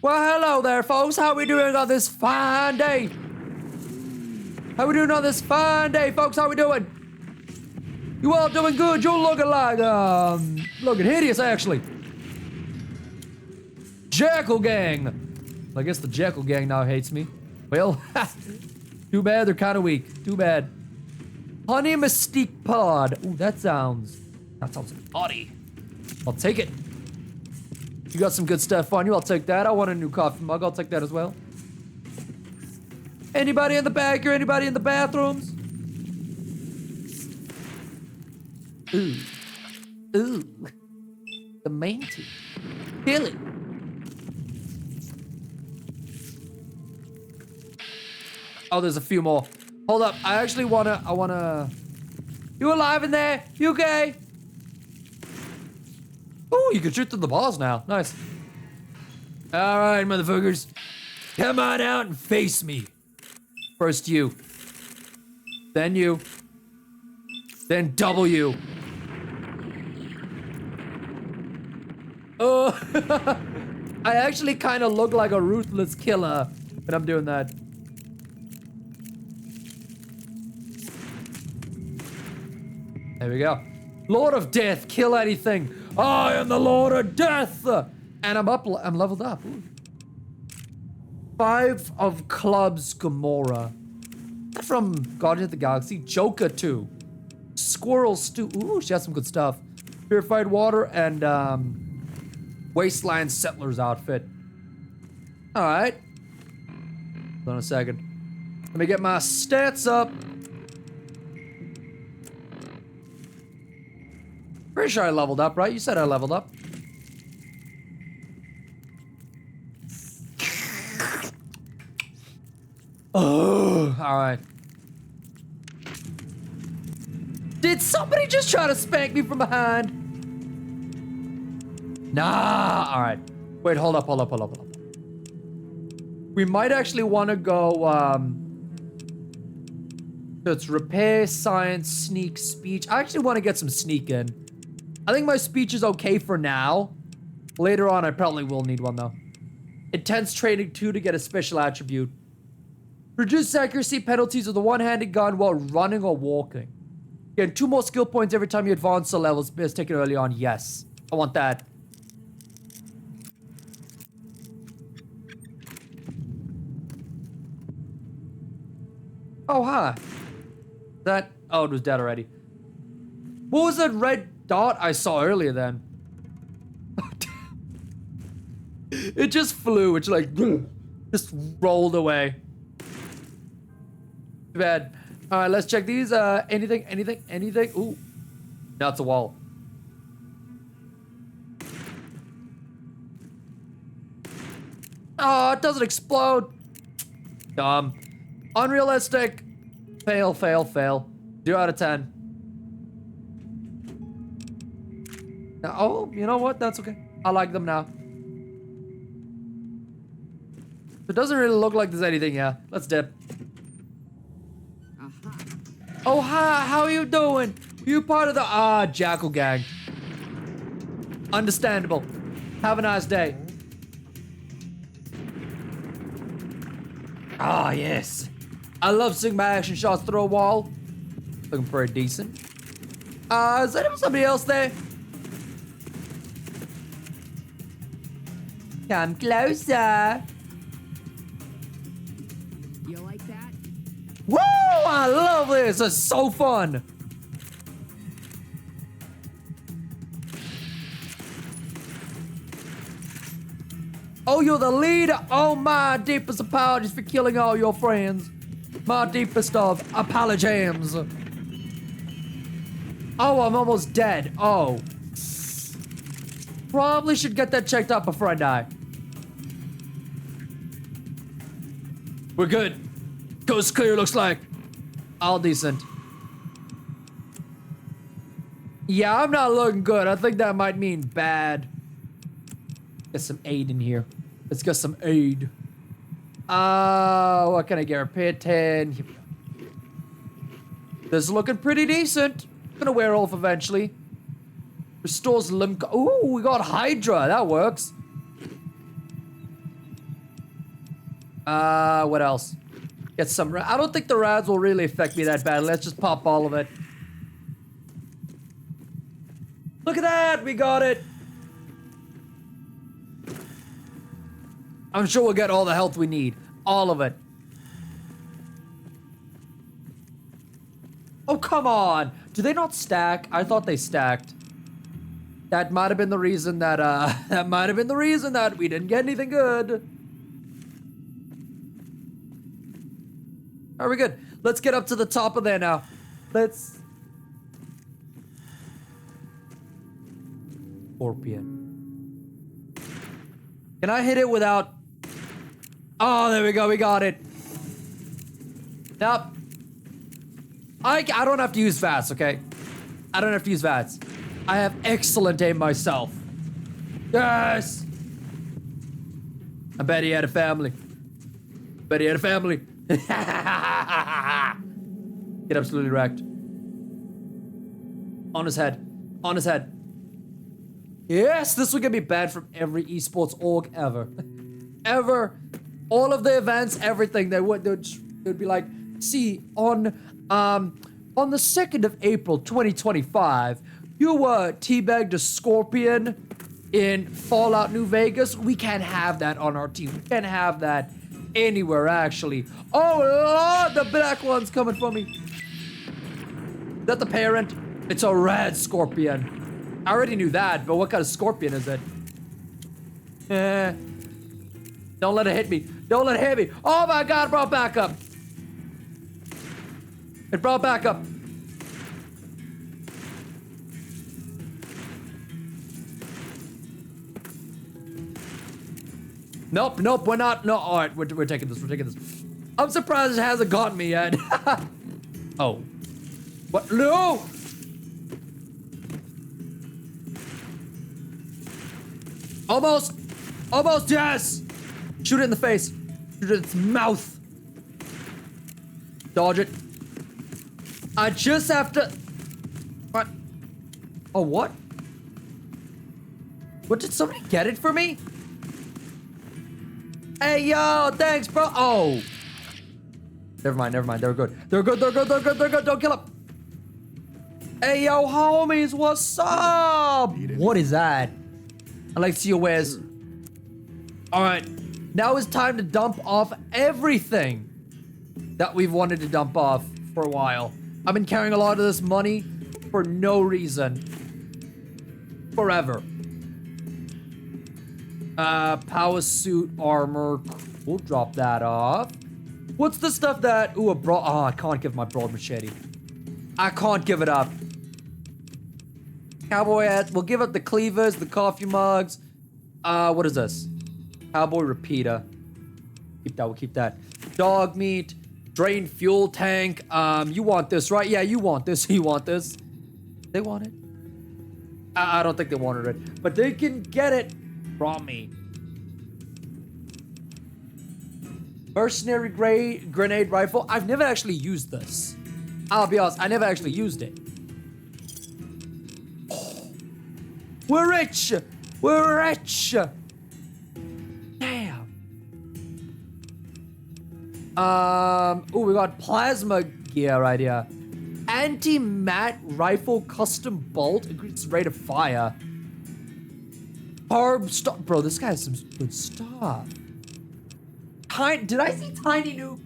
Well, hello there, folks. How we doing on this fine day? How we doing on this fine day, folks? How we doing? You all doing good? You're looking like, looking hideous, actually. Jackal Gang. I guess the Jackal Gang now hates me. Well, too bad. They're kind of weak. Too bad. Honey Mystique Pod. Ooh, that sounds naughty. I'll take it. You got some good stuff on you. I'll take that. I want a new coffee mug. I'll take that as well. Anybody in the back or anybody in the bathrooms? Ooh. Ooh. The main team. Kill it. Oh, there's a few more. Hold up. I wanna... You alive in there? You okay? Ooh, you can shoot through the balls now. Nice. All right, motherfuckers. Come on out and face me. First you. Then you. Then double you. Oh, I actually kind of look like a ruthless killer when I'm doing that. There we go. Lord of Death, kill anything. I am the Lord of Death. And I'm leveled up. Ooh. 5 of Clubs Gamora. That's from Guardians of the Galaxy. Joker 2. Squirrel Stew. Ooh, she has some good stuff. Purified Water and Wasteland Settler's outfit. Alright. Hold on a second. Let me get my stats up. Pretty sure I leveled up, right? You said I leveled up. Oh, alright. somebody just try to spank me from behind? Nah. All right. Wait, hold up. We might actually want to go, so it's repair, science, sneak, speech. I actually want to get some sneak in. I think my speech is okay for now. Later on, I probably will need one though. Intense training 2 to get a special attribute. Reduce accuracy penalties with a one-handed gun while running or walking. Again, 2 more skill points every time you advance the levels. Best taken early on. Yes. I want that. Oh, hi. That... Oh, it was dead already. What was that red dot I saw earlier then? It just flew. It's like... just rolled away. Too bad. Alright, let's check these. Anything? Ooh. Now it's a wall. Oh, it doesn't explode. Dumb. Unrealistic. Fail. 0 out of 10. Oh, you know what? That's okay. I like them now. It doesn't really look like there's anything here. Let's dip. Oh, hi. How are you doing? You part of the Jackal Gang. Understandable. Have a nice day. Ah, yes. I love seeing my action shots through a wall. Looking pretty decent. Is there somebody else there? Come closer. You like that? Woo! I love this. It's so fun. Oh, you're the leader. Oh, my deepest apologies for killing all your friends. My deepest of apologies. Oh, I'm almost dead. Oh. Probably should get that checked out before I die. We're good. Coast clear, looks like. All decent. Yeah, I'm not looking good. I think that might mean bad. Get some aid in here. Let's get some aid. What can I get? Repair 10. Here we go. This is looking pretty decent. Gonna wear off eventually. Restores limb. Ooh, we got Hydra. That works. What else? Get some. I don't think the rads will really affect me that badly. Let's just pop all of it. Look at that. We got it. I'm sure we'll get all the health we need. All of it. Oh, come on. Do they not stack? I thought they stacked. That might have been the reason that, we didn't get anything good. Are we good? Let's get up to the top of there now. Let's... Scorpion. Can I hit it without... Oh, there we go. We got it. Nope. I don't have to use VATS, okay? I don't have to use VATS. I have excellent aim myself. Yes! I bet he had a family. Bet he had a family. Get absolutely wrecked. On his head. On his head. Yes, this will get me banned from every esports org ever. Ever. All of the events, everything. They'd be like, see, on the 2nd of April, 2025, you teabagged a scorpion in Fallout New Vegas. We can't have that on our team. We can't have that anywhere, actually. Oh, Lord, the black one's coming for me. Is that the parent? It's a red scorpion. I already knew that, but what kind of scorpion is it? Don't let it hit me. Don't let it hit me. Oh my God, it brought back up. It brought back up. Nope, we're not. No, all right, we're taking this. We're taking this. I'm surprised it hasn't gotten me yet. Oh. What? No! Almost! Almost, yes! Shoot it in the face. Shoot it in its mouth. Dodge it. I just have to... What? Oh, what? What, did somebody get it for me? Hey, yo, thanks, bro. Oh. Never mind. They're good. They're good. Don't kill him. Hey, yo, homies, what's up? What is that? I'd like to see your wares. All right. Now it's time to dump off everything that we've wanted to dump off for a while. I've been carrying a lot of this money for no reason. Forever. Power suit armor. We'll drop that off. What's the stuff that... Ooh, a broad... Oh, I can't give my broad machete. I can't give it up. Cowboy hats. We'll give up the cleavers, the coffee mugs. What is this? Cowboy repeater. Keep that, we'll keep that. Dog meat. Drain fuel tank. You want this, right? Yeah, you want this. You want this. They want it. I don't think they wanted it. But they can get it from me. Mercenary grenade rifle. I've never actually used this. I'll be honest, I never actually used it. Oh, we're rich! We're rich! Damn. Oh, we got plasma gear right here. Anti-mat rifle custom bolt. Increases rate of fire. Carb stuff. Bro, this guy has some good stuff. Did I see Tiny Nuke?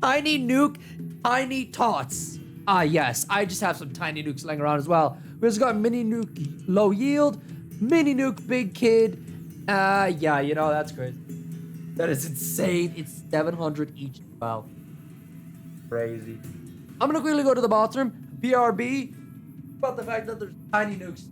Tiny Nuke, Tiny Tots. Ah, yes. I just have some Tiny Nukes laying around as well. We also got Mini Nuke Low Yield, Mini Nuke Big Kid. Yeah, you know, that's great. That is insane. It's 700 each. Wow. Crazy. I'm gonna quickly go to the bathroom. BRB. About the fact that there's Tiny Nukes.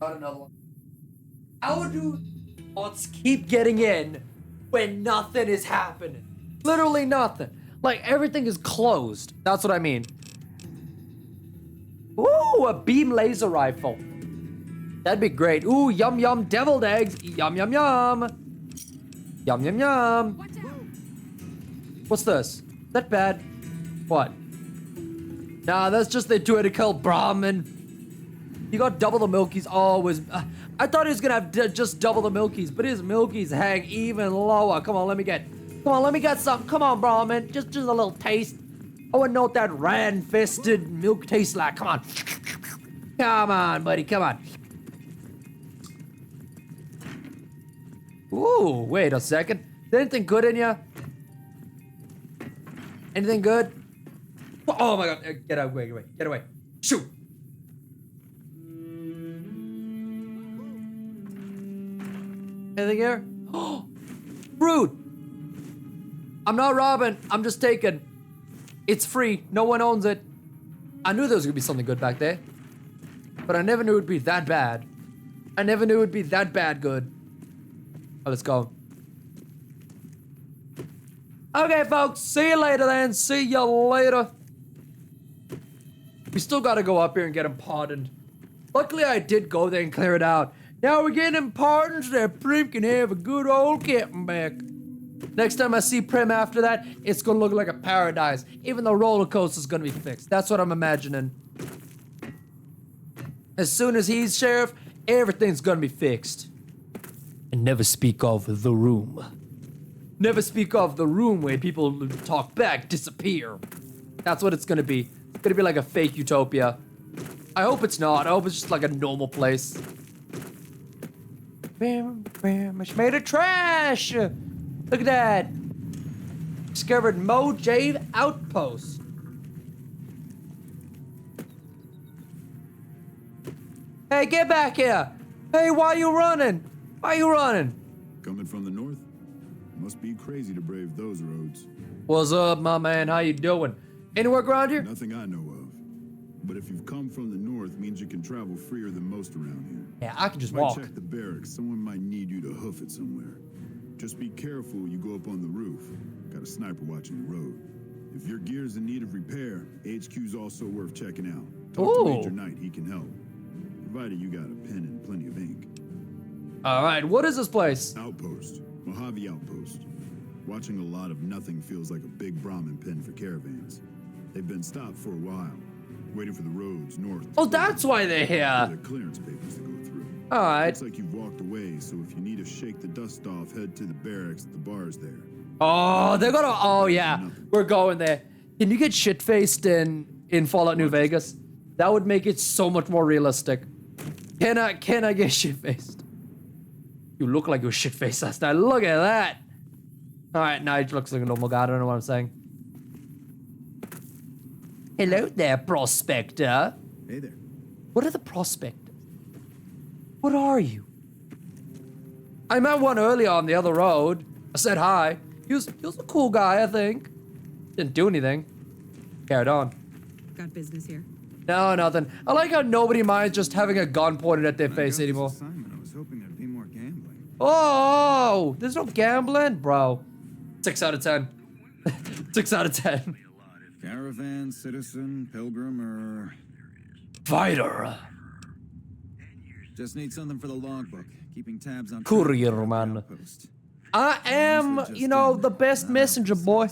Got another one. How do bots keep getting in when nothing is happening? Literally nothing. Like everything is closed. That's what I mean. Ooh, a beam laser rifle. That'd be great. Ooh, yum yum deviled eggs. Yum yum yum. Yum yum yum. What's this? Is that bad? What? Nah, that's just they do it to kill Brahmin. You got double the Milkies. Always. I thought he was gonna have just double the Milkies, but his Milkies hang even lower. Come on, let me get some. Come on, Brahmin. Just a little taste. I wanna know what that ran-fisted milk tastes like. Come on. Come on, buddy. Come on. Ooh, wait a second. Is there anything good in ya? Anything good? Oh my god. Get away. Get away. Shoot. Anything here? Oh, fruit! I'm not robbing. I'm just taking. It's free. No one owns it. I knew there was gonna be something good back there, but I never knew it'd be that bad. I never knew it'd be that bad good. Oh, let's go. Okay, folks. See you later then. See you later. We still gotta go up here and get him pardoned. Luckily, I did go there and clear it out. Now we're getting pardoned so that Prim can have a good old getting back. Next time I see Prim after that, it's gonna look like a paradise. Even the roller coaster's gonna be fixed. That's what I'm imagining. As soon as he's sheriff, everything's gonna be fixed. And never speak of the room. Never speak of the room where people talk back, disappear. That's what it's gonna be. It's gonna be like a fake utopia. I hope it's not. I hope it's just like a normal place. Bam, bam. It's made of trash. Look at that. Discovered Mojave Outpost. Hey, get back here. Hey, why you running? Why you running? Coming from the north? Must be crazy to brave those roads. What's up, my man? How you doing? Any work around here? Nothing I know of. But if you've come from the north, means you can travel freer than most around here. Yeah, I can just Might walk. check the barracks. Someone might need you to hoof it somewhere. Just be careful you go up on the roof. Got a sniper watching the road. If your gear's in need of repair, HQ's also worth checking out. Talk to Major Knight, he can help. Provided you got a pen and plenty of ink. Alright, what is this place? Outpost. Mojave Outpost. Watching a lot of nothing feels like a big Brahmin pen for caravans. They've been stopped for a while, waiting for the roads north. Oh, that's why they're For here. the clearance papers to go through. Alright. Looks like you've walked away, so if you need to shake the dust off, head to the barracks. The bar's there. Oh, they're gonna. Oh, yeah. We're going there. Can you get shit faced in Fallout New Vegas? That would make it so much more realistic. Can I get shit faced? You look like you were shit faced last night. Look at that. Alright, now he looks like a normal guy. I don't know what I'm saying. Hello there, prospector. Hey there. What are the prospectors? What are you? I met one earlier on the other road. I said hi. He was a cool guy, I think. Didn't do anything. Carried on. Got business here. No, nothing. I like how nobody minds just having a gun pointed at their face anymore. I was hoping there'd be more gambling. Oh, there's no gambling, bro. 6 out of 10. 6 out of 10. Caravan, citizen, pilgrim, or... Fighter. Just need something for the logbook. Keeping tabs on... Courier, man. I am, you know, the best messenger, boy.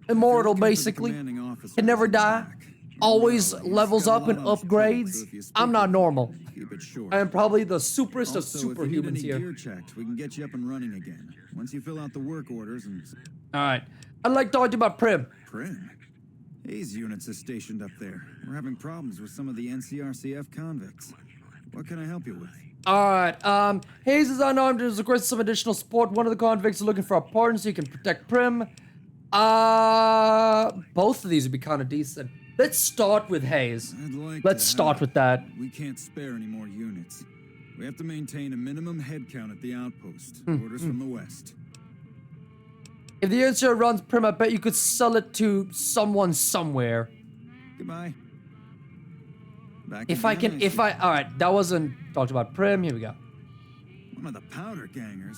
Immortal, basically. Can never die. Always levels up and upgrades. I'm not normal. I am probably the superest of superhumans here. Gear checked, we can get you up and running again. Once you fill out the work orders and... Alright. I'd like to talk to you about Prim. Prim? Hayes units is stationed up there. We're having problems with some of the NCRCF convicts. What can I help you with? Alright, Hayes is unarmed and has requested some additional support. One of the convicts is looking for a pardon so he can protect Prim. Both of these would be kind of decent. Let's start with Hayes. Let's start with that. We can't spare any more units. We have to maintain a minimum head count at the outpost. Orders from the west. If the NCR runs Prim, I bet you could sell it to someone somewhere. Goodbye. Back Alright, that wasn't talked about Prim. Here we go. One of the powder gangers.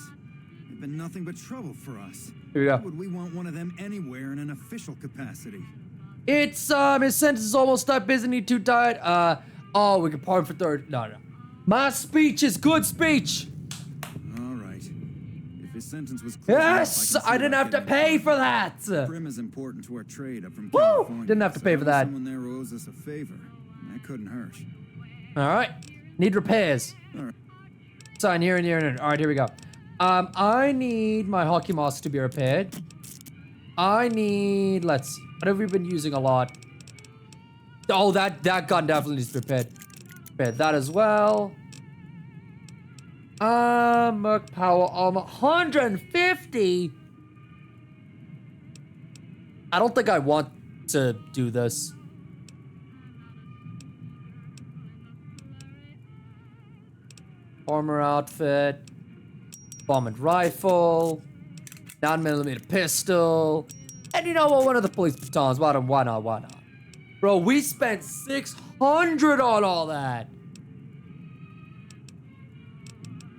They've been nothing but trouble for us. Here we go. Why would we want one of them anywhere in an official capacity? It's, his sentence is almost up, isn't he? Too tired? Oh, we can pardon for third. No. My speech is good speech. All right. If his sentence was close Yes, enough, I didn't have to pay for that. Prim is important to our trade up from Woo! California. Didn't have to pay for that. Someone there owes us a favor. That couldn't hurt. All right. Need repairs. All right. Sign here and here and here. All right, here we go. I need my hockey mask to be repaired. I need, let's see. What have we been using a lot? Oh, that gun definitely needs to be repaired. Repair that as well. Merc power armor, 150. I don't think I want to do this. Armor outfit, bomb and rifle, 9mm pistol, and you know what? One of the police batons. Why not? Bro, we spent 600 on all that.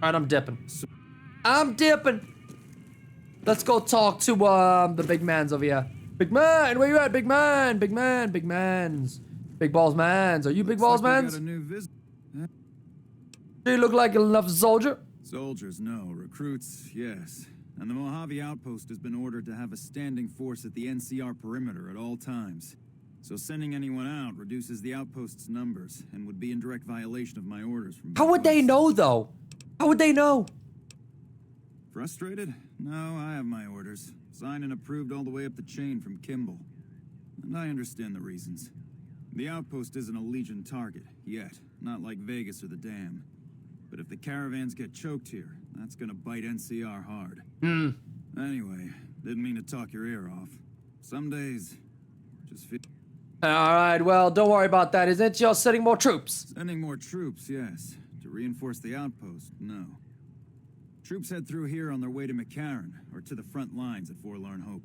All right, I'm dipping. Let's go talk to the big mans over here. Big man, where you at? Big man. Big balls mans. Are you big balls mans? Do you look like enough soldier? Soldiers, no. Recruits, yes. And the Mojave Outpost has been ordered to have a standing force at the NCR perimeter at all times. So sending anyone out reduces the outpost's numbers and would be in direct violation of my orders from... How would they know, though? How would they know? Frustrated? No, I have my orders. Signed and approved all the way up the chain from Kimball. And I understand the reasons. The outpost isn't a Legion target, yet. Not like Vegas or the Dam. But if the caravans get choked here, that's gonna bite NCR hard. Anyway, didn't mean to talk your ear off. Some days, just feel... Alright, well, don't worry about that. Isn't it just sending more troops? Sending more troops, yes. To reinforce the outpost, no. Troops head through here on their way to McCarran, or to the front lines at Forlorn Hope.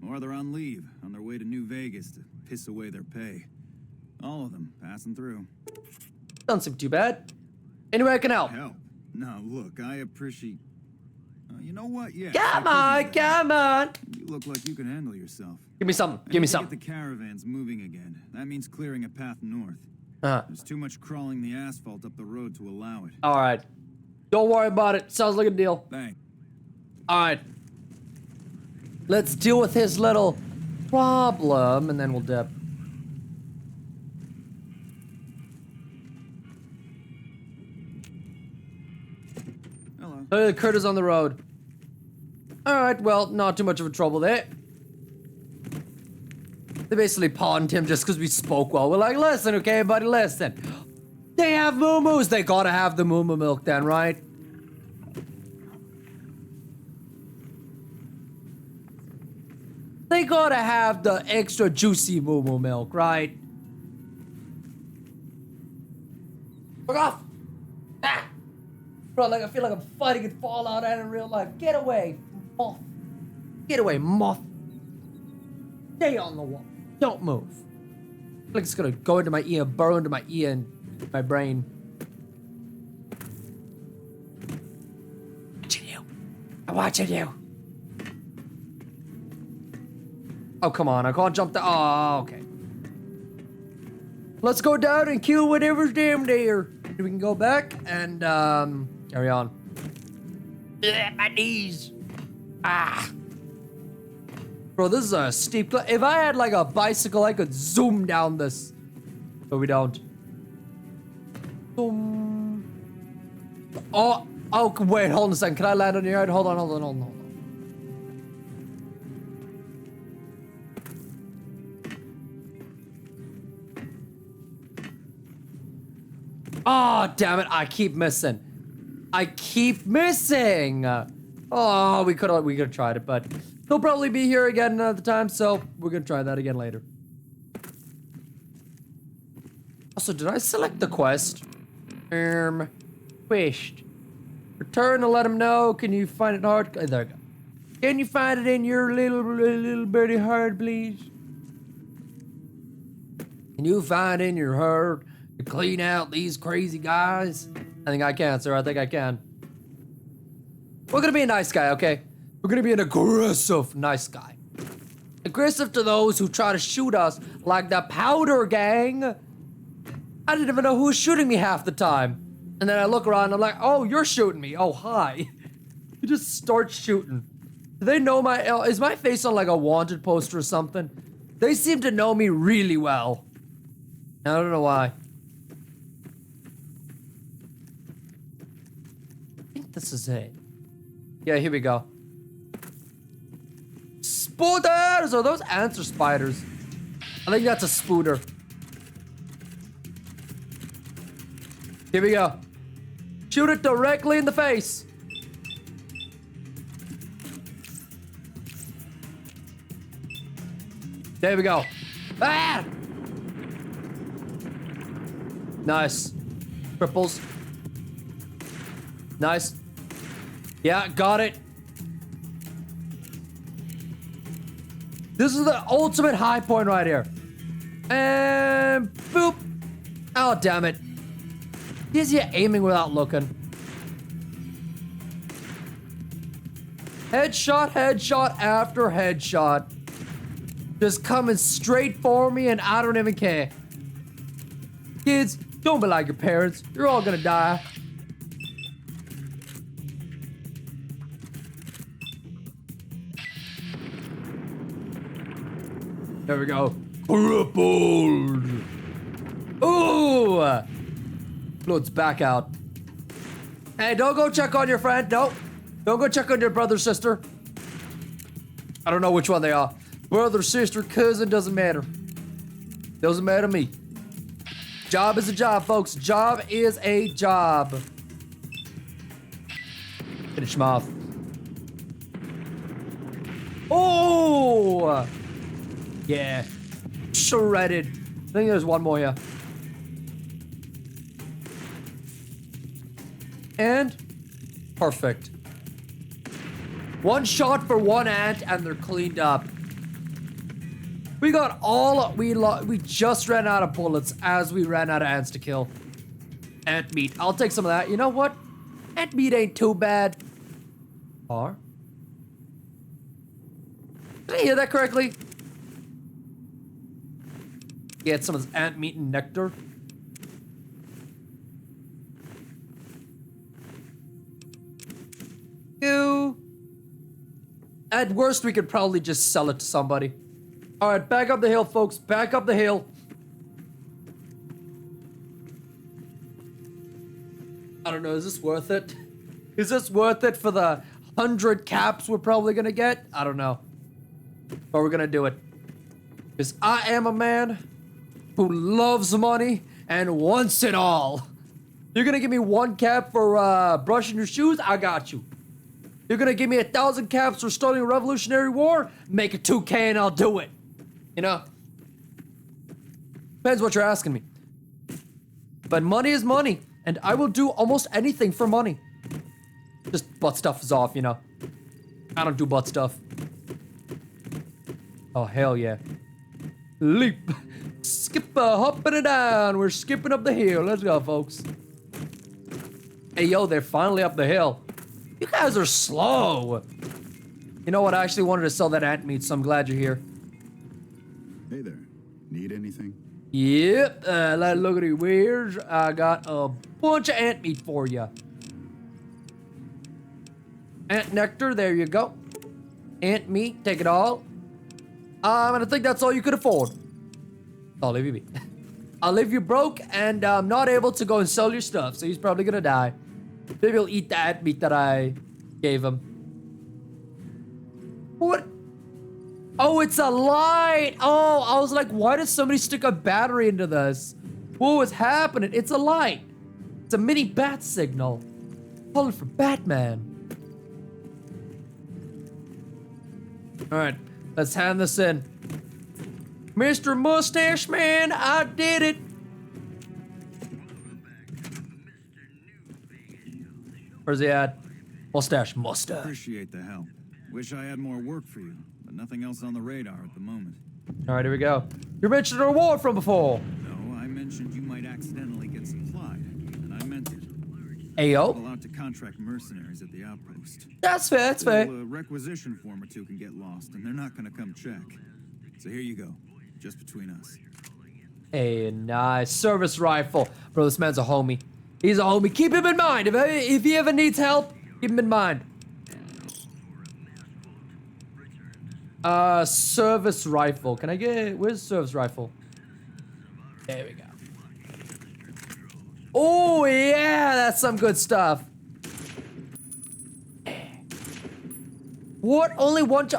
Or they're on leave, on their way to New Vegas to piss away their pay. All of them passing through. Doesn't seem too bad. Anyway, I can help. Help? No, look, I appreciate... you know what? Yeah. Come on, come on. You look like you can handle yourself. Give me something. I Give me need to something. Get the caravans moving again. That means clearing a path north. Uh-huh. There's too much crawling the asphalt up the road to allow it. All right. Don't worry about it. Sounds like a deal. Thanks. All right. Let's deal with his little problem, and then we'll dip. Hello. The critters on the road. All right. Well, not too much of a trouble there. They basically pawned him just because we spoke well. We're like, listen, okay, buddy, listen. They have moo-moos. They gotta have the moo-moo milk then, right? They gotta have the extra juicy moo-moo milk, right? Fuck off! Ah! Bro, like, I feel like I'm fighting in Fallout and in real life. Get away, moth. Get away, moth. Stay on the wall. Don't move. I feel like it's gonna go into my ear, burrow into my ear and my brain. Watching you. I'm watching you. Oh, come on. I can't jump down. Oh, okay. Let's go down and kill whatever's damn there. We can go back and, carry on. Ugh, my knees. Ah. Bro, this is a steep cliff. If I had like a bicycle, I could zoom down this. But we don't. Boom. Oh, wait, hold on a second. Can I land on your head? Hold on, hold on, hold on, hold on. Oh, damn it. I keep missing. I keep missing. Oh, we could have tried it, but he'll probably be here again another time, so we're gonna try that again later. Also, did I select the quest? Quest. Return to let him know. Can you find it hard? There we go. Can you find it in your little birdie heart, please? Can you find in your heart to clean out these crazy guys? I think I can, sir. I think I can. We're gonna be a nice guy, okay? We're gonna be an aggressive nice guy. Aggressive to those who try to shoot us like the Powder Gang. I didn't even know who was shooting me half the time. And then I look around and I'm like, oh, you're shooting me. Oh, hi. You just start shooting. Do they know is my face on like a wanted poster or something? They seem to know me really well. I don't know why. I think this is it. Yeah, here we go. Spooters! Are those ants or spiders? I think that's a spooter. Here we go. Shoot it directly in the face. There we go. Ah! Nice. Cripples. Nice. Yeah, got it. This is the ultimate high point right here. And boop. Oh, damn it. Is he aiming without looking? Headshot, headshot after headshot. Just coming straight for me and I don't even care. Kids, don't be like your parents. You're all gonna die. There we go. Crippled. Ooh. Blood's back out. Hey, don't go check on your friend. No. Don't go check on your brother, sister. I don't know which one they are. Brother, sister, cousin, doesn't matter. Doesn't matter to me. Job is a job, folks. Job is a job. Finish him off. Oh! Yeah. Shredded. I think there's one more here. And perfect. One shot for one ant and they're cleaned up. We got all we just ran out of bullets as we ran out of ants to kill. Ant meat. I'll take some of that. You know what? Ant meat ain't too bad. Or did I hear that correctly? Get some of this ant meat and nectar. Ew. At worst, we could probably just sell it to somebody. All right, back up the hill, folks. Back up the hill. I don't know. Is this worth it? Is this worth it for the 100 caps we're probably gonna get? I don't know. But we're gonna do it. Because I am a man who loves money and wants it all. You're gonna give me 1 cap for brushing your shoes? I got you. You're gonna give me 1,000 caps for starting a revolutionary war? Make it 2K and I'll do it. You know? Depends what you're asking me. But money is money, and I will do almost anything for money. Just butt stuff is off, you know? I don't do butt stuff. Oh, hell yeah. Leap. Skip, hopping it down. We're skipping up the hill. Let's go, folks. Hey, yo, they're finally up the hill. You guys are slow. You know what? I actually wanted to sell that ant meat, so I'm glad you're here. Hey there. Need anything? Yep. Look at the wares. I got a bunch of ant meat for you. Ant nectar. There you go. Ant meat. Take it all. And I think that's all you could afford. I'll leave you be. I'll leave you broke and not able to go and sell your stuff, so he's probably gonna die. Maybe he'll eat the ant meat that I gave him. What? Oh, it's a light. Oh, I was like, why does somebody stick a battery into this? What was happening? It's a light. It's a mini bat signal. Calling for Batman. All right, let's hand this in. Mr. Mustache Man, I did it. Where's he at? Mustache. Appreciate the help. Wish I had more work for you, but nothing else on the radar at the moment. All right, here we go. You mentioned a reward from before. No, I mentioned you might accidentally get supplied, and I meant it. Ayo. I'm allowed to contract mercenaries at the outpost. That's fair, that's fair. A requisition form or two can get lost, and they're not gonna come check. So here you go, just between us. Hey, nice. Service rifle. Bro, this man's a homie. He's a homie. Keep him in mind. If he ever needs help, keep him in mind. Service rifle. Can I get... Where's the service rifle? There we go. Oh, yeah. That's some good stuff. What? Only one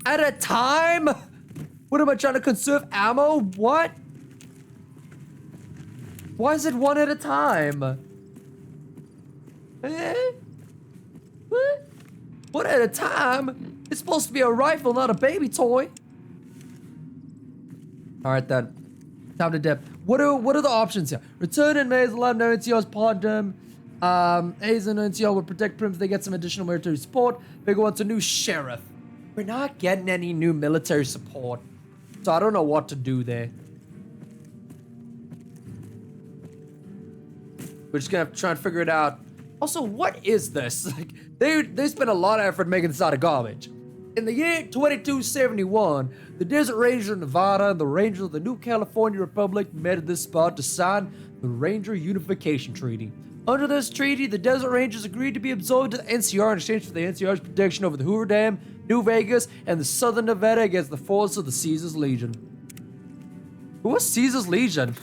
at a time? What am I trying to conserve ammo? What? Why is it one at a time? What? One at a time? It's supposed to be a rifle, not a baby toy. All right then. Time to dip. What are the options here? Return in Maze 11 NCO's Pondom. Hayes and NCO will protect Prim if they get some additional military support. Bigger wants a new sheriff. We're not getting any new military support. So I don't know what to do there. We're just gonna have to try and figure it out. Also, what is this? Like, they spent a lot of effort making this out of garbage. In the year 2271, the Desert Rangers of Nevada and the Rangers of the New California Republic met at this spot to sign the Ranger Unification Treaty. Under this treaty, the Desert Rangers agreed to be absorbed to the NCR in exchange for the NCR's protection over the Hoover Dam, New Vegas, and the southern Nevada against the force of the Caesar's Legion. Who was Caesar's Legion?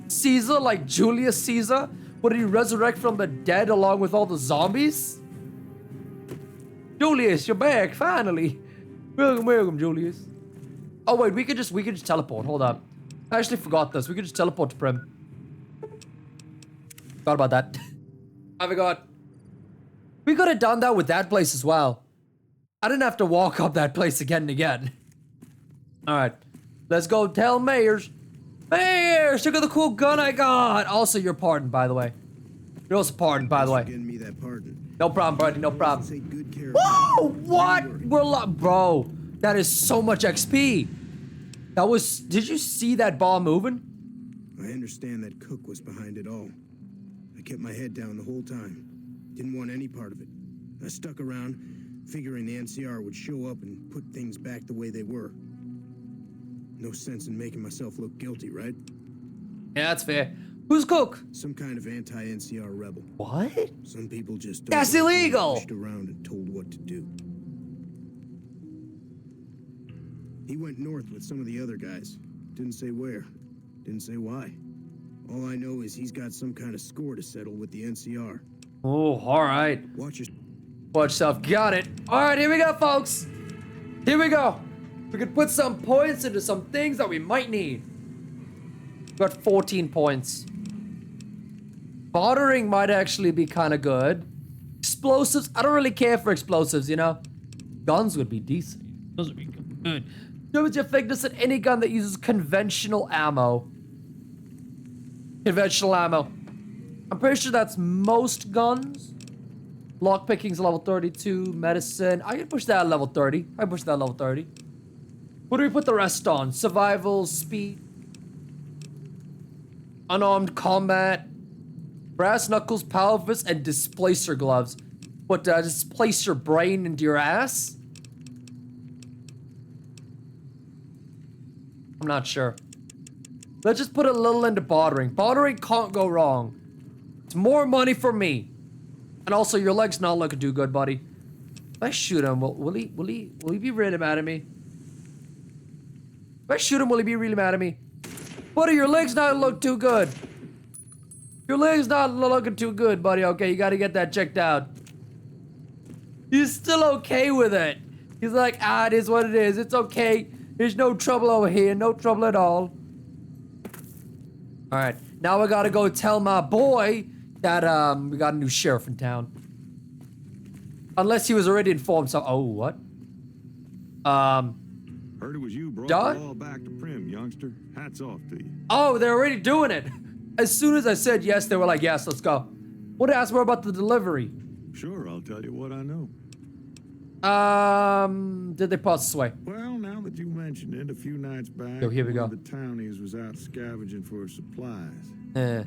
Caesar, like Julius Caesar? What, did he resurrect from the dead along with all the zombies? Julius, you're back, finally. Welcome, Julius. Oh wait, we could just teleport. Hold up. I actually forgot this. We could just teleport to Prim. Forgot about that. I forgot. We could have done that with that place as well. I didn't have to walk up that place again and again. All right, let's go tell Mayors. Mayors, look at the cool gun I got. Also, you're pardoned, by the way. You're also pardoned, by the way. Getting me that pardon. No problem, buddy. No problem. Take good care of Whoa! me. What? Bro, that is so much XP. That was. Did you see that ball moving? I understand that Cook was behind it all. I kept my head down the whole time. Didn't want any part of it. I stuck around, figuring the NCR would show up and put things back the way they were. No sense in making myself look guilty, right? Yeah, that's fair. Who's Cook? Some kind of anti-NCR rebel. What? Some people just don't That's like being illegal. pushed around and told what to do. He went north with some of the other guys. Didn't say where. Didn't say why. All I know is he's got some kind of score to settle with the NCR. Oh, all right. Watch yourself. Got it. All right, here we go, folks. Here we go. We could put some points into some things that we might need. Got 14 points. Bartering might actually be kind of good. Explosives, I don't really care for explosives, you know? Guns would be decent. Those would be good. Do with your thickness at any gun that uses conventional ammo. Conventional ammo. I'm pretty sure that's most guns. Lockpicking's level 32. Medicine. I can push that at level 30. I can push that at level 30. What do we put the rest on? Survival, speed, unarmed combat, brass knuckles, power fist, and displacer gloves. What, displace your brain into your ass? I'm not sure. Let's just put a little into bartering. Bartering can't go wrong. It's more money for me. And also, your leg's not looking too good, buddy. If I shoot him, will he be really mad at me? If I shoot him, will he be really mad at me? Buddy, your leg's not look too good. Your leg's not looking too good, buddy. Okay, you gotta get that checked out. He's still okay with it. He's like, it is what it is. It's okay. There's no trouble over here. No trouble at all. All right, now we gotta go tell my boy that we got a new sheriff in town. Unless he was already informed. So, oh, what? Heard it was you brought Doug? the law back to Prim, youngster. Hats off to you. Oh, they're already doing it. As soon as I said yes, they were like, yes, let's go. Want to ask more about the delivery? Sure, I'll tell you what I know. Did they pass this way? Well, now that you mentioned it, a few nights back, Yo, here we one go. of the townies was out scavenging for supplies. Eh.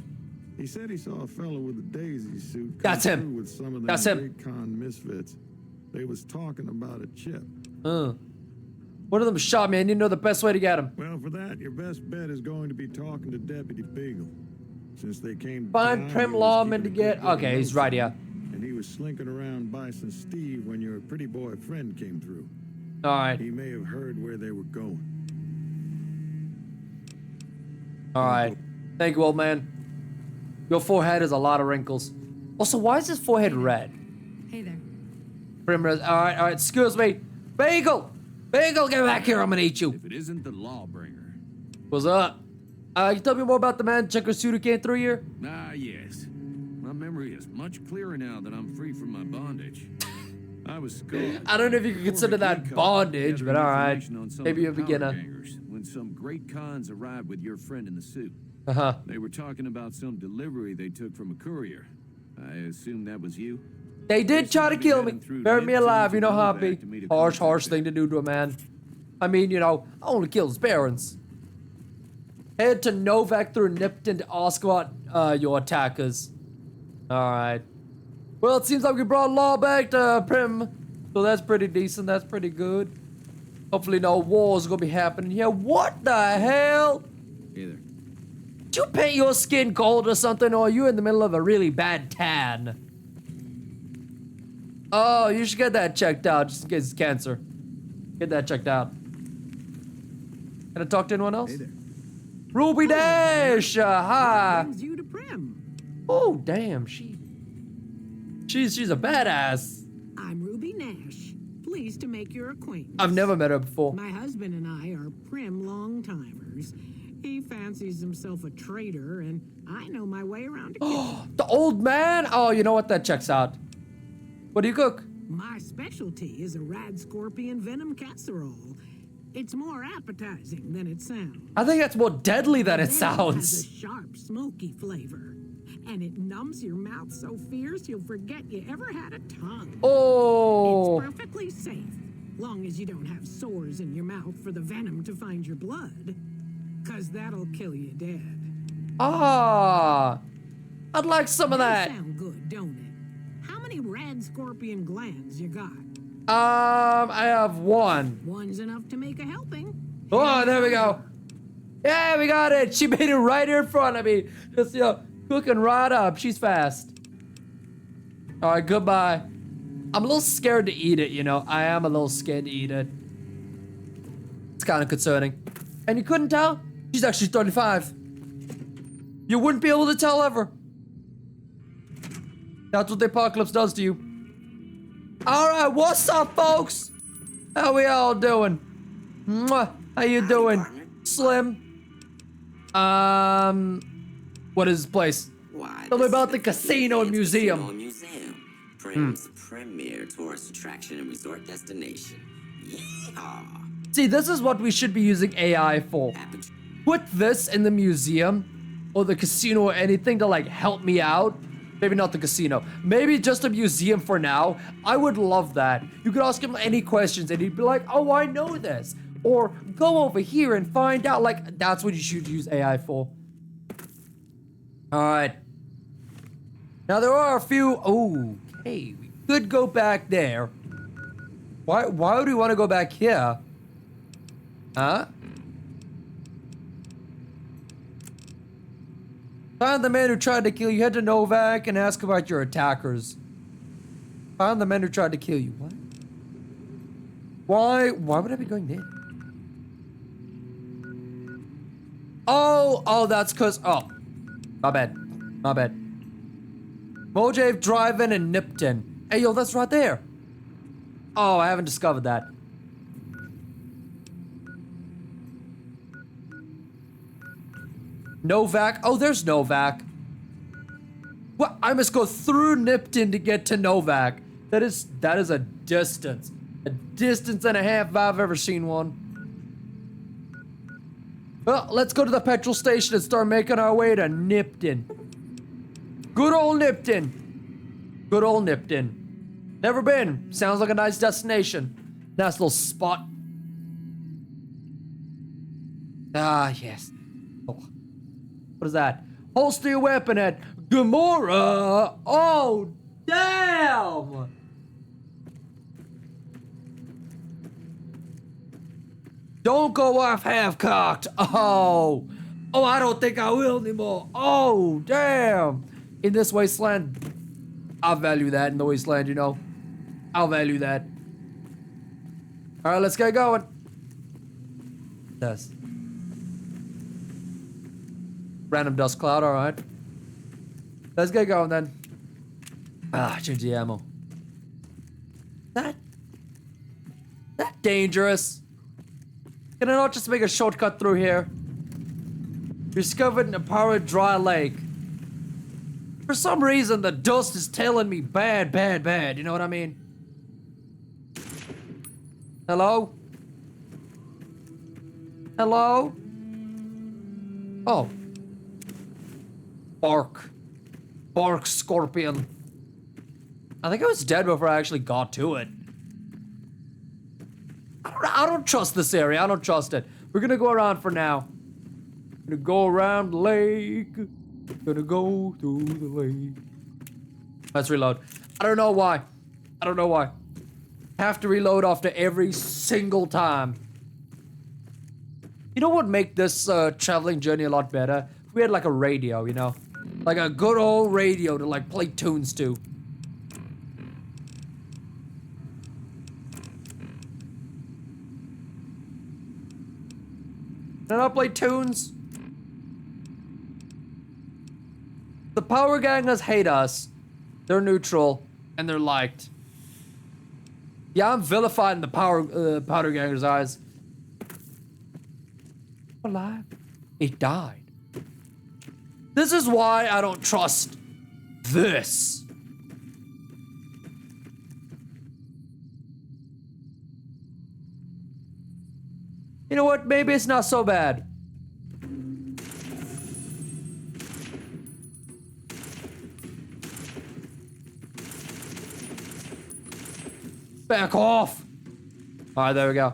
He said he saw a fellow with a daisy suit. That's come him. through with some of them That's him. big con misfits. They was talking about a chip. One of them shot me. I need to know the best way to get him. Well, for that, your best bet is going to be talking to Deputy Beagle. Since they came to Find town, Prim he was lawman to keeping get. a good Okay, he's nose right on here. it. And he was slinking around Bison Steve when your pretty boy friend came through. All right. He may have heard where they were going. All right. Thank you, old man. Your forehead has a lot of wrinkles. Also, why is his forehead red? Hey there. Primrose. All right. Excuse me. Bagel! Bagel, get back here. I'm gonna eat you. If it isn't the lawbringer. What's up? Can you tell me more about the man checker suit who came through here? Ah, yes. My memory is much clearer now that I'm free from my bondage. I was scarred. I don't know if you could consider that bondage, but all right. Maybe you're a beginner. When some great cons arrived with your friend in the suit. Uh-huh. They were talking about some delivery they took from a courier. I assume that was you? They did try to kill me. Bury me alive, you know how it be. Harsh thing to do to a man. I mean, you know, I only kill his parents. Head to Novak through Nipton to ask about your attackers. Alright. Well, it seems like we brought law back to Prim. So that's pretty decent, that's pretty good. Hopefully no wars gonna be happening here. What the hell? Hey there. Did you paint your skin gold or something, or are you in the middle of a really bad tan? Oh, you should get that checked out, just in case it's cancer. Get that checked out. Can I talk to anyone else? Hey there. Ruby Dash! Hi! Brings you to Prim. Oh, damn, she's a badass. I'm Ruby Nash. Pleased to make your acquaintance. I've never met her before. My husband and I are Prim long-timers. He fancies himself a traitor, and I know my way around a kitchen. The old man? Oh, you know what? That checks out. What do you cook? My specialty is a rad scorpion venom casserole. It's more appetizing than it sounds. I think that's more deadly than it Venom sounds. has a sharp, smoky flavor, and it numbs your mouth so fierce you'll forget you ever had a tongue. Oh. It's perfectly safe, long as you don't have sores in your mouth for the venom to find your blood, 'cause that'll kill you dead. Ah. I'd like some of that. Sound good, don't it? How many rad scorpion glands you got? I have one. One's enough to make a helping. Oh, there we go. Yeah, we got it. She made it right here in front of me. Just, cooking right up. She's fast. All right, goodbye. I'm a little scared to eat it, I am a little scared to eat it. It's kind of concerning. And you couldn't tell? She's actually 35. You wouldn't be able to tell ever. That's what the apocalypse does to you. All right, what's up, folks? How we all doing? Mwah. How you doing, Slim? What is this place? Why, Tell me this about is the casino and museum. Casino and Museum. Prim's premier tourist attraction and resort destination. Yeehaw! See, this is what we should be using AI for. Put this in the museum or the casino or anything to like help me out. Maybe not the casino. Maybe just a museum for now. I would love that. You could ask him any questions and he'd be like, oh, I know this. Or go over here and find out. Like, that's what you should use AI for. All right. Now there are a few. Oh, okay. We could go back there. Why would we want to go back here? Huh? Find the man who tried to kill you. Head to Novak and ask about your attackers. Find the man who tried to kill you. What? Why would I be going there? Oh, that's cause, my bad. Mojave, Drive-In, and Nipton. Hey, yo, that's right there. Oh, I haven't discovered that. Novak. Oh, there's Novak. What? I must go through Nipton to get to Novak. That is a distance. A distance and a half if I've ever seen one. Well, let's go to the petrol station and start making our way to Nipton. Good old Nipton. Good old Nipton. Never been. Sounds like a nice destination. Nice little spot. Ah, yes. Oh. What is that? Holster your weapon at Gamora. Oh, damn. Don't go off half-cocked. Oh, I don't think I will anymore. Oh, damn. In this wasteland, I'll value that in the wasteland, I'll value that. All right, let's get going. Yes. Random dust cloud, all right. Let's get going then. Change the ammo. That dangerous. Can I not just make a shortcut through here? Discovered in a powered dry lake. For some reason, the dust is telling me bad. You know what I mean? Hello? Hello? Oh. Bark scorpion. I think I was dead before I actually got to it. I don't trust this area. I don't trust it. We're gonna go around for now. Gonna go around the lake. Gonna go through the lake. Let's reload. I don't know why. Have to reload after every single time. You know what would make this traveling journey a lot better? If we had like a radio, Like a good old radio to like play tunes to. Can I not play tunes? The power gangers hate us. They're neutral and they're liked. Yeah, I'm vilified in the powder gangers' eyes. Alive? It died. This is why I don't trust this. You know what? Maybe it's not so bad. Back off. All right, there we go.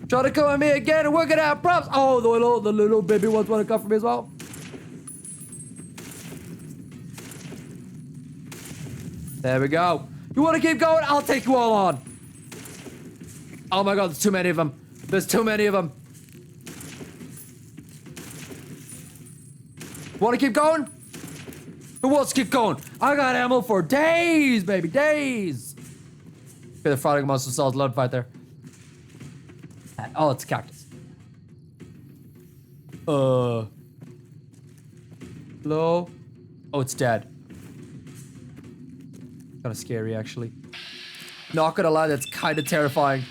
Try to come at me again and work it out, props. Oh, the little baby ones want to come for me as well. There we go. You want to keep going? I'll take you all on. Oh my God, there's too many of them. There's too many of them. Want to keep going? Who wants to keep going? I got ammo for days, baby, days. Okay, they're fighting amongst themselves. Love fight there. Oh, it's a cactus. Hello? Oh, it's dead. Kind of scary, actually. Not gonna lie, that's kind of terrifying.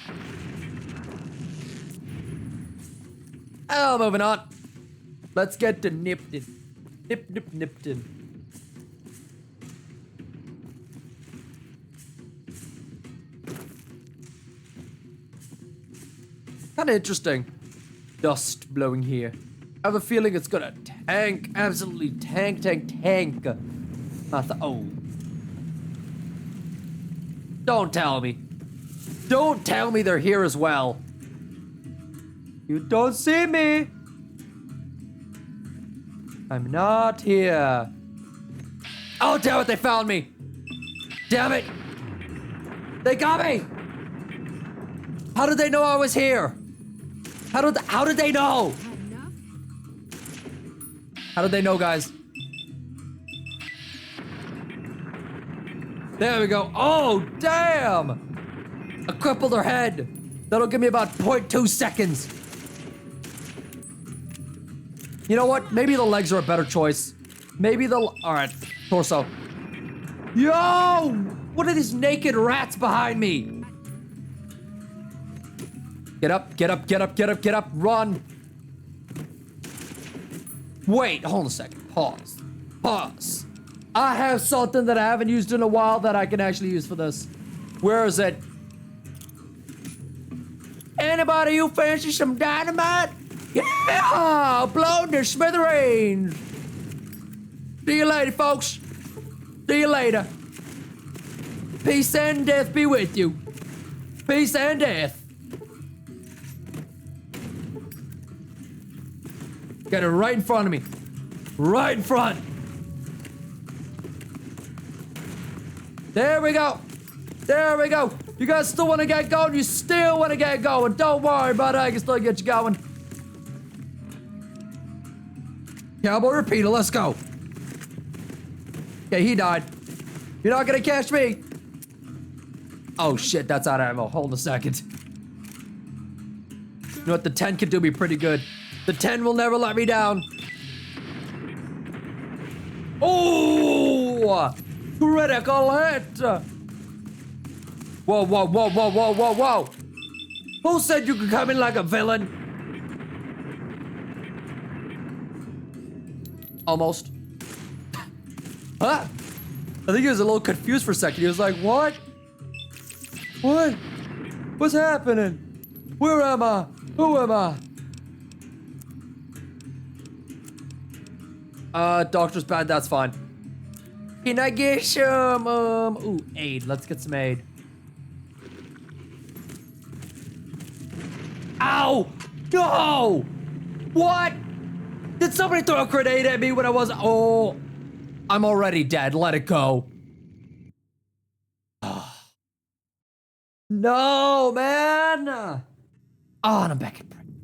Oh, moving on. Let's get to Nipton. Nipton. Kind of interesting. Dust blowing here. I have a feeling it's gonna tank. Absolutely tank. Oh. Don't tell me. Don't tell me they're here as well. You don't see me. I'm not here. Oh, damn it, they found me. Damn it. They got me. How did they know I was here? How did they know? How did they know, guys? There we go. Oh, damn. I crippled her head. That'll give me about 0.2 seconds. You know what? Maybe the legs are a better choice. Maybe the... All right, torso. Yo! What are these naked rats behind me? Get up, run. Wait, hold on a second. Pause. I have something that I haven't used in a while that I can actually use for this. Where is it? Anybody who fancy some dynamite? Yeah! Blow to smithereens! See you later, folks. See you later. Peace and death be with you. Peace and death. Get it right in front of me. Right in front. There we go. There we go. You guys still want to get going? You still want to get going. Don't worry about it. I can still get you going. Cowboy repeater, let's go. Okay, he died. You're not gonna catch me. Oh shit, that's out of ammo. Hold on a second. You know what? The 10 can do me pretty good. The 10 will never let me down. Oh! Critical hit! Whoa. Who said you could come in like a villain? Almost. Huh? I think he was a little confused for a second. He was like, what? What? What's happening? Where am I? Who am I? Doctor's bad, that's fine. Can I get some, ooh, aid. Let's get some aid. Ow! No! What? Did somebody throw a grenade at me when I was, oh. I'm already dead, let it go. No, man! Oh, and I'm back in prison.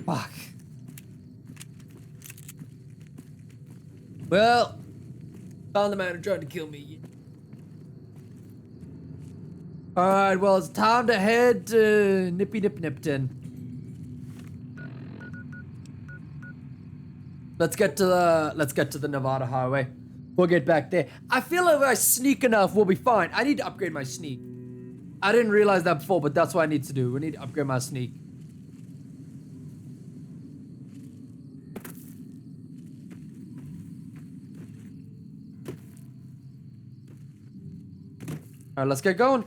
Fuck. Well, found the man who tried to kill me. Alright, well, it's time to head to Nipton. Let's get to the Nevada highway. We'll get back there. I feel like if I sneak enough, we'll be fine. I need to upgrade my sneak. I didn't realize that before, but that's what I need to do. We need to upgrade my sneak. Alright, let's get going.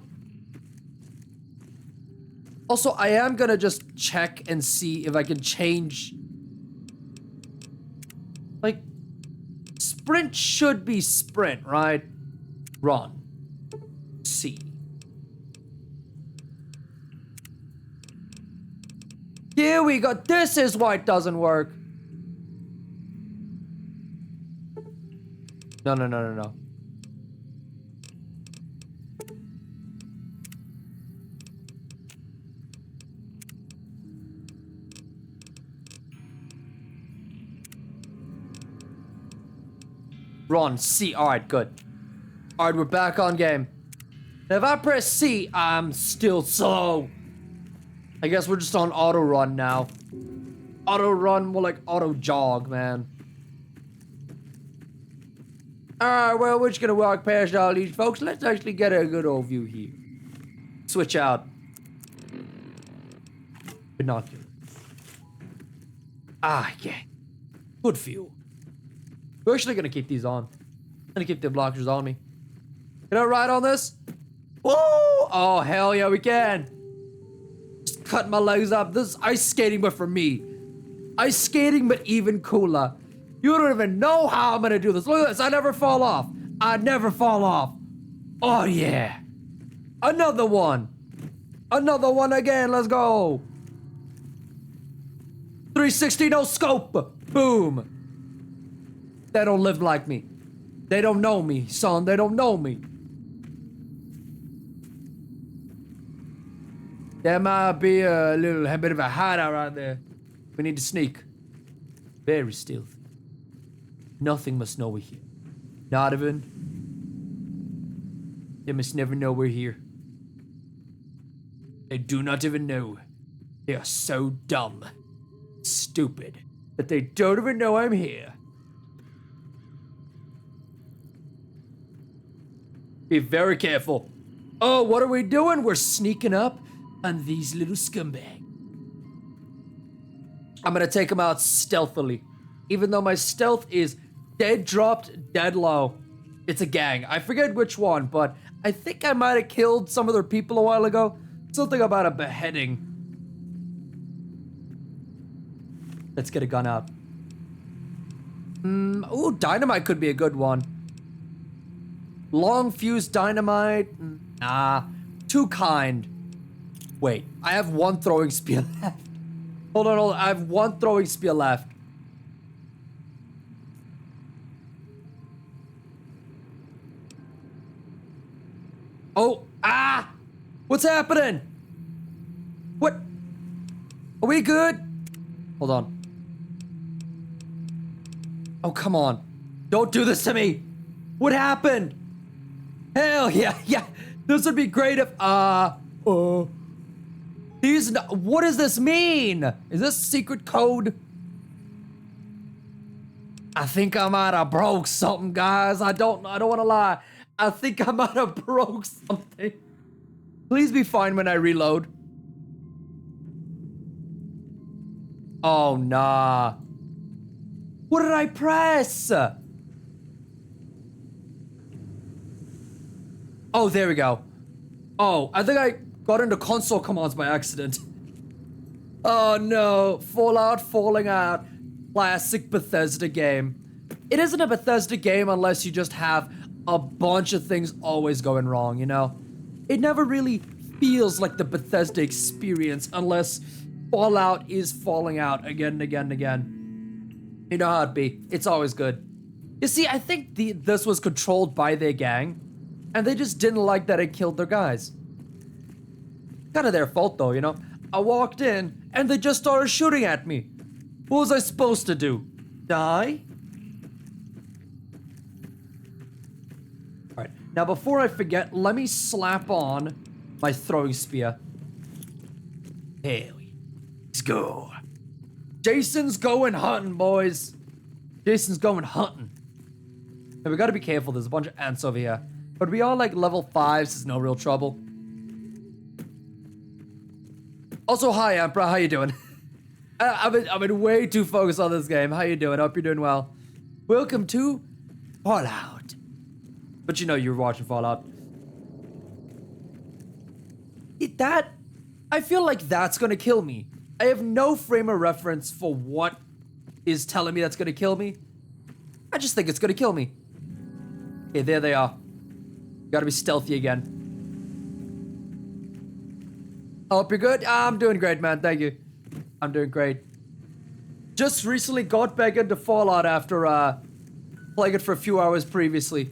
Also, I am gonna just check and see if I can change. Like, sprint should be sprint, right? Run. C. Here we go. This is why it doesn't work. No, no, no, no, no. Run, C. Alright, good. Alright, we're back on game. Now if I press C, I'm still slow. I guess we're just on auto run now. Auto run, more like auto jog, man. Alright, well, we're just gonna walk past all these folks. Let's actually get a good old view here. Switch out. Binocular. Ah, yeah. Good view. We're actually gonna keep these on. I'm gonna keep the blockers on me. Can I ride on this? Woo! Oh, hell yeah, we can. Just cut my legs up. This is ice skating, but for me. Ice skating, but even cooler. You don't even know how I'm gonna do this. Look at this. I never fall off. I never fall off. Oh, yeah. Another one. Another one again. Let's go. 360 no scope. Boom. They don't live like me. They don't know me, son. They don't know me. There might be a bit of a hideout right there. We need to sneak. Very stealthy. Nothing must know we're here. Not even. They must never know we're here. They do not even know. They are so dumb, stupid, that they don't even know I'm here. Be very careful. Oh, what are we doing? We're sneaking up on these little scumbags. I'm gonna take them out stealthily. Even though my stealth is dead dropped, dead low. It's a gang. I forget which one, but I think I might have killed some of their people a while ago. Something about a beheading. Let's get a gun out. Ooh, dynamite could be a good one. Long fuse dynamite. Nah, too kind. Wait, I have one throwing spear left. Hold on. I have one throwing spear left. Oh, what's happening? What? Are we good? Hold on. Oh, come on. Don't do this to me. What happened? Hell yeah. This would be great if, what does this mean? Is this secret code? I think I might have broke something, guys. I don't want to lie. I think I might have broke something. Please be fine when I reload. Oh, nah. What did I press? Oh, there we go. Oh, I think I got into console commands by accident. Oh no, Fallout falling out. Classic Bethesda game. It isn't a Bethesda game unless you just have a bunch of things always going wrong, you know? It never really feels like the Bethesda experience unless Fallout is falling out again and again and again. You know how it be. It's always good. You see, I think this was controlled by their gang, and they just didn't like that it killed their guys. Kind of their fault though, you know? I walked in, and they just started shooting at me. What was I supposed to do? Die? Alright, now before I forget, let me slap on my throwing spear. Hell, let's go. Jason's going hunting, boys. Jason's going hunting. And we gotta be careful, there's a bunch of ants over here. But we are like level 5s, so it's no real trouble. Also, hi, Emperor, how you doing? I've been way too focused on this game. How you doing? Hope you're doing well. Welcome to Fallout. But you know you're watching Fallout. I feel like that's gonna kill me. I have no frame of reference for what is telling me that's gonna kill me. I just think it's gonna kill me. Okay, there they are. Gotta be stealthy again. Hope you're good. I'm doing great, man. Thank you. I'm doing great. Just recently got back into Fallout after playing it for a few hours previously.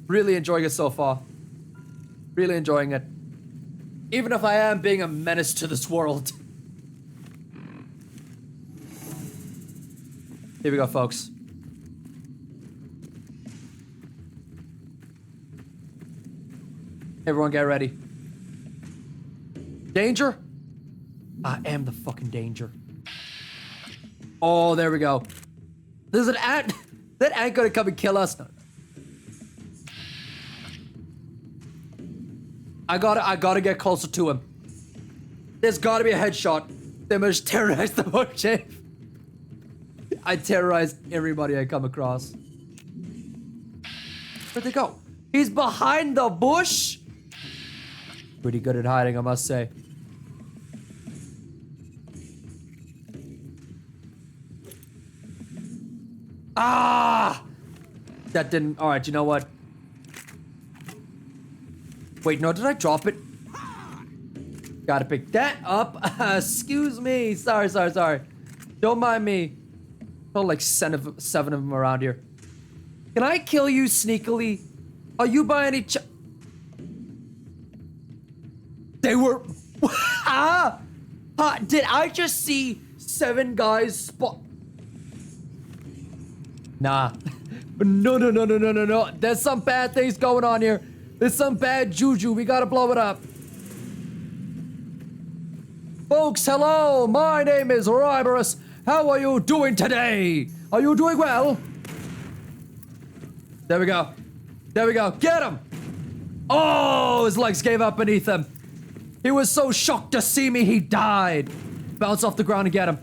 Really enjoying it so far. Really enjoying it. Even if I am being a menace to this world. Here we go, folks. Everyone get ready. Danger? I am the fucking danger. Oh, there we go. There's an ant. That ant gonna come and kill us. No. I gotta get closer to him. There's gotta be a headshot. They must terrorize the bush. I terrorize everybody I come across. Where'd they go? He's behind the bush. Pretty good at hiding, I must say. Ah! That didn't. Alright, you know what? Wait, no, did I drop it? Gotta pick that up. Excuse me. Sorry. Don't mind me. Oh, like seven of them around here. Can I kill you sneakily? Are you by any They were... Did I just see 7 guys spot... Nah. No. There's some bad things going on here. There's some bad juju. We gotta blow it up. Folks, hello. My name is Ryberus. How are you doing today? Are you doing well? There we go. Get him. Oh, his legs gave up beneath him. He was so shocked to see me, he died. Bounce off the ground and get him.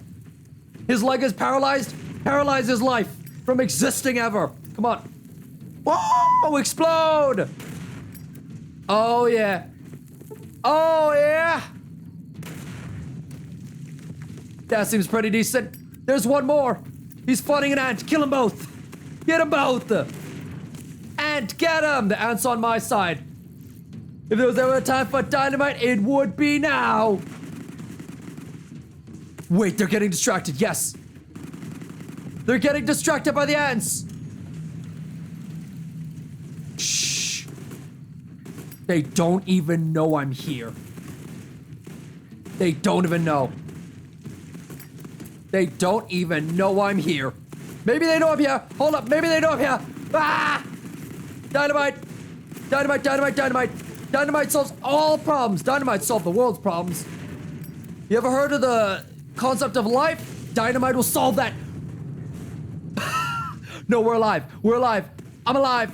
His leg is paralyzed. Paralyze his life from existing ever. Come on. Whoa, explode. Oh, yeah. That seems pretty decent. There's one more. He's fighting an ant. Kill them both. Get them both. Ant, get him. The ant's on my side. If there was ever a time for dynamite, it would be now. Wait, they're getting distracted. Yes. They're getting distracted by the ants. Shh. They don't even know I'm here. They don't even know. They don't even know I'm here. Maybe they know I'm here. Hold up. Maybe they know I'm here. Ah! Dynamite. Dynamite solves all problems. Dynamite solves the world's problems. You ever heard of the concept of life? Dynamite will solve that. No, we're alive. I'm alive.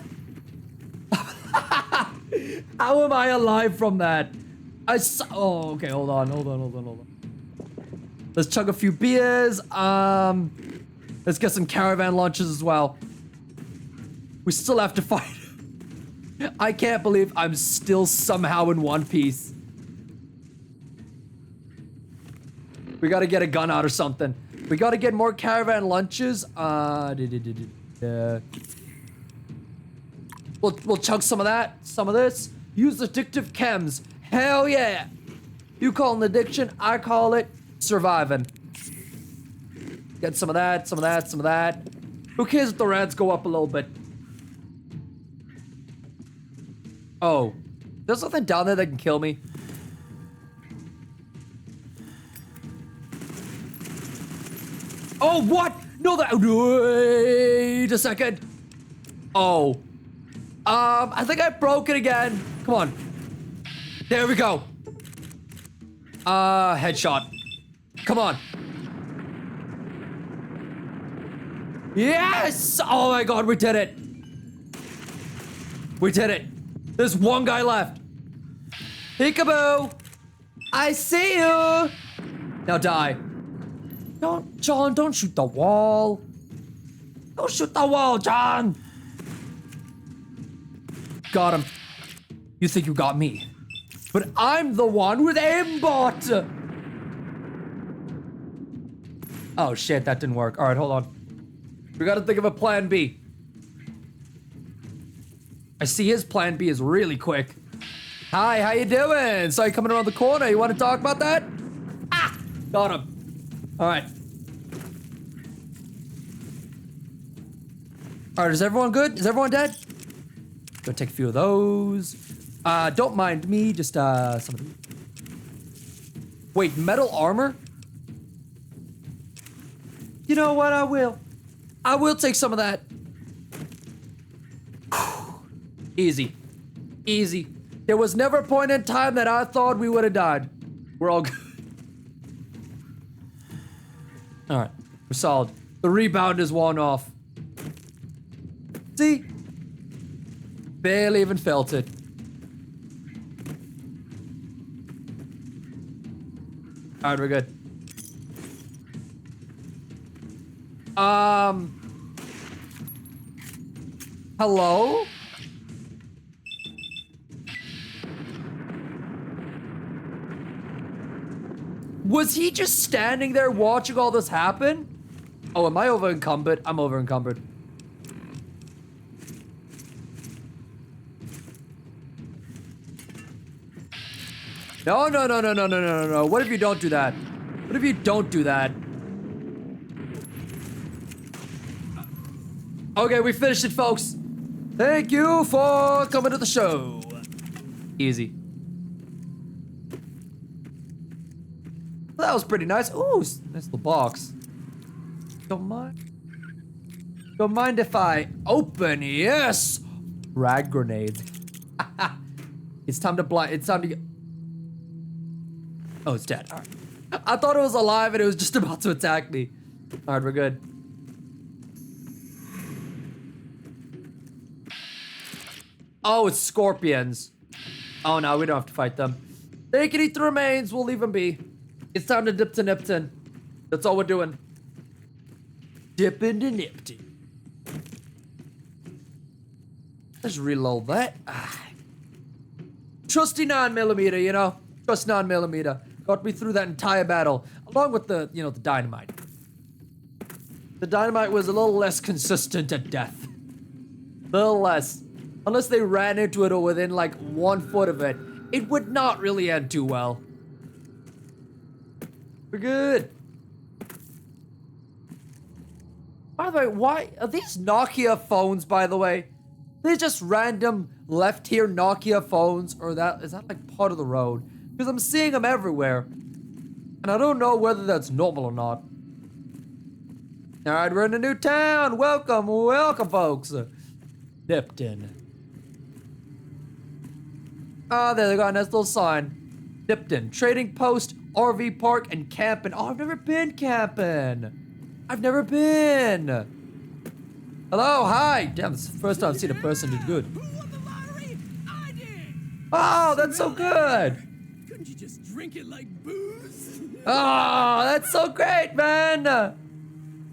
How am I alive from that? Oh, okay. Hold on. Let's chug a few beers. Let's get some caravan lunches as well. We still have to fight. I can't believe I'm still somehow in one piece. We gotta get a gun out or something. We gotta get more caravan lunches. We'll chug some of that, some of this. Use addictive chems. Hell yeah. You call it an addiction, I call it surviving. Get some of that. Who cares if the rats go up a little bit? Oh, there's something down there that can kill me. Oh, what? No, wait a second. Oh. I think I broke it again. Come on. There we go. Headshot. Come on. Yes! Oh my god, we did it. There's one guy left. Peekaboo. I see you. Now die. John, don't shoot the wall. Don't shoot the wall, John. Got him. You think you got me? But I'm the one with aimbot! Oh shit, that didn't work. Alright, hold on. We gotta think of a plan B. I see his plan B is really quick. Hi, how you doing? Saw you coming around the corner. You want to talk about that? Ah! Got him. Alright. Alright, is everyone good? Is everyone dead? Gonna take a few of those. Don't mind me, just some of them. Wait, metal armor? You know what, I will. I will take some of that. Easy. Easy. There was never a point in time that I thought we would have died. We're all good. Alright, we're solid. The rebound is one off. See? Barely even felt it. Alright, we're good. Hello? Was he just standing there watching all this happen? Oh, am I over encumbered? I'm over encumbered. No, no, no, no, no, no, no, no, no. What if you don't do that? What if you don't do that? Okay, we finished it, folks. Thank you for coming to the show. Easy. That was pretty nice. Ooh, nice little box. Don't mind if I open? Yes! Rag grenades. It's time to blind. It's time to get. Oh, it's dead. All right. I thought it was alive and it was just about to attack me. All right, we're good. Oh, it's scorpions. Oh, no, we don't have to fight them. They can eat the remains. We'll leave them be. It's time to dip to Nipton. That's all we're doing. Dip into Nipton. Let's reload that. Trusty 9mm, you know? Trust 9mm. Got me through that entire battle. Along with the, you know, the dynamite. The dynamite was a little less consistent at death. A little less. Unless they ran into it or within like 1 foot of it, it would not really end too well. We're good. By the way, why are these Nokia phones, by the way? They're just random left here Nokia phones, or is that like part of the road? Because I'm seeing them everywhere. And I don't know whether that's normal or not. Alright, we're in a new town. Welcome, welcome, folks. Nipton. Ah, there they got a nice little sign. Nipton, trading post, RV park, and camping. Oh, I've never been camping. I've never been. Hello, hi. Damn, this is the first time I've seen a person do good. Who won the lottery? I did. Oh, that's so good. Couldn't you just drink it like booze? Oh, that's so great, man.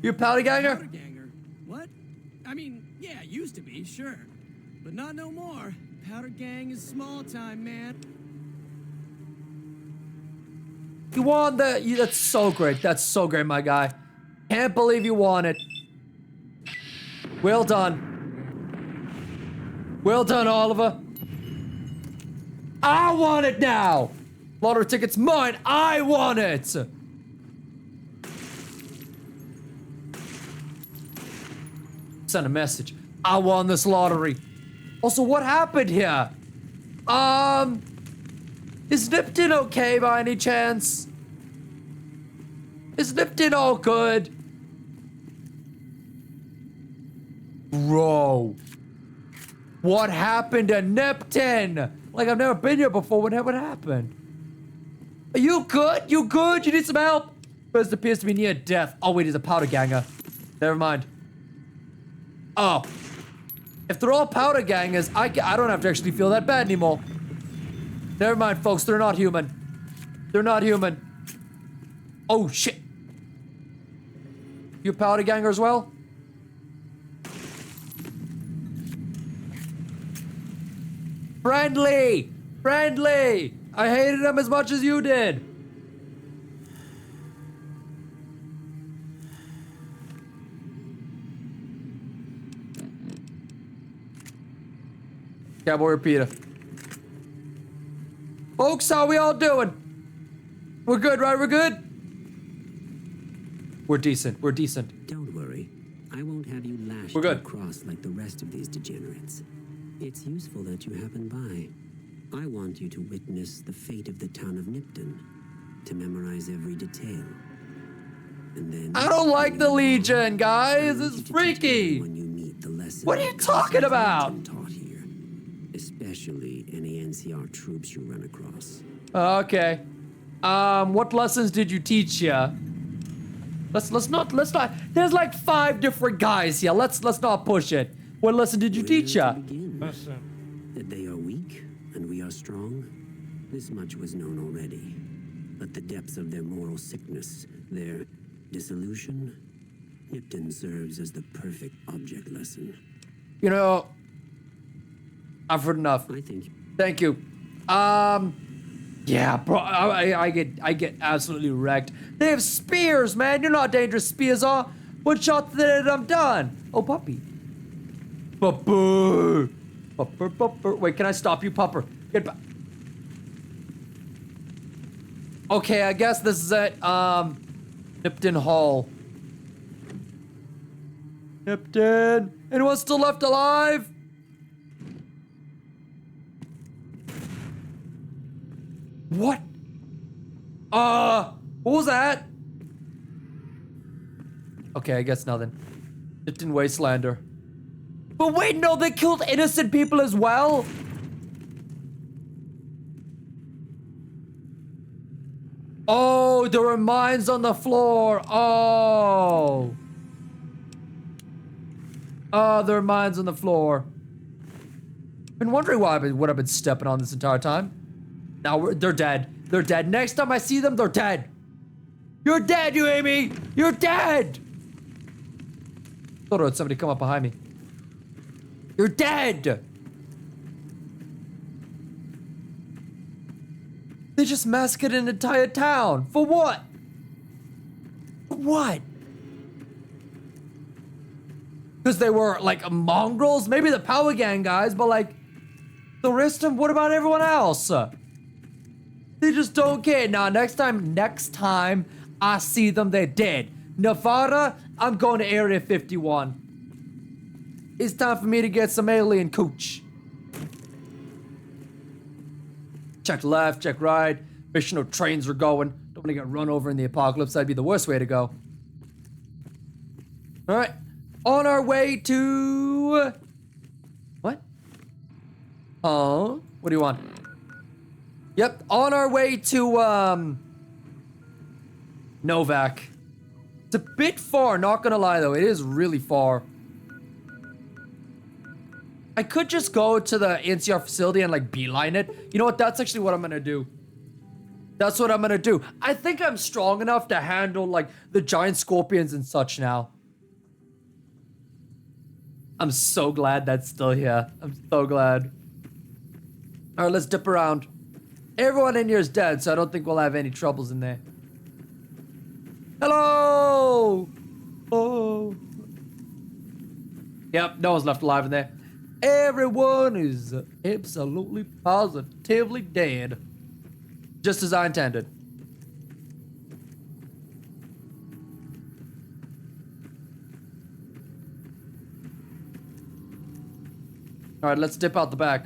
You a powder ganger? Powder ganger? What? I mean, yeah, used to be, sure. But not no more. Powder gang is small time, man. You won that. That's so great. That's so great, my guy. Can't believe you won it. Well done. Well done, Oliver. I want it now. Lottery ticket's mine. I want it. Send a message. I won this lottery. Also, what happened here? Is Nipton okay by any chance? Is Nipton all good? Bro. What happened to Nipton? Like, I've never been here before. What happened? Are you good? You good? You need some help? First appears to be near death. Oh, wait, he's a powder ganger. Never mind. Oh. If they're all powder gangers, I don't have to actually feel that bad anymore. Never mind, folks. They're not human. They're not human. Oh, shit. You a powder ganger as well? Friendly! Friendly! I hated him as much as you did. Cowboy repeater. Folks, how we all doing? We're good, right? We're good? We're decent. We're decent. Don't worry. I won't have you lashed We're good. across like the rest of these degenerates. It's useful that you happen by. I want you to witness the fate of the town of Nipton, to memorize every detail. And then I don't like the Legion, guys. I want It's you to freaky. teach when you meet the lesson What are you that talking about? Constantine taught here, especially any NCR troops you run across. Okay. What lessons did you teach ya? Let's not. There's like 5 different guys here. Let's not push it. What lesson did you teach ya? That they are weak and we are strong. This much was known already. But the depths of their moral sickness, their dissolution, Nipton serves as the perfect object lesson. You know, I've heard enough. I think. Thank you. Yeah, bro, I get absolutely wrecked. They have spears, man. You're not dangerous. Spears are. One shot, then I'm done. Oh, puppy. Pupper. Pupper, pupper. Wait, can I stop you, pupper? Get back. Okay, I guess this is it. Nipton Hall. Nipton. Anyone still left alive? What? What was that? Okay, I guess nothing. Nipton Wastelander. But wait, no, they killed innocent people as well? Oh, there were mines on the floor. Oh. Oh, there are mines on the floor. Been wondering what I've been stepping on this entire time. Now they're dead. They're dead. Next time I see them, they're dead. You're dead, you Amy. You're dead. Thought I heard somebody come up behind me. You're dead. They just massacred an entire town. For what? For what? Because they were like mongrels? Maybe the Power Gang guys, but like the rest of them, what about everyone else? They just don't care. Now, next time I see them, they're dead. Nevada, I'm going to Area 51. It's time for me to get some alien cooch. Check left, check right. Make sure no trains are going. Don't want to get run over in the apocalypse. That'd be the worst way to go. All right. On our way to... What? Oh, what do you want? Yep, on our way to, Novak. It's a bit far, not gonna lie though. It is really far. I could just go to the NCR facility and like beeline it. You know what? That's actually what I'm gonna do. That's what I'm gonna do. I think I'm strong enough to handle like the giant scorpions and such now. I'm so glad that's still here. I'm so glad. All right, let's dip around. Everyone in here is dead, so I don't think we'll have any troubles in there. Hello! Oh. Yep, no one's left alive in there. Everyone is absolutely positively dead. Just as I intended. All right, let's dip out the back.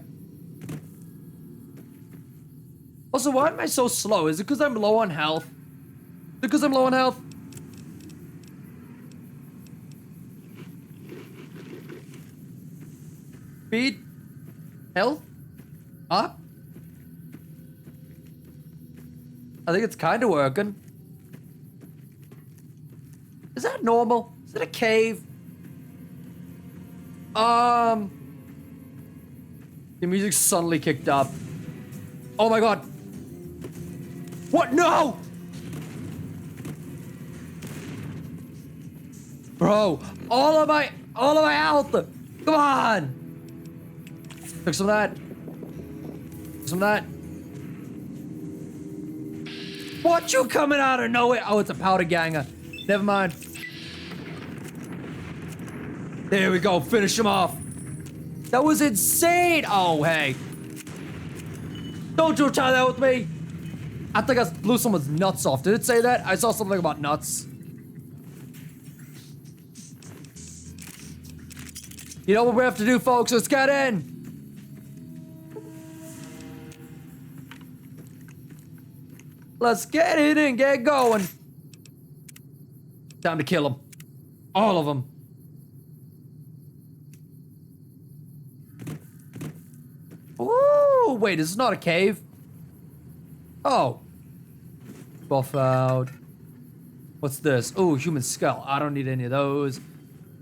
Also, why am I so slow? Is it because I'm low on health? Is it because I'm low on health? Speed? Health? Up? I think it's kind of working. Is that normal? Is it a cave? The music suddenly kicked up. Oh my god. What? No! Bro, all of my health. Come on. Took some of that. Some of that. What you coming out of nowhere? Oh, it's a powder ganger. Never mind. There we go. Finish him off. That was insane. Oh, hey. Don't you try that with me. I think I blew someone's nuts off. Did it say that? I saw something about nuts. You know what we have to do, folks? Let's get in. Let's get in and get going. Time to kill them. All of them. Ooh, wait, this is not a cave. Oh. Buff out. What's this? Oh, human skull. I don't need any of those.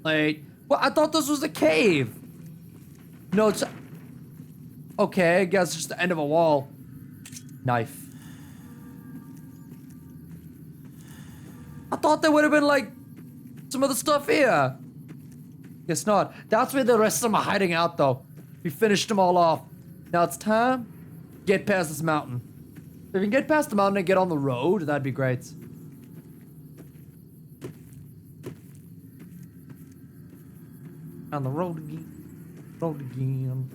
Wait. Well, I thought this was a cave. No, it's... Okay, I guess it's just the end of a wall. Knife. I thought there would have been, like, some other stuff here. Guess not. That's where the rest of them are hiding out, though. We finished them all off. Now it's time to get past this mountain. If we can get past the mountain and get on the road, that'd be great. On the road again. Road again.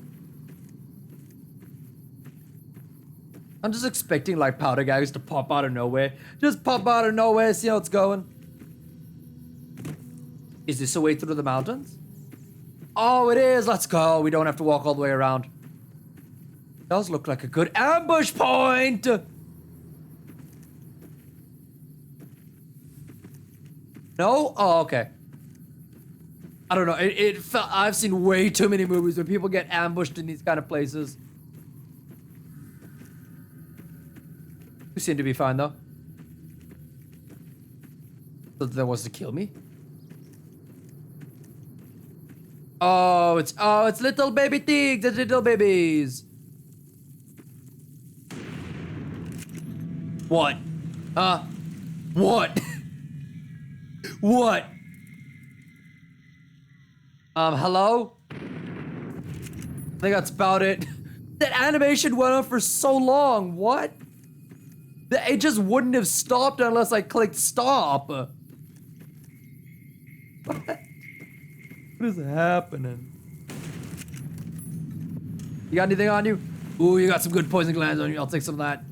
I'm just expecting like powder guys to pop out of nowhere. Just pop out of nowhere, see how it's going. Is this a way through the mountains? Oh, it is. Let's go. We don't have to walk all the way around. Does look like a good ambush point. No? Oh, okay. I don't know. It felt, I've seen way too many movies where people get ambushed in these kind of places. You seem to be fine though. So that was to kill me. Oh, it's little baby things. It's little babies. What? What? What? Hello? I think that's about it. That animation went on for so long. What? It just wouldn't have stopped unless I clicked stop. What? What is happening? You got anything on you? Ooh, you got some good poison glands on you. I'll take some of that.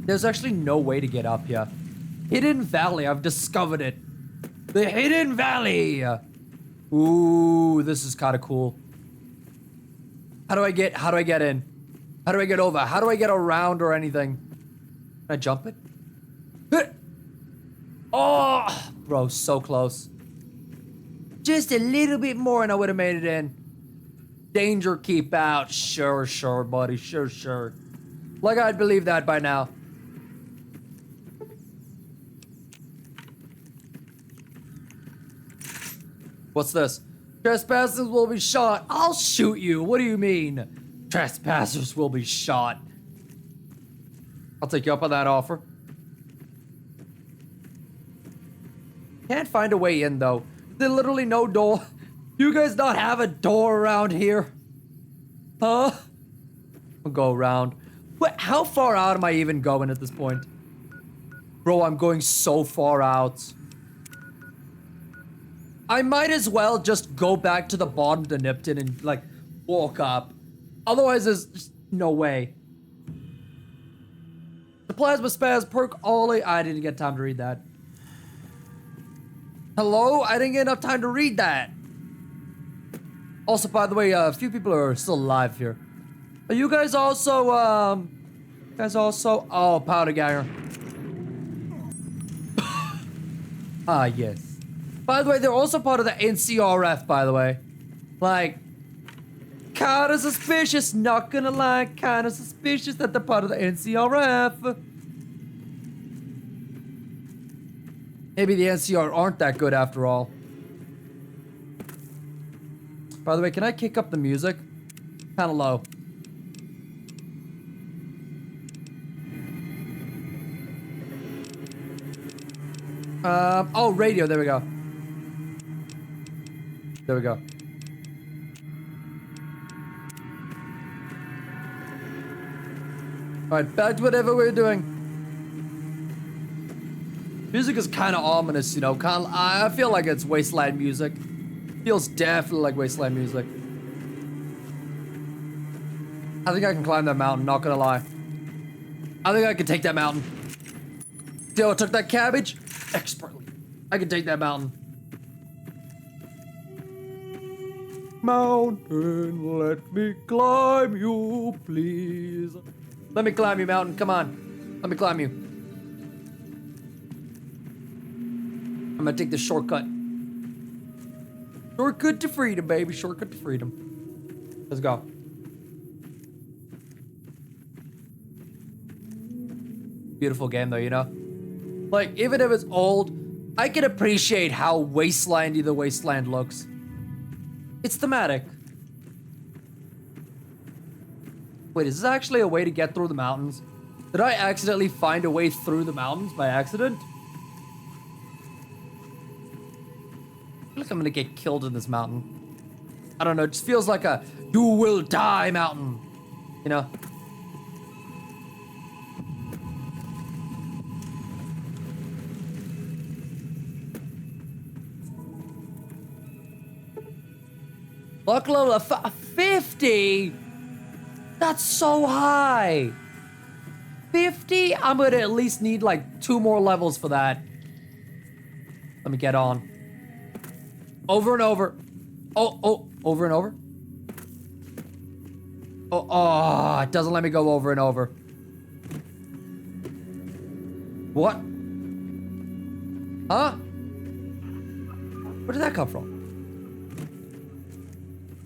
There's actually no way to get up here. Hidden Valley, I've discovered it. The Hidden Valley! Ooh, this is kind of cool. How do I get in? How do I get over? How do I get around or anything? Can I jump it? Oh, bro, so close. Just a little bit more and I would have made it in. Danger, keep out. Sure, sure, buddy. Sure, sure. Like I'd believe that by now. What's this? Trespassers will be shot. I'll shoot you. What do you mean? Trespassers will be shot. I'll take you up on that offer. Can't find a way in though. There's literally no door. You guys not have a door around here? Huh? I'll go around. What? How far out am I even going at this point? Bro, I'm going so far out. I might as well just go back to the bottom of the Nipton and like walk up. Otherwise, there's just no way. The Plasma Spaz perk only. I didn't get time to read that. Hello? I didn't get enough time to read that. Also, by the way, a few people are still alive here. Are you guys also, oh, powder ganger. Ah, yes. By the way, they're also part of the NCRF, by the way. Like, kinda suspicious, not gonna lie. Kinda suspicious that they're part of the NCRF. Maybe the NCR aren't that good after all. By the way, can I kick up the music? Kinda low. Oh, radio, there we go. There we go. Alright, back to whatever we're doing. Music is kind of ominous, you know. I feel like it's wasteland music. Feels definitely like wasteland music. I think I can climb that mountain, not gonna lie. I think I can take that mountain. See how I took that cabbage? Expertly. I can take that mountain. Mountain, let me climb you, please. Let me climb you, mountain. Come on. Let me climb you. I'm gonna take the shortcut. Shortcut to freedom, baby. Shortcut to freedom. Let's go. Beautiful game, though, you know? Like, even if it's old, I can appreciate how wastelandy the wasteland looks. It's thematic. Wait, is this actually a way to get through the mountains? Did I accidentally find a way through the mountains by accident? I feel like I'm gonna get killed in this mountain. I don't know, it just feels like a you will die mountain. You know? Luck level of 50? That's so high. 50? I'm gonna at least need like 2 more levels for that. Let me get on. Over and over. Oh, over and over? Oh, it doesn't let me go over and over. What? Huh? Where did that come from?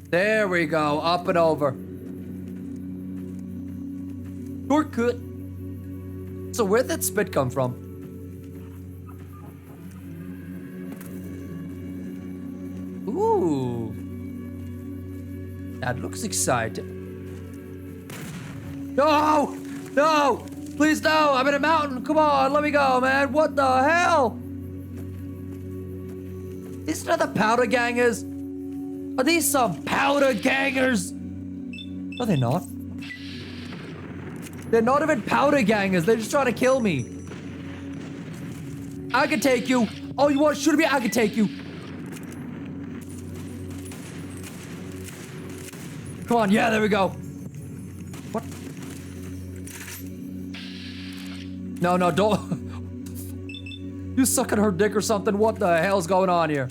There we go, up and over. Shortcut. So where'd that spit come from? Ooh. That looks exciting. No! No! Please no! I'm in a mountain! Come on, let me go, man! What the hell? These are the powder gangers? Are these some powder gangers? No, they're not. They're not even powder gangers. They're just trying to kill me. I can take you. Oh, you want to shoot me? I can take you. Come on. Yeah, there we go. What? No, don't. You sucking her dick or something? What the hell's going on here?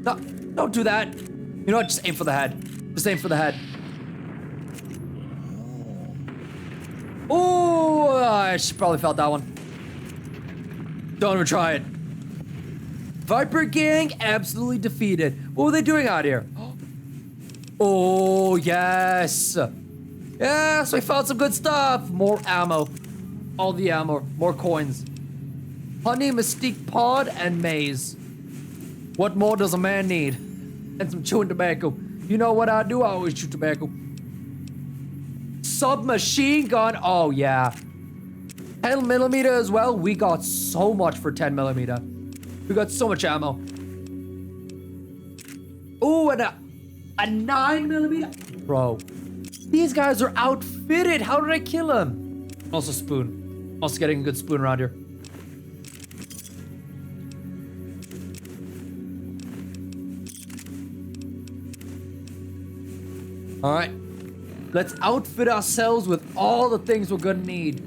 No, don't do that. You know what? Just aim for the head. Just aim for the head. Oh, I should probably felt that one. Don't even try it. Viper Gang absolutely defeated. What were they doing out here? Oh, yes. Yes, we found some good stuff. More ammo. All the ammo. More coins. Honey, Mystique Pod, and Maze. What more does a man need? And some chewing tobacco. You know what I do? I always chew tobacco. Submachine gun. Oh, yeah. 10mm as well. We got so much for 10mm. We got so much ammo. Ooh, and a 9mm. Bro, these guys are outfitted. How did I kill them? Also spoon. Also getting a good spoon around here. All right, let's outfit ourselves with all the things we're gonna need.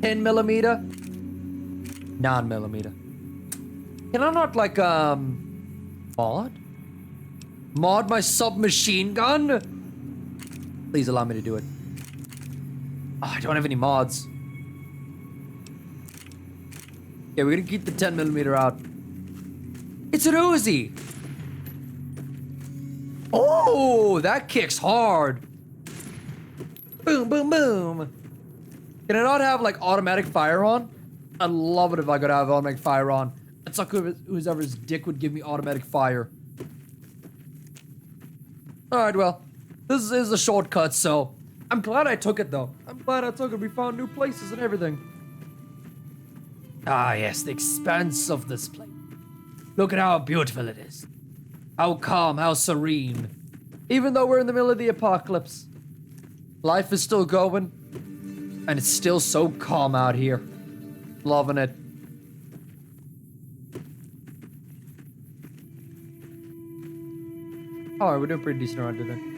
10mm, 9mm. Can I not like mod my submachine gun? Please allow me to do it. Oh, I don't have any mods. Yeah, we're gonna keep the 10mm out. It's an Uzi. Oh, that kicks hard. Boom, boom, boom. Can I not have like automatic fire on? I'd love it if I could have automatic fire on. It's not good if whoever's dick would give me automatic fire. Alright, well, this is a shortcut, so I'm glad I took it though. I'm glad I took it. We found new places and everything. Ah, yes, the expanse of this place. Look at how beautiful it is. How calm, how serene. Even though we're in the middle of the apocalypse. Life is still going. And it's still so calm out here. Loving it. Alright, we're doing pretty decent around here then.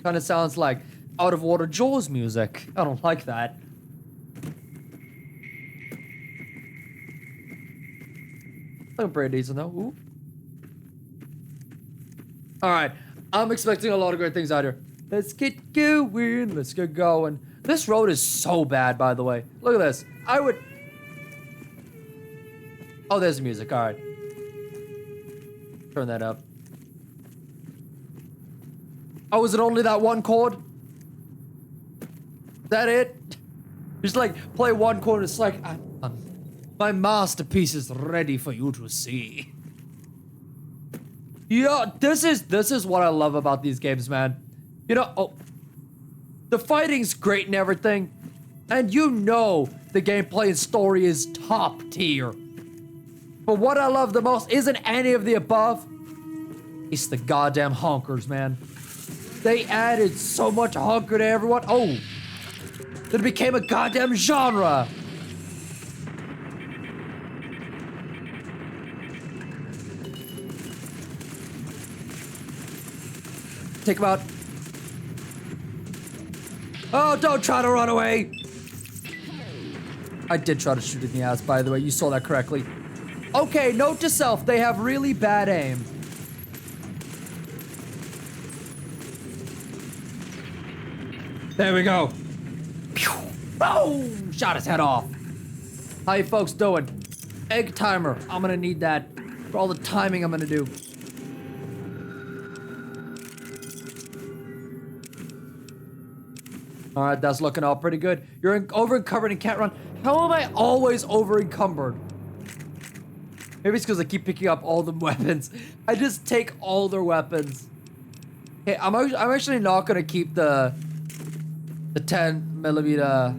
Kind of sounds like out of water Jaws music. I don't like that. Looking pretty decent though. Ooh. Alright, I'm expecting a lot of great things out here. Let's get going. Let's get going. This road is so bad, by the way. Look at this. I would... Oh, there's the music. Alright. Turn that up. Oh, is it only that one chord? Is that it? Just like play one chord. It's like my masterpiece is ready for you to see. Yeah, this is what I love about these games, man. You know, the fighting's great and everything, and you know the gameplay and story is top tier. But what I love the most isn't any of the above. It's the goddamn honkers, man. They added so much honker to everyone. Oh, that it became a goddamn genre. Take him out. Oh, don't try to run away. I did try to shoot in the ass, by the way. You saw that correctly. Okay, note to self, they have really bad aim. There we go. Pew! Boom! Shot his head off. How you folks doing? Egg timer. I'm gonna need that for all the timing I'm gonna do. All right, that's looking all pretty good. You're over encumbered and can't run. How am I always over encumbered? Maybe it's because I keep picking up all the weapons. I just take all their weapons. Okay, I'm actually not gonna keep the 10mm,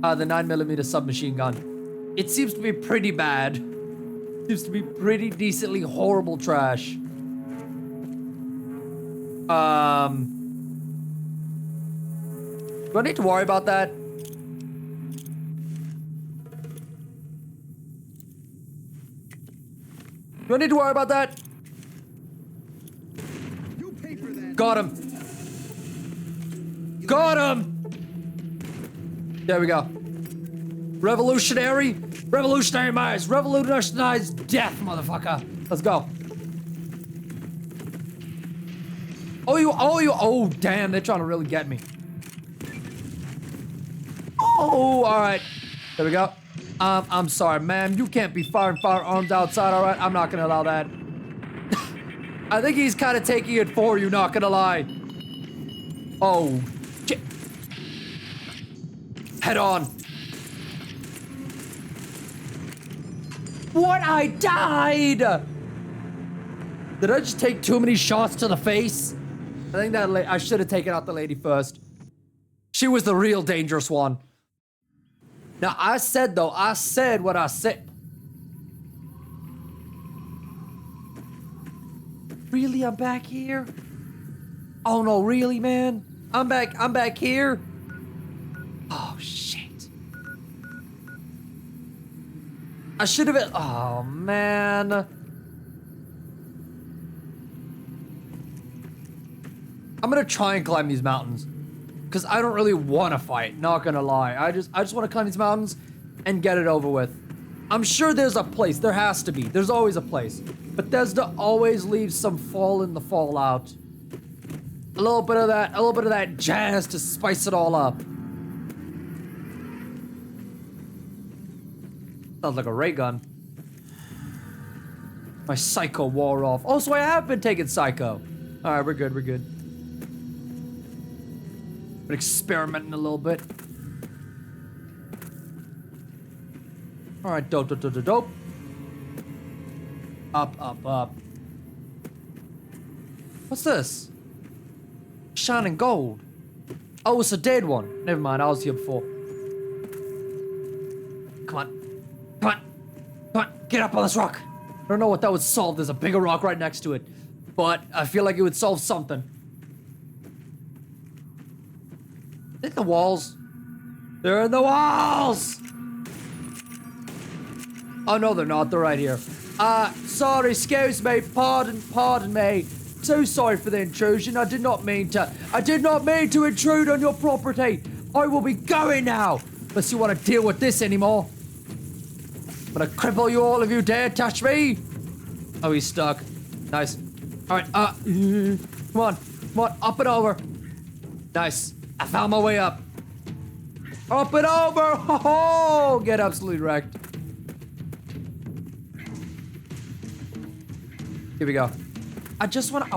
the 9mm submachine gun. It seems to be pretty bad. Seems to be pretty decently horrible trash. Do I need to worry about that? Do I need to worry about that? You pay for that. Got him. Got him! There we go. Revolutionary minds. Revolutionize death, motherfucker. Let's go. Oh, damn, they're trying to really get me. Oh, all right. There we go. I'm sorry, ma'am. You can't be firing firearms outside, all right? I'm not gonna allow that. I think he's kind of taking it for you, not gonna lie. Oh, shit. Head on. What? I died! Did I just take too many shots to the face? I think that I should have taken out the lady first. She was the real dangerous one. Now, I said what I said. Really, I'm back here? Oh no, really, man? I'm back here? Oh, shit. I should have been, oh man. I'm gonna try and climb these mountains. Because I don't really want to fight, not gonna lie. I just want to climb these mountains and get it over with. I'm sure there's a place, there has to be. There's always a place. Bethesda always leaves some fall in the fallout. A little bit of that jazz to spice it all up. Sounds like a ray gun. My psycho wore off. Oh, so I have been taking psycho. All right, we're good. Been experimenting a little bit. All right, dope. Up. What's this? Shining gold. Oh, it's a dead one. Never mind, I was here before. Come on. Get up on this rock. I don't know what that would solve. There's a bigger rock right next to it. But I feel like it would solve something. I think the walls. They're in the walls! Oh no, they're not. They're right here. Sorry, excuse me. Pardon me. So sorry for the intrusion. I did not mean to intrude on your property. I will be going now. Unless you want to deal with this anymore. I'm gonna cripple you, all of you dare touch me. Oh, he's stuck. Nice. All right, come on, up and over. Nice. I found my way up. Up and over. Ho-ho! Get absolutely wrecked. Here we go. I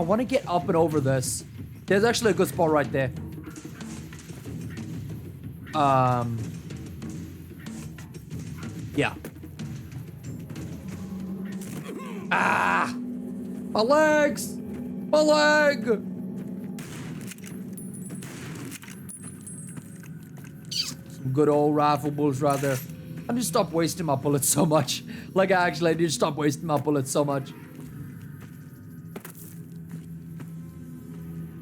want to get up and over this. There's actually a good spot right there. Yeah. Ah! My legs! My leg! Some good old rifle bullets right there. I need to stop wasting my bullets so much. Like, I need to stop wasting my bullets so much.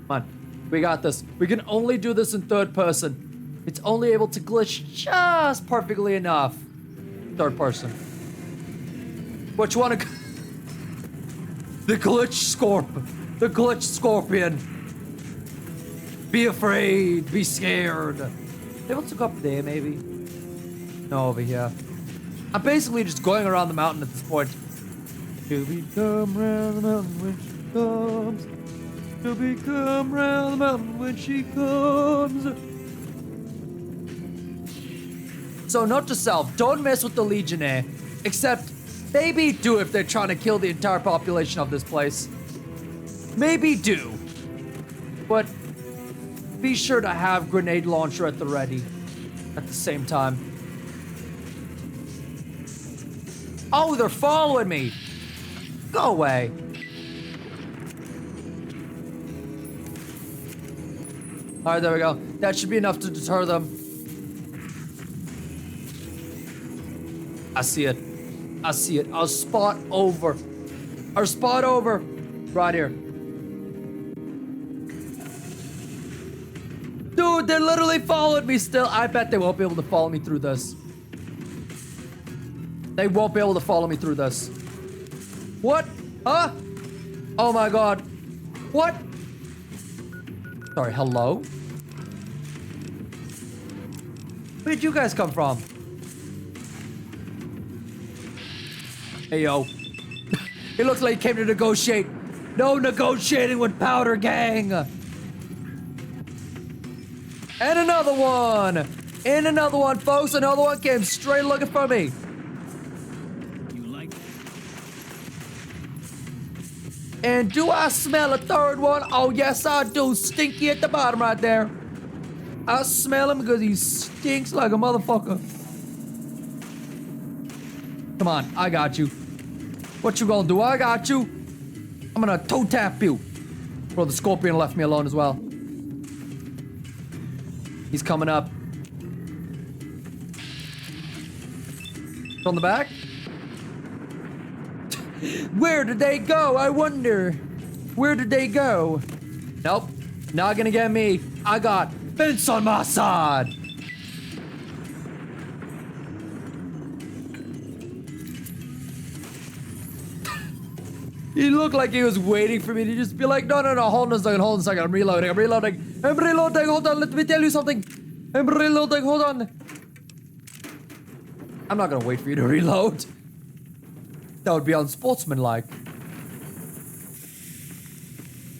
Come on. We got this. We can only do this in third person. It's only able to glitch just perfectly enough. Third person. Which one? The glitch scorpion. Be afraid. Be scared. Able to go up there, maybe? No, over here. I'm basically just going around the mountain at this point. To be come round the mountain when she comes. To be come round the mountain when she comes. So note to self, don't mess with the Legionnaire. Except, maybe do if they're trying to kill the entire population of this place. Maybe do. But be sure to have grenade launcher at the ready. At the same time. Oh, they're following me. Go away. Alright, there we go. That should be enough to deter them. I see it. I see it. I'll spot over. Or spot over. Right here. Dude, they're literally following me still. I bet they won't be able to follow me through this. They won't be able to follow me through this. What? Huh? Oh my god. What? Sorry, hello? Where did you guys come from? Hey, yo. It looks like he came to negotiate. No negotiating with Powder Gang. And another one. And another one, folks. Another one came straight looking for me. You like that? And do I smell a third one? Oh, yes, I do. Stinky at the bottom right there. I smell him because he stinks like a motherfucker. Come on, I got you. What you gonna do? I got you. I'm gonna toe tap you. Bro, the scorpion left me alone as well. He's coming up. On the back? Where did they go? I wonder. Where did they go? Nope. Not gonna get me. I got Vince on my side. He looked like he was waiting for me to just be like, no, hold on a second, I'm reloading, hold on, let me tell you something. I'm reloading, hold on. I'm not gonna wait for you to reload. That would be unsportsmanlike.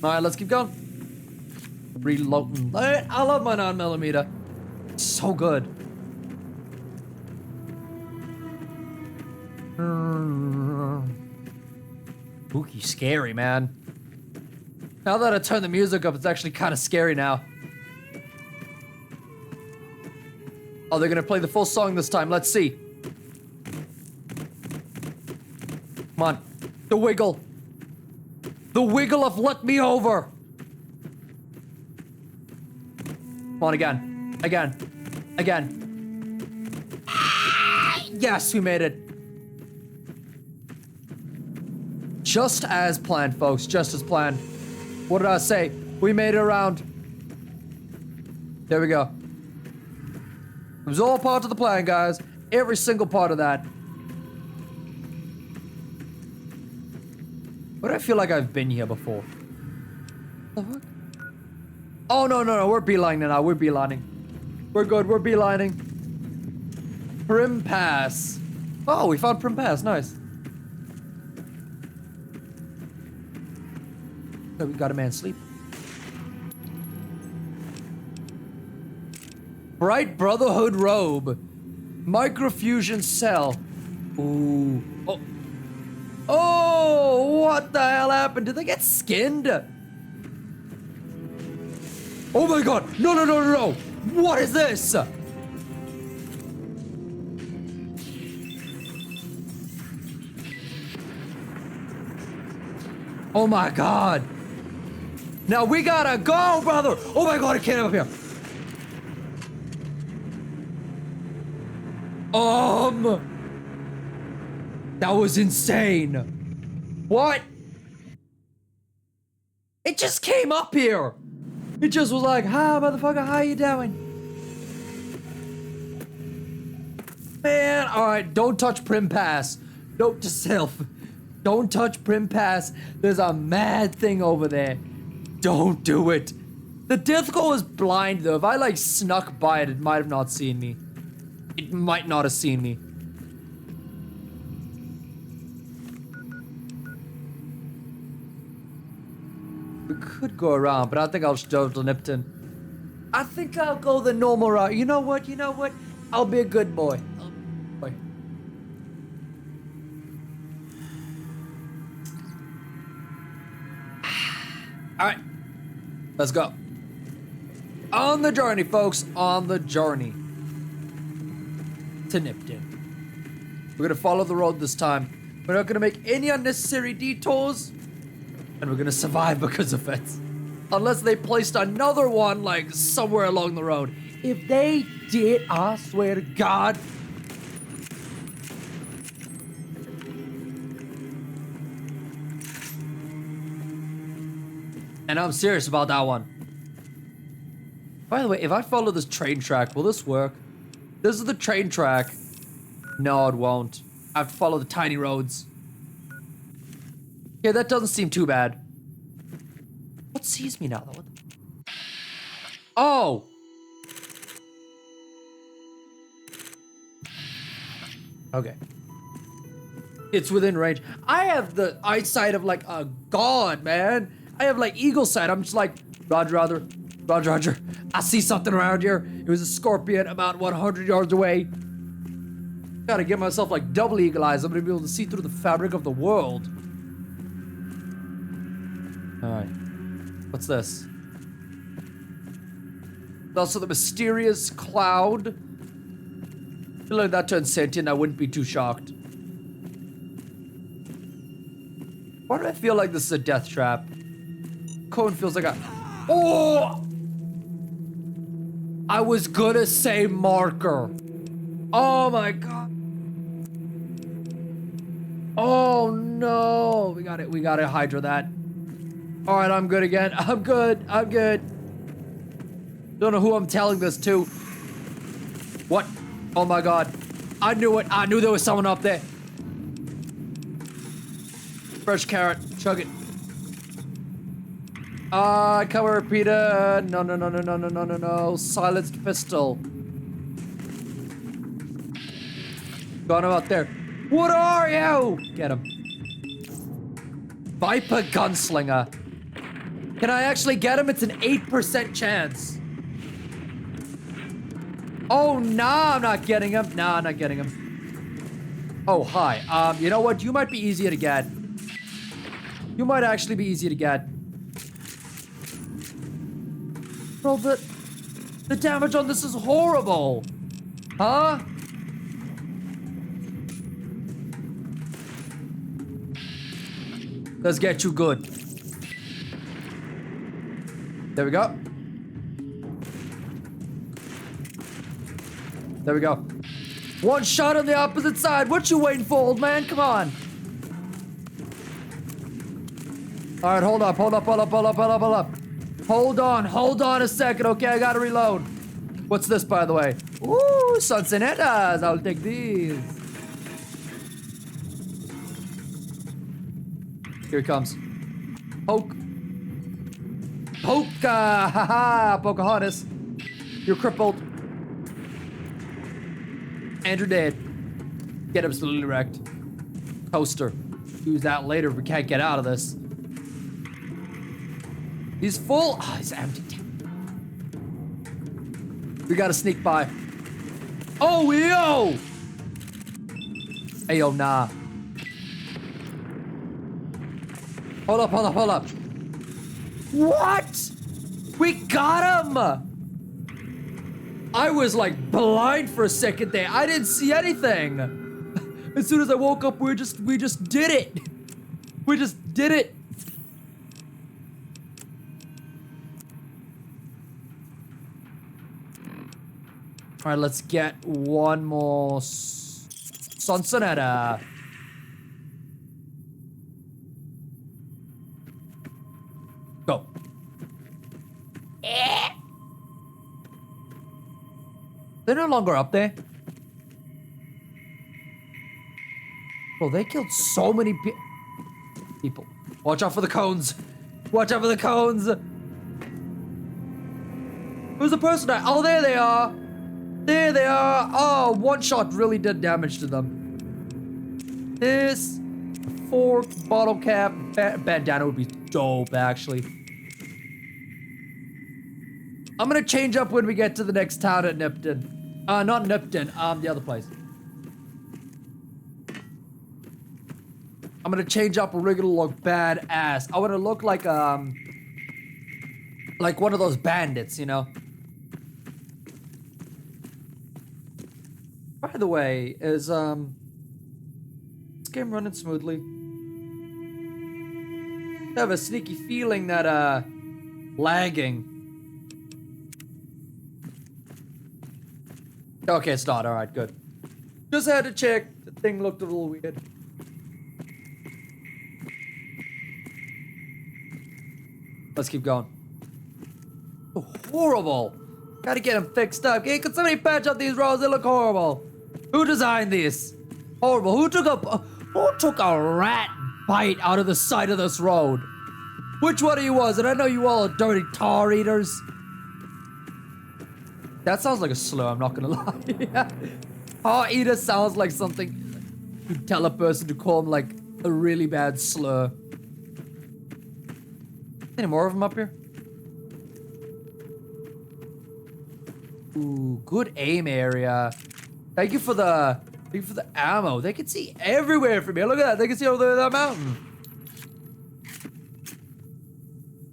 Alright, let's keep going. Reloading. I love my 9mm. It's so good. Spooky, scary, man. Now that I turn the music up, it's actually kind of scary now. Oh, they're gonna play the full song this time. Let's see. Come on. The wiggle. The wiggle of let me over. Come on, again. Again. Yes, we made it. Just as planned, folks. Just as planned. What did I say? We made it around. There we go. It was all part of the plan, guys. Every single part of that. Why do I feel like I've been here before? The fuck? Oh, no. We're beelining now. We're beelining. We're good. We're beelining. Prim Pass. Oh, we found Prim Pass. Nice. So we got a man sleep. Bright Brotherhood robe. Microfusion cell. Ooh. Oh. Oh, what the hell happened? Did they get skinned? Oh my god. No. What is this? Oh my god. Now we gotta go, brother. Oh my god, I can't up here. That was insane. What? It just came up here. It just was like, hi, motherfucker, how you doing? Man, alright, don't touch Prim Pass. Note to self. Don't touch Prim Pass. There's a mad thing over there. Don't do it. The death goal is blind, though. If I, like, snuck by it, it might have not seen me. It might not have seen me. We could go around, but I think I'll just go to Lipton. I think I'll go the normal route. You know what? I'll be a good boy. Alright. Let's go. On the journey, folks. On the journey. To Nipton. We're gonna follow the road this time. We're not gonna make any unnecessary detours. And we're gonna survive because of it. Unless they placed another one, like, somewhere along the road. If they did, I swear to God. And I'm serious about that one. By the way, if I follow this train track, will this work? This is the train track. No, it won't. I have to follow the tiny roads. Yeah, that doesn't seem too bad. What sees me now, though? Oh! Okay. It's within range. I have the eyesight of, like, a god, man. I have, like, eagle sight. I'm just like, Roger. I see something around here. It was a scorpion about 100 yards away. Gotta give myself, like, double eagle eyes. I'm gonna be able to see through the fabric of the world. Alright. What's this? Also the mysterious cloud. I feel like that turned sentient, I wouldn't be too shocked. Why do I feel like this is a death trap? Cone feels like a... Oh! I was gonna say marker. Oh my god. Oh no. We gotta hydra that. Alright, I'm good again. I'm good. Don't know who I'm telling this to. What? Oh my god. I knew it. I knew there was someone up there. Fresh carrot. Chug it. Cover repeater. No. Silenced pistol. Got him out there. What are you? Get him. Viper Gunslinger. Can I actually get him? It's an 8% chance. Oh, nah, I'm not getting him. Nah, I'm not getting him. Oh, hi. You know what? You might be easier to get. You might actually be easy to get. Bro, the damage on this is horrible. Huh? Let's get you good. There we go. There we go. One shot on the opposite side. What you waiting for, old man? Come on. All right, hold up. Hold on a second, okay? I gotta reload. What's this, by the way? Ooh, Sansonetas. I'll take these. Here he comes. Poke. Haha, Pocahontas. You're crippled. And you're dead. Get absolutely wrecked. Toaster. Use that later if we can't get out of this. He's full. Oh, he's empty. We gotta sneak by. Oh, yo! Hey, yo, nah. Hold up. What? We got him! I was like blind for a second there. I didn't see anything. As soon as I woke up, we just did it. We just did it. All right, let's get one more Sonsonetta. Go. They're no longer up there. Bro, they killed so many people. Watch out for the cones. Watch out for the cones. Who's the person? Oh, there they are. There they are. Oh, one shot really did damage to them. This fork, bottle cap, bandana would be dope, actually. I'm gonna change up when we get to the next town at Nipton. Not Nipton, the other place. I'm gonna change up. We're gonna look badass. I wanna look like one of those bandits, you know? By the way, is this game running smoothly? I have a sneaky feeling that lagging. Okay, it's not. Alright, good. Just had to check. The thing looked a little weird. Let's keep going. Oh, horrible. Gotta get them fixed up. Hey, could somebody patch up these roads? They look horrible. Who designed this? Horrible. Who took a rat bite out of the side of this road? Which one of you was it? I know you all are dirty tar eaters. That sounds like a slur, I'm not gonna lie. Tar eater sounds like something you'd tell a person to call him like a really bad slur. Any more of them up here? Ooh, good aim area. Thank you for the ammo. They can see everywhere from here. Look at that. They can see over there, that mountain.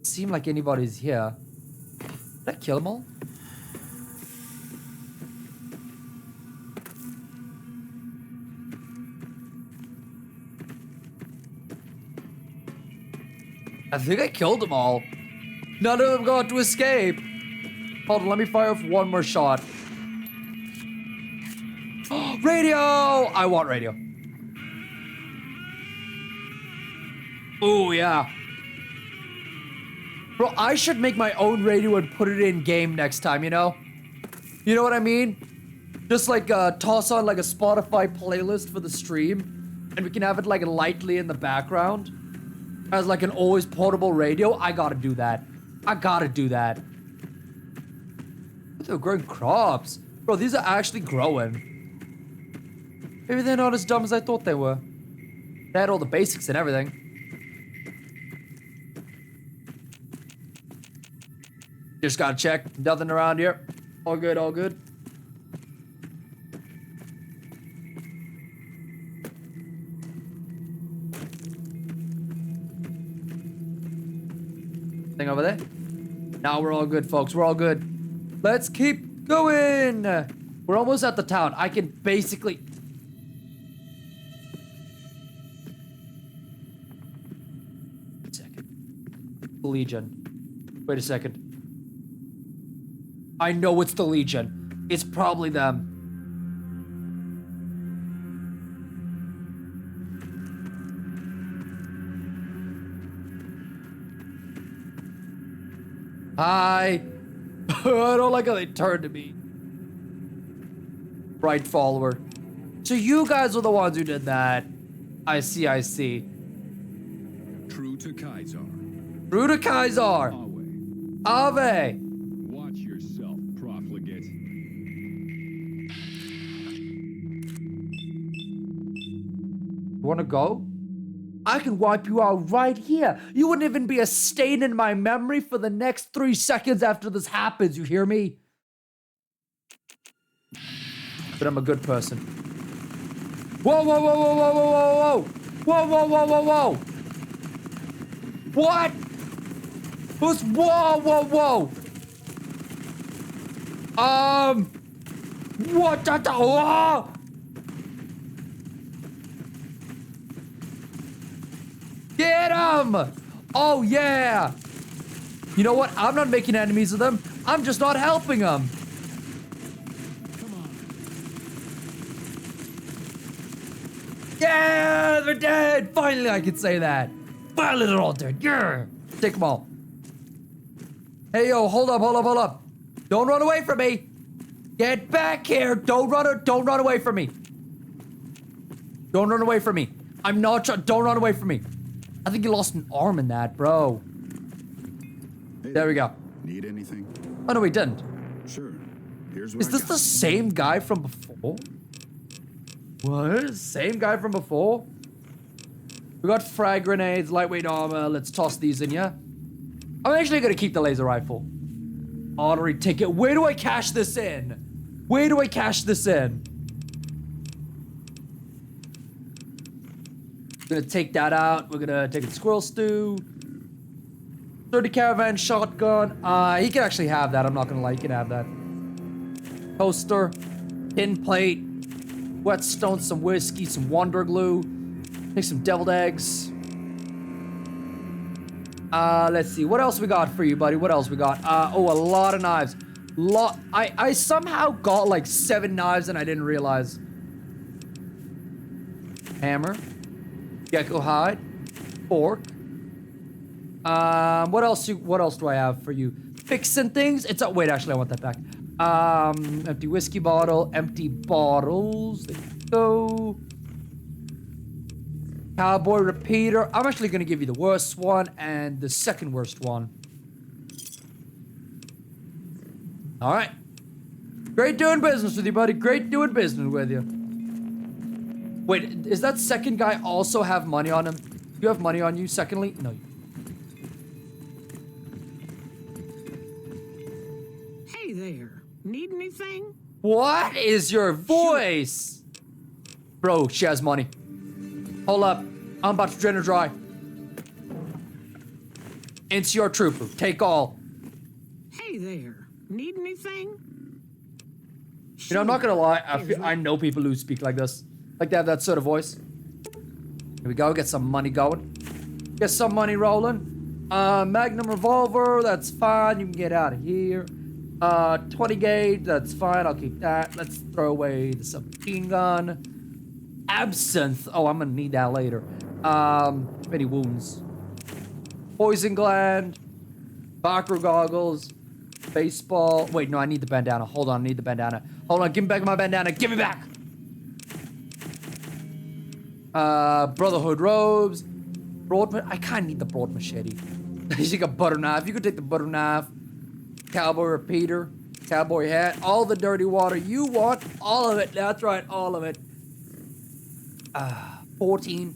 Seem like anybody's here. Did I kill them all? I think I killed them all. None of them got to escape. Hold on, let me fire off one more shot. Radio! I want radio. Oh, yeah. Bro, I should make my own radio and put it in game next time, you know? You know what I mean? Just like toss on like a Spotify playlist for the stream, and we can have it like lightly in the background as like an always portable radio. I gotta do that. I gotta do that. They're growing crops. Bro, these are actually growing. Maybe they're not as dumb as I thought they were. They had all the basics and everything. Just gotta check. Nothing around here. All good, all good. Thing over there? Now we're all good, folks. We're all good. Let's keep going. We're almost at the town. I can basically... The Legion. Wait a second. I know it's the Legion. It's probably them. Hi. I don't like how they turned to me. Right follower. So you guys were the ones who did that. I see, I see. True to Kaiser. True to Kaiser. Ave. Watch yourself, profligate. You wanna go? I can wipe you out right here. You wouldn't even be a stain in my memory for the next 3 seconds after this happens, you hear me? But I'm a good person. Whoa, whoa, whoa, whoa, whoa, whoa, whoa, whoa, whoa, whoa, whoa, whoa. What? Who's, whoa, whoa, whoa. What the, oh! Get him! Oh, yeah! You know what? I'm not making enemies of them. I'm just not helping them. Yeah, they're dead! Finally, I can say that. Finally, they're all dead. Yeah! Take them all. Hey, yo, hold up, hold up, hold up. Don't run away from me. Get back here. Don't run away from me. Don't run away from me. I'm not don't run away from me. I think you lost an arm in that, bro. Hey, there we go. Need anything? Oh, no, we didn't. Sure. Here's what Is this the same guy from before? What? Same guy from before? We got frag grenades, lightweight armor. Let's toss these in here. I'm actually gonna keep the laser rifle. Artery ticket. Where do I cash this in? Where do I cash this in? Gonna take that out. We're gonna take a squirrel stew. 30 caravan shotgun. He can actually have that. I'm not gonna lie. He can have that. Poster. Tin plate. Whetstone. Some whiskey. Some wonder glue. Take some deviled eggs. Let's see. What else we got for you, buddy? What else we got? Oh, a lot of knives. I somehow got like 7 knives and I didn't realize. Hammer. Gecko hide. Fork. What else do I have for you? Fixing things? It's wait, actually I want that back. Empty whiskey bottle, empty bottles. There you go. Cowboy repeater. I'm actually gonna give you the worst one and the second worst one. Alright. Great doing business with you, buddy. Great doing business with you. Wait, does that second guy also have money on him? You have money on you, secondly? No. Hey there. Need anything? What is your voice? Bro, she has money. Hold up. I'm about to drain her dry. NCR trooper. Take all. Hey there. Need anything? You know, I'm not gonna lie. I know people who speak like this. Like they have that sort of voice. Here we go. Get some money going. Get some money rolling. Magnum revolver. That's fine. You can get out of here. 20 gauge. That's fine. I'll keep that. Let's throw away the submachine gun. Absinthe. Oh, I'm gonna need that later. Many wounds. Poison gland. Barker goggles. Baseball. Wait, no, I need the bandana. Hold on, I need the bandana. Hold on, give me back my bandana. Give me back! Brotherhood robes. Broad. I kind of need the broad machete. You got butter knife. You could take the butter knife. Cowboy repeater. Cowboy hat. All the dirty water you want. All of it. That's right, all of it. 14.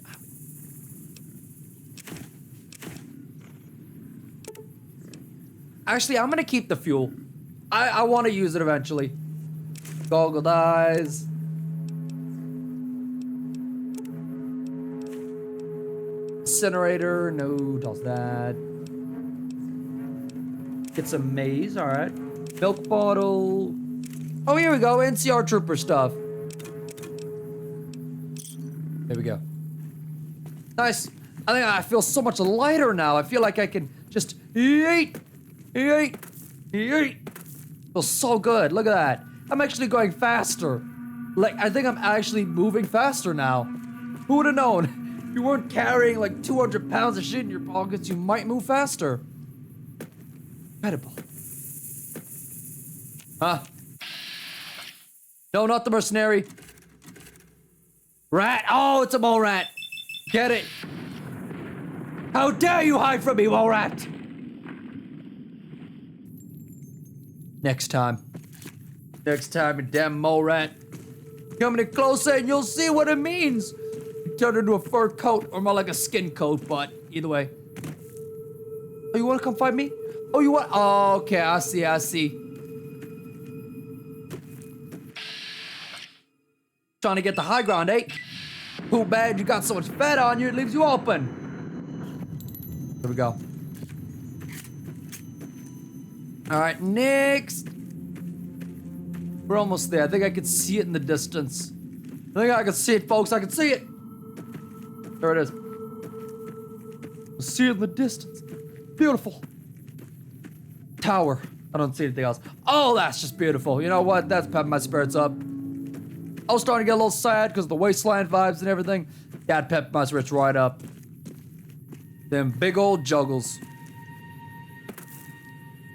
Actually, I'm gonna keep the fuel. I want to use it eventually. Goggle eyes. Incinerator. No, toss that. Get some maize. All right. Milk bottle. Oh, here we go. NCR trooper stuff. There we go. Nice. I think I feel so much lighter now. I feel like I can just eat. Feels so good. Look at that. I'm actually going faster. Like, I think I'm actually moving faster now. Who would have known? If you weren't carrying like 200 pounds of shit in your pockets, you might move faster. Incredible. Huh? No, not the mercenary. Rat. Oh, it's a mole rat. Get it. How dare you hide from me, mole rat? Next time. Next time, you damn mole rat. Coming in closer and you'll see what it means. You turn into a fur coat or more like a skin coat, but either way. Oh, you want to come find me? Oh, you want? Oh, okay, I see, I see. Trying to get the high ground, eh? Too bad you got so much fat on you, it leaves you open. There we go. All right, next. We're almost there. I think I can see it in the distance. I think I can see it, folks. I can see it. There it is. I see it in the distance. Beautiful. Tower. I don't see anything else. Oh, that's just beautiful. You know what? That's pepping my spirits up. I was starting to get a little sad because of the wasteland vibes and everything. That pepped my spirits right up. Them big old juggles.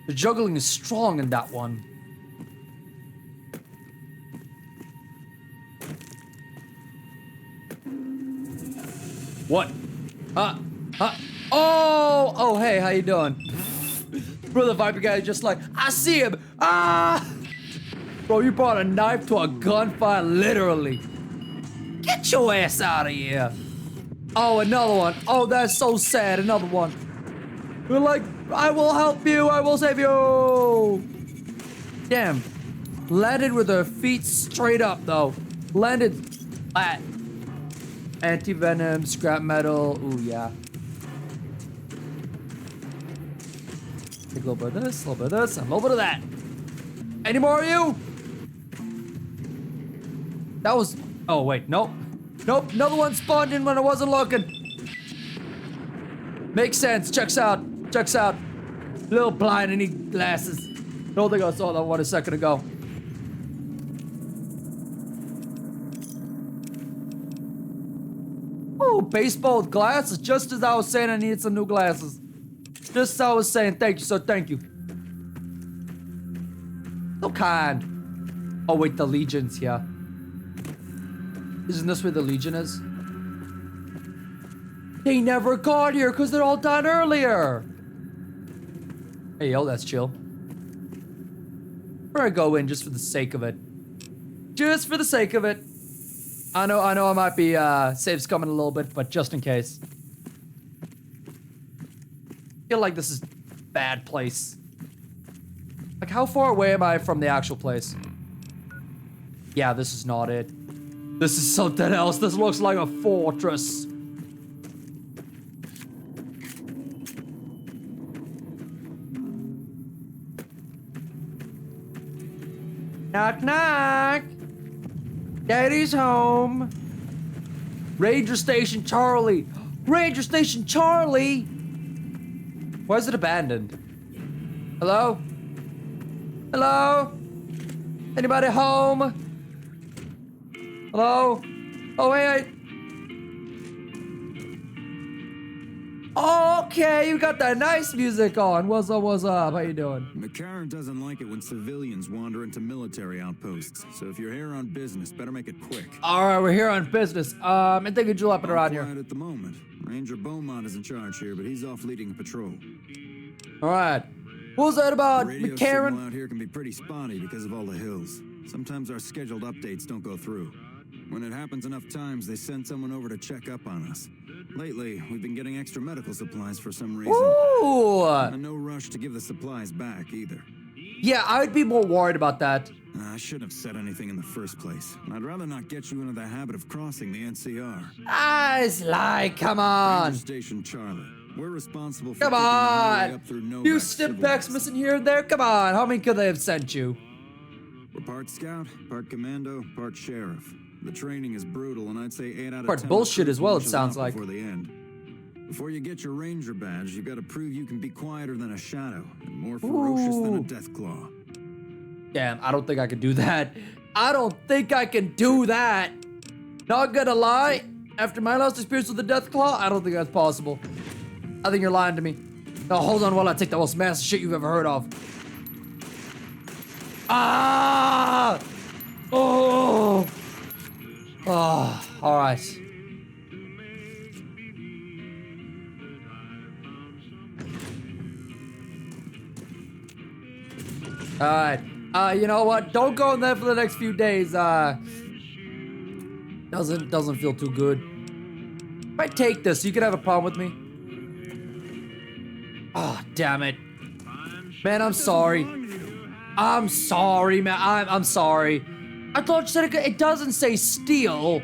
The juggling is strong in that one. What? Oh, hey, how you doing? Brother Viper guy is just like, I see him. Ah! Bro, you brought a knife to a gunfight, literally. Get your ass out of here. Oh, another one. Oh, that's so sad. Another one. We're like, I will help you. I will save you. Damn. Landed with her feet straight up, though. Landed flat. Anti-venom, scrap metal. Ooh, yeah. Take a little bit of this, a little bit of this, and a little bit of that. Any more of you? That was... Oh, wait. Nope. Nope. Another one spawned in when I wasn't looking. Makes sense. Checks out. Checks out. Little blind and need glasses. Don't think I saw that one a second ago. Oh, baseball with glasses. Just as I was saying I needed some new glasses. Just as I was saying thank you, sir. Thank you. So kind. Oh, wait. The Legion's here. Isn't this where the Legion is? They never got here because they're all done earlier. Hey, yo, that's chill. We're gonna go in just for the sake of it. Just for the sake of it. I know I might be saves coming a little bit, but just in case. I feel like this is a bad place. Like, how far away am I from the actual place? Yeah, this is not it. This is something else. This looks like a fortress. Knock, knock. Daddy's home. Ranger Station Charlie. Ranger Station Charlie. Why is it abandoned? Hello? Hello? Anybody home? Hello? Oh, hey. Okay, you got that nice music on. What's up, what's up? How you doing? McCarran doesn't like it when civilians wander into military outposts, so if you're here on business, better make it quick. Alright, we're here on business. And think you're up and around here. At the moment. Ranger Beaumont is in charge here, but he's off leading a patrol. Alright. What was that about Radio McCarran? signal out here can be pretty spotty because of all the hills. Sometimes our scheduled updates don't go through. When it happens enough times, they send someone over to check up on us. Lately, we've been getting extra medical supplies for some reason. Ooh! And no rush to give the supplies back, either. Yeah, I'd be more worried about that. I shouldn't have said anything in the first place. I'd rather not get you into the habit of crossing the NCR. Eyes like, come on! Ranger Station Charlie. We're responsible for Come keeping the highway on! up through Novak You step backs civilized. missing here and there? Come on, how many could they have sent you? We're part scout, part commando, part sheriff. The training is brutal, and I'd say 8 out of Part 10 bullshit as well, it recruits sounds out like. Before the end. Before you get your ranger badge, you gotta prove you can be quieter than a shadow and more ferocious than a Ooh. deathclaw. Damn, I don't think I can do that. I don't think I can do that. Not gonna lie, after my last experience with the Deathclaw, I don't think that's possible. I think you're lying to me. No, hold on while I take the most massive shit you've ever heard of. Ah! Oh! Oh, alright. Alright. You know what? Don't go in there for the next few days. Doesn't feel too good. If I take this, you could have a problem with me. Oh, damn it. Man, I'm sorry. I'm sorry, man. I'm sorry. I thought you said it doesn't say steal.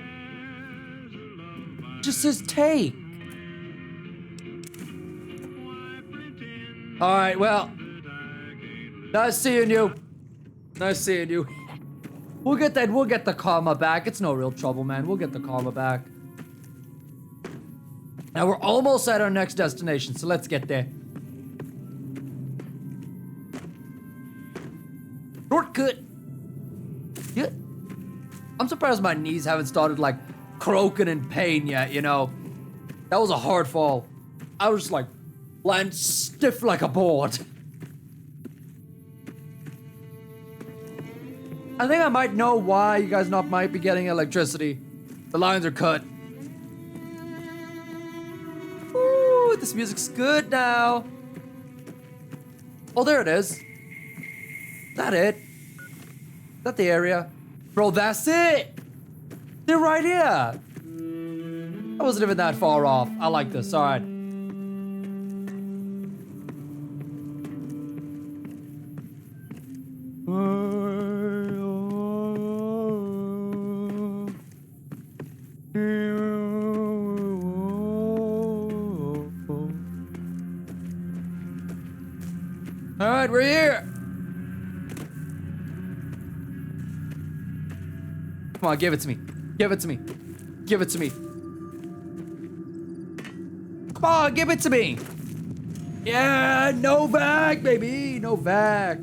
It just says take. Alright, well. Nice seeing you. Nice seeing you. We'll get the karma back. It's no real trouble, man. We'll get the karma back. Now we're almost at our next destination, so let's get there. Shortcut. Yeah. I'm surprised my knees haven't started like croaking in pain yet, you know. That was a hard fall. I was just like lying stiff like a board. I think I might know why you guys might be getting electricity. The lines are cut. Ooh, this music's good now. Oh, there it is. Is that it? Is that the area? Bro, that's it! They're right here! I wasn't even that far off. I like this, alright. Alright, we're here! Come on, give it to me. Give it to me. Give it to me. Come on, give it to me! Yeah, no vac, baby! No vac.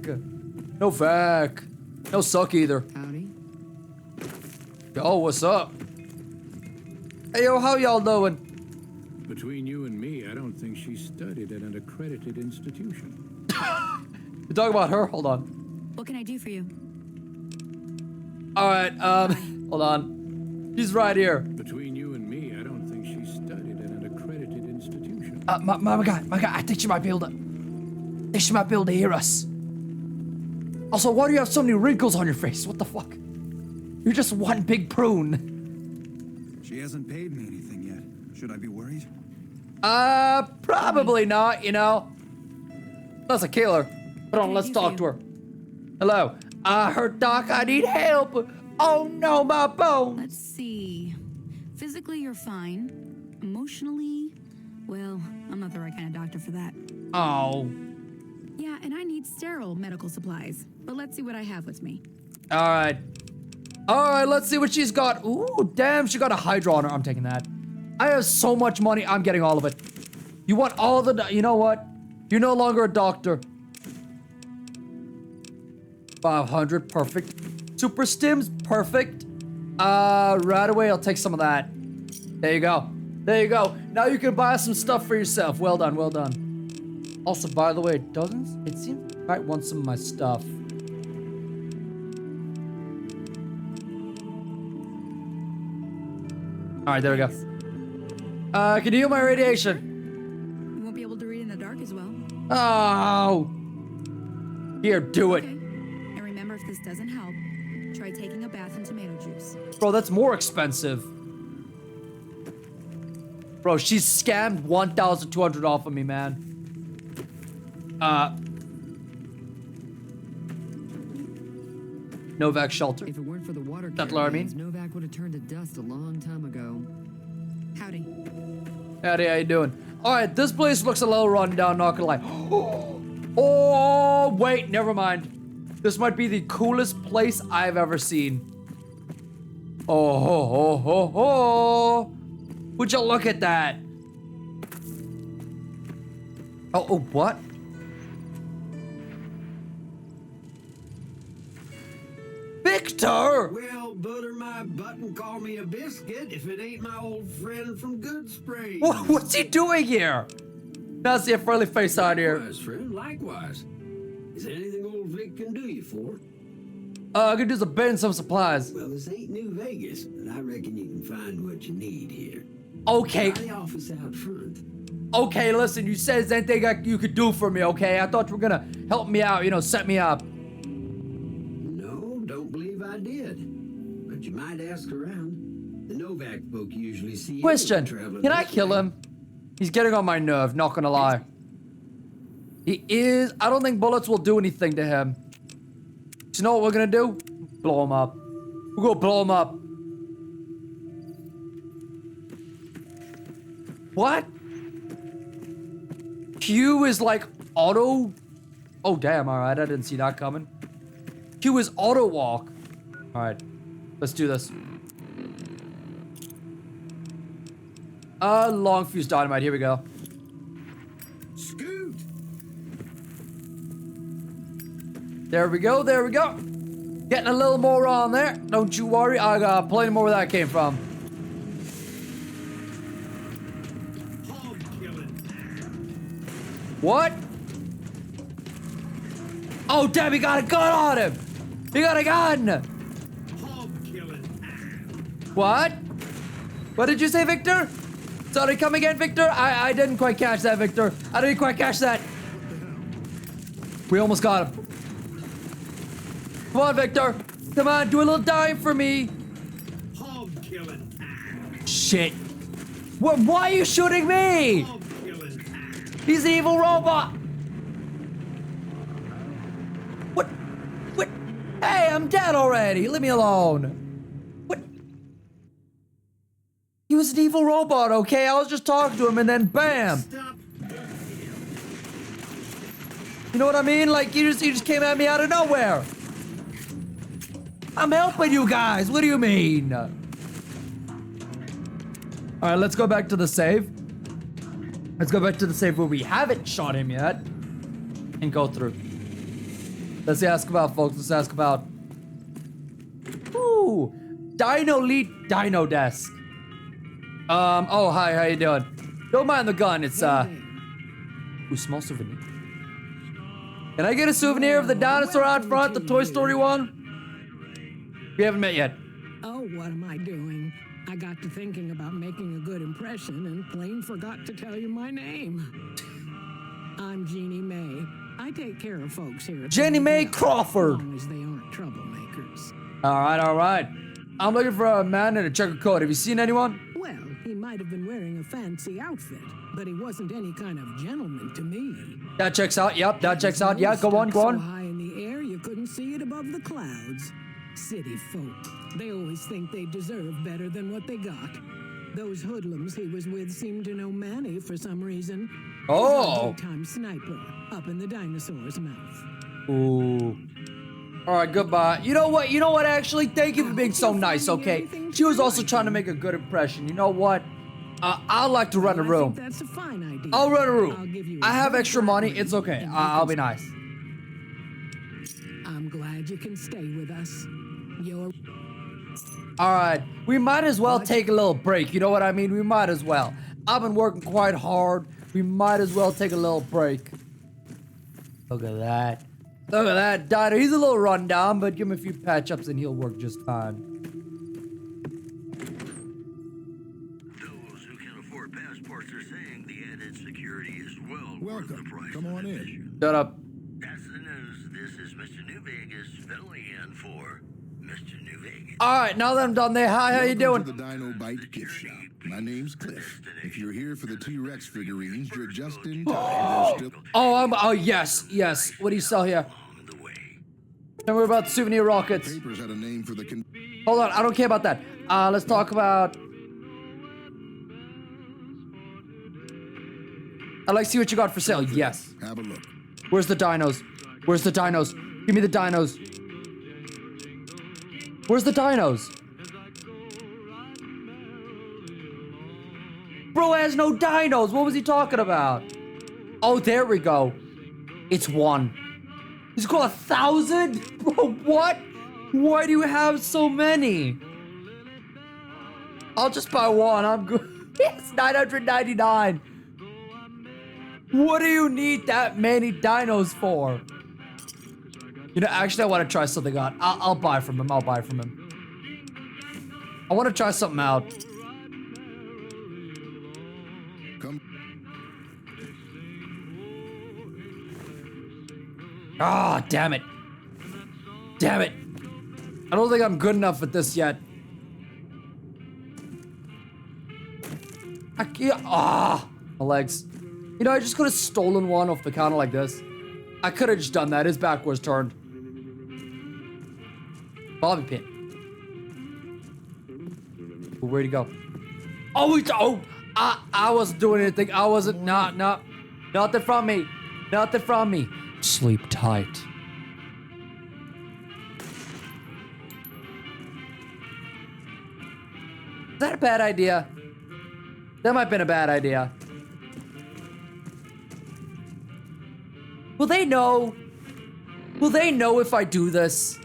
No vac. No suck either. Howdy. Yo, what's up? Hey, yo, how y'all doing? Between you and me, I don't think she studied at an accredited institution. You talking about her? Hold on. What can I do for you? Alright, hold on. She's right here. Between you and me, I don't think she studied at an accredited institution. My guy, I think she might be able to hear us. Also, why do you have so many wrinkles on your face? What the fuck? You're just one big prune. She hasn't paid me anything yet. Should I be worried? Probably not, you know. That's a killer. Hold on, let's talk to her. Hello. I heard Doc, I need help. Oh no, my bones. Let's see. Physically, you're fine. Emotionally, well, I'm not the right kind of doctor for that. Oh. Yeah, and I need sterile medical supplies. But let's see what I have with me. Alright. Alright, let's see what she's got. Ooh, damn, she got a Hydra on her. I'm taking that. I have so much money, I'm getting all of it. You want all of the... You know what? You're no longer a doctor. 500, perfect. Super stims, perfect. Right away, I'll take some of that. There you go. There you go. Now you can buy some stuff for yourself. Well done, well done. Also, by the way, it seems you might want some of my stuff. Alright, there we go. Can you heal my radiation? You won't be able to read in the dark as well. Oh! Here, do it. Okay. And remember, if this doesn't help, try taking a bath in tomato juice. Bro, that's more expensive. Bro, she scammed 1,200 off of me, man. Novak shelter. If it weren't for the water That's what I mean. caravans, Novak would have turned to dust a long time ago. Howdy. Howdy, how you doing? Alright, this place looks a little run down, not gonna lie. Oh, wait, never mind. This might be the coolest place I've ever seen. Oh, ho, ho, ho, ho. Would you look at that? Oh, what? Victor! Well, butter my butt and call me a biscuit if it ain't my old friend from Good Spring. What's he doing here? Now I see a friendly face out here. Likewise, friend, likewise. Is there anything old Vic can do you for? I could do some bend some supplies. Well, this ain't New Vegas, but I reckon you can find what you need here. Okay. Try the office out front. Okay, listen, you said there's anything you could do for me, okay? I thought you were gonna help me out, you know, set me up. No, don't believe I did. But you might ask around. The Novak folk usually see. Question, can I kill him? He's getting on my nerve, not gonna lie. He is, I don't think bullets will do anything to him. So you know what we're gonna do? Blow him up. We're gonna blow him up. What? Q is like auto. Oh damn! All right, I didn't see that coming. Q is auto walk. All right, let's do this. Long fuse dynamite. Here we go. Scoot. There we go. There we go. Getting a little more on there. Don't you worry. I got plenty more where that came from. What? Oh, damn, he got a gun on him! He got a gun! What? What did you say, Victor? Sorry, come again, Victor? I didn't quite catch that, Victor. I didn't quite catch that. We almost got him. Come on, Victor. Come on, do a little dive for me. Shit. Why are you shooting me? He's an evil robot! What? What? Hey, I'm dead already! Leave me alone! What? He was an evil robot, okay? I was just talking to him and then BAM! You know what I mean? Like, you just came at me out of nowhere! I'm helping you guys! What do you mean? Alright, let's go back to the save. Let's go back to the save where we haven't shot him yet. And go through. Let's ask about, folks. Let's ask about. Ooh. Dino Lead Dino Desk. Oh, hi. How you doing? Don't mind the gun. It's, Ooh, small souvenir. Can I get a souvenir of the dinosaur out front? The Toy Story one? We haven't met yet. Oh, what am I doing? I got to thinking about making a good impression and plain forgot to tell you my name. I'm Jeannie May. I take care of folks here. Jeannie May Crawford. As long as they aren't troublemakers. All right, all right. I'm looking for a man in a checkered coat. Have you seen anyone? Well, he might have been wearing a fancy outfit, but he wasn't any kind of gentleman to me. That checks out. Yep, that checks out. Yeah, go on, go So on. high in the air, you couldn't see it above the clouds. City folk. They always think they deserve better than what they got. Those hoodlums he was with seemed to know Manny for some reason. Oh. He's a daytime sniper up in the dinosaur's mouth. Ooh. All right, goodbye. You know what? You know what, actually? Thank you for being so nice, okay? She was also trying to make a good impression. You know what? I'd like to rent a room. That's a fine idea. I'll rent a I'll room. give you I have a extra money. It's okay. I'll be nice. I'm glad you can stay with us. You're... All right. We might as well take a little break. You know what I mean? We might as well. I've been working quite hard. We might as well take a little break. Look at that. Look at that dino. He's a little run down, but give him a few patch-ups and he'll work just fine. Those who can afford passports are saying the added security is well worth the price. Come on in. Shut up. That's the news. This is Mr. New Vegas filling in for Mr. New Vegas. All right, now that I'm done there, hi, how you doing? Welcome to the Dino Bite gift shop. My name's Cliff. If you're here for the T-Rex figurines, you're just in time. They're still... Oh, yes. What do you sell here? Tell me about souvenir rockets. Papers had a name for the... Hold on, I don't care about that. Let's talk about... I'd like to see what you got for sale. Yes. Have a look. Where's the dinos? Where's the dinos? Give me the dinos. Where's the dinos? Bro has no dinos. What was he talking about? Oh, there we go. It's one. He's got 1,000? Bro, what? Why do you have so many? I'll just buy one. I'm good. It's 999. What do you need that many dinos for? You know, actually, I want to try something out. I'll buy from him. I'll buy from him. I want to try something out. Come. Ah, oh, damn it. Damn it. I don't think I'm good enough at this yet. I can't. Ah, my legs. You know, I just could have stolen one off the counter like this. I could have just done that. His back was turned. Bobby pin. Where'd he go? Oh, I wasn't doing anything. I wasn't. Nothing from me. Nothing from me. Sleep tight. Is that a bad idea? That might have been a bad idea. Will they know? Will they know if I do this?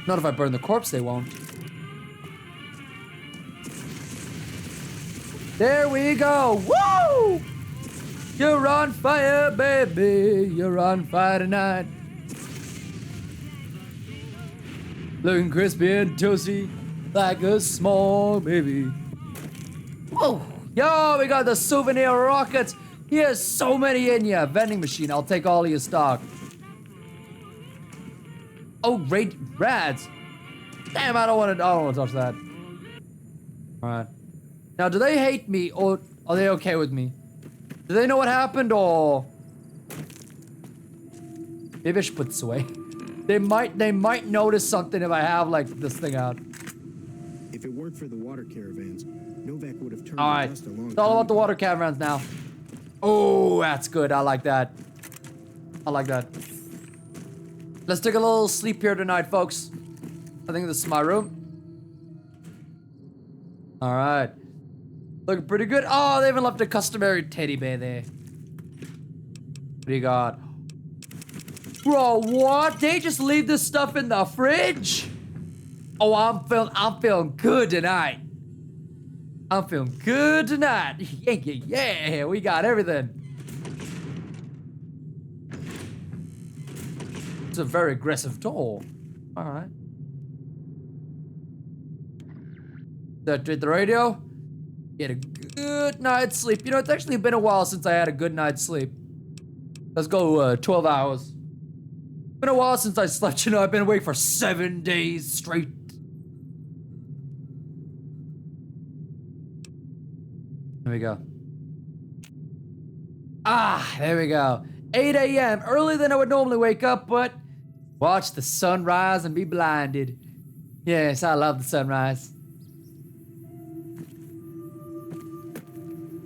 Not if I burn the corpse, they won't. There we go. Woo! You're on fire, baby. You're on fire tonight. Looking crispy and toasty like a small baby. Oh, yo, we got the souvenir rockets. Here's so many in ya. Vending machine, I'll take all of your stock. Oh, rads. Damn, I don't want to touch that. All right. Now, do they hate me or are they okay with me? Do they know what happened or? Maybe I should put this away. They might notice something if I have like this thing out. If it weren't for the water caravans, Novak would have turned All right. the dust a long It's all time about the ago. water caverns now. Oh, that's good. I like that. I like that. Let's take a little sleep here tonight, folks. I think this is my room. All right. Looking pretty good. Oh, they even left a customary teddy bear there. What do you got? Bro, what? They just leave this stuff in the fridge? Oh, I'm feeling good tonight. I'm feeling good tonight. Yeah, we got everything. It's a very aggressive door. All right. Set the radio. Get a good night's sleep. You know, it's actually been a while since I had a good night's sleep. Let's go 12 hours. Been a while since I slept. You know, I've been awake for 7 days straight. There we go. Ah, there we go. 8 a.m. Earlier than I would normally wake up, but watch the sunrise and be blinded. Yes, I love the sunrise.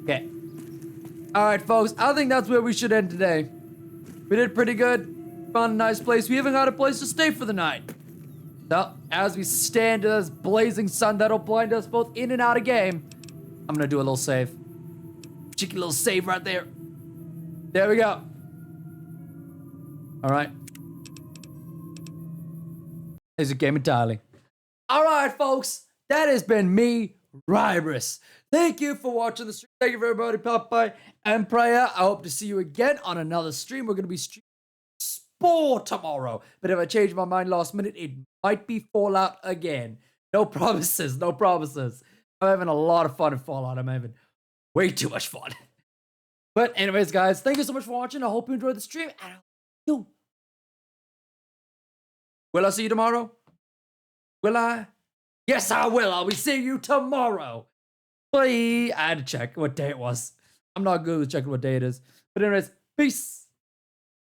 Okay. All right, folks. I think that's where we should end today. We did pretty good. Found a nice place. We even got a place to stay for the night. So, as we stand in this blazing sun that'll blind us both in and out of game, I'm gonna do a little save. Cheeky little save right there. There we go. All right. There's a game entirely. All right, folks. That has been me, Ryberus. Thank you for watching the stream. Thank you for everybody pop by and prayer. I hope to see you again on another stream. We're gonna be streaming Spore tomorrow. But if I change my mind last minute, it might be Fallout again. No promises, no promises. I'm having a lot of fun in Fallout. I'm having way too much fun. But anyways, guys, thank you so much for watching. I hope you enjoyed the stream. And will I see you tomorrow? Will I? Yes, I will. I'll be seeing you tomorrow. Bye. I had to check what day it was. I'm not good with checking what day it is. But anyways, peace.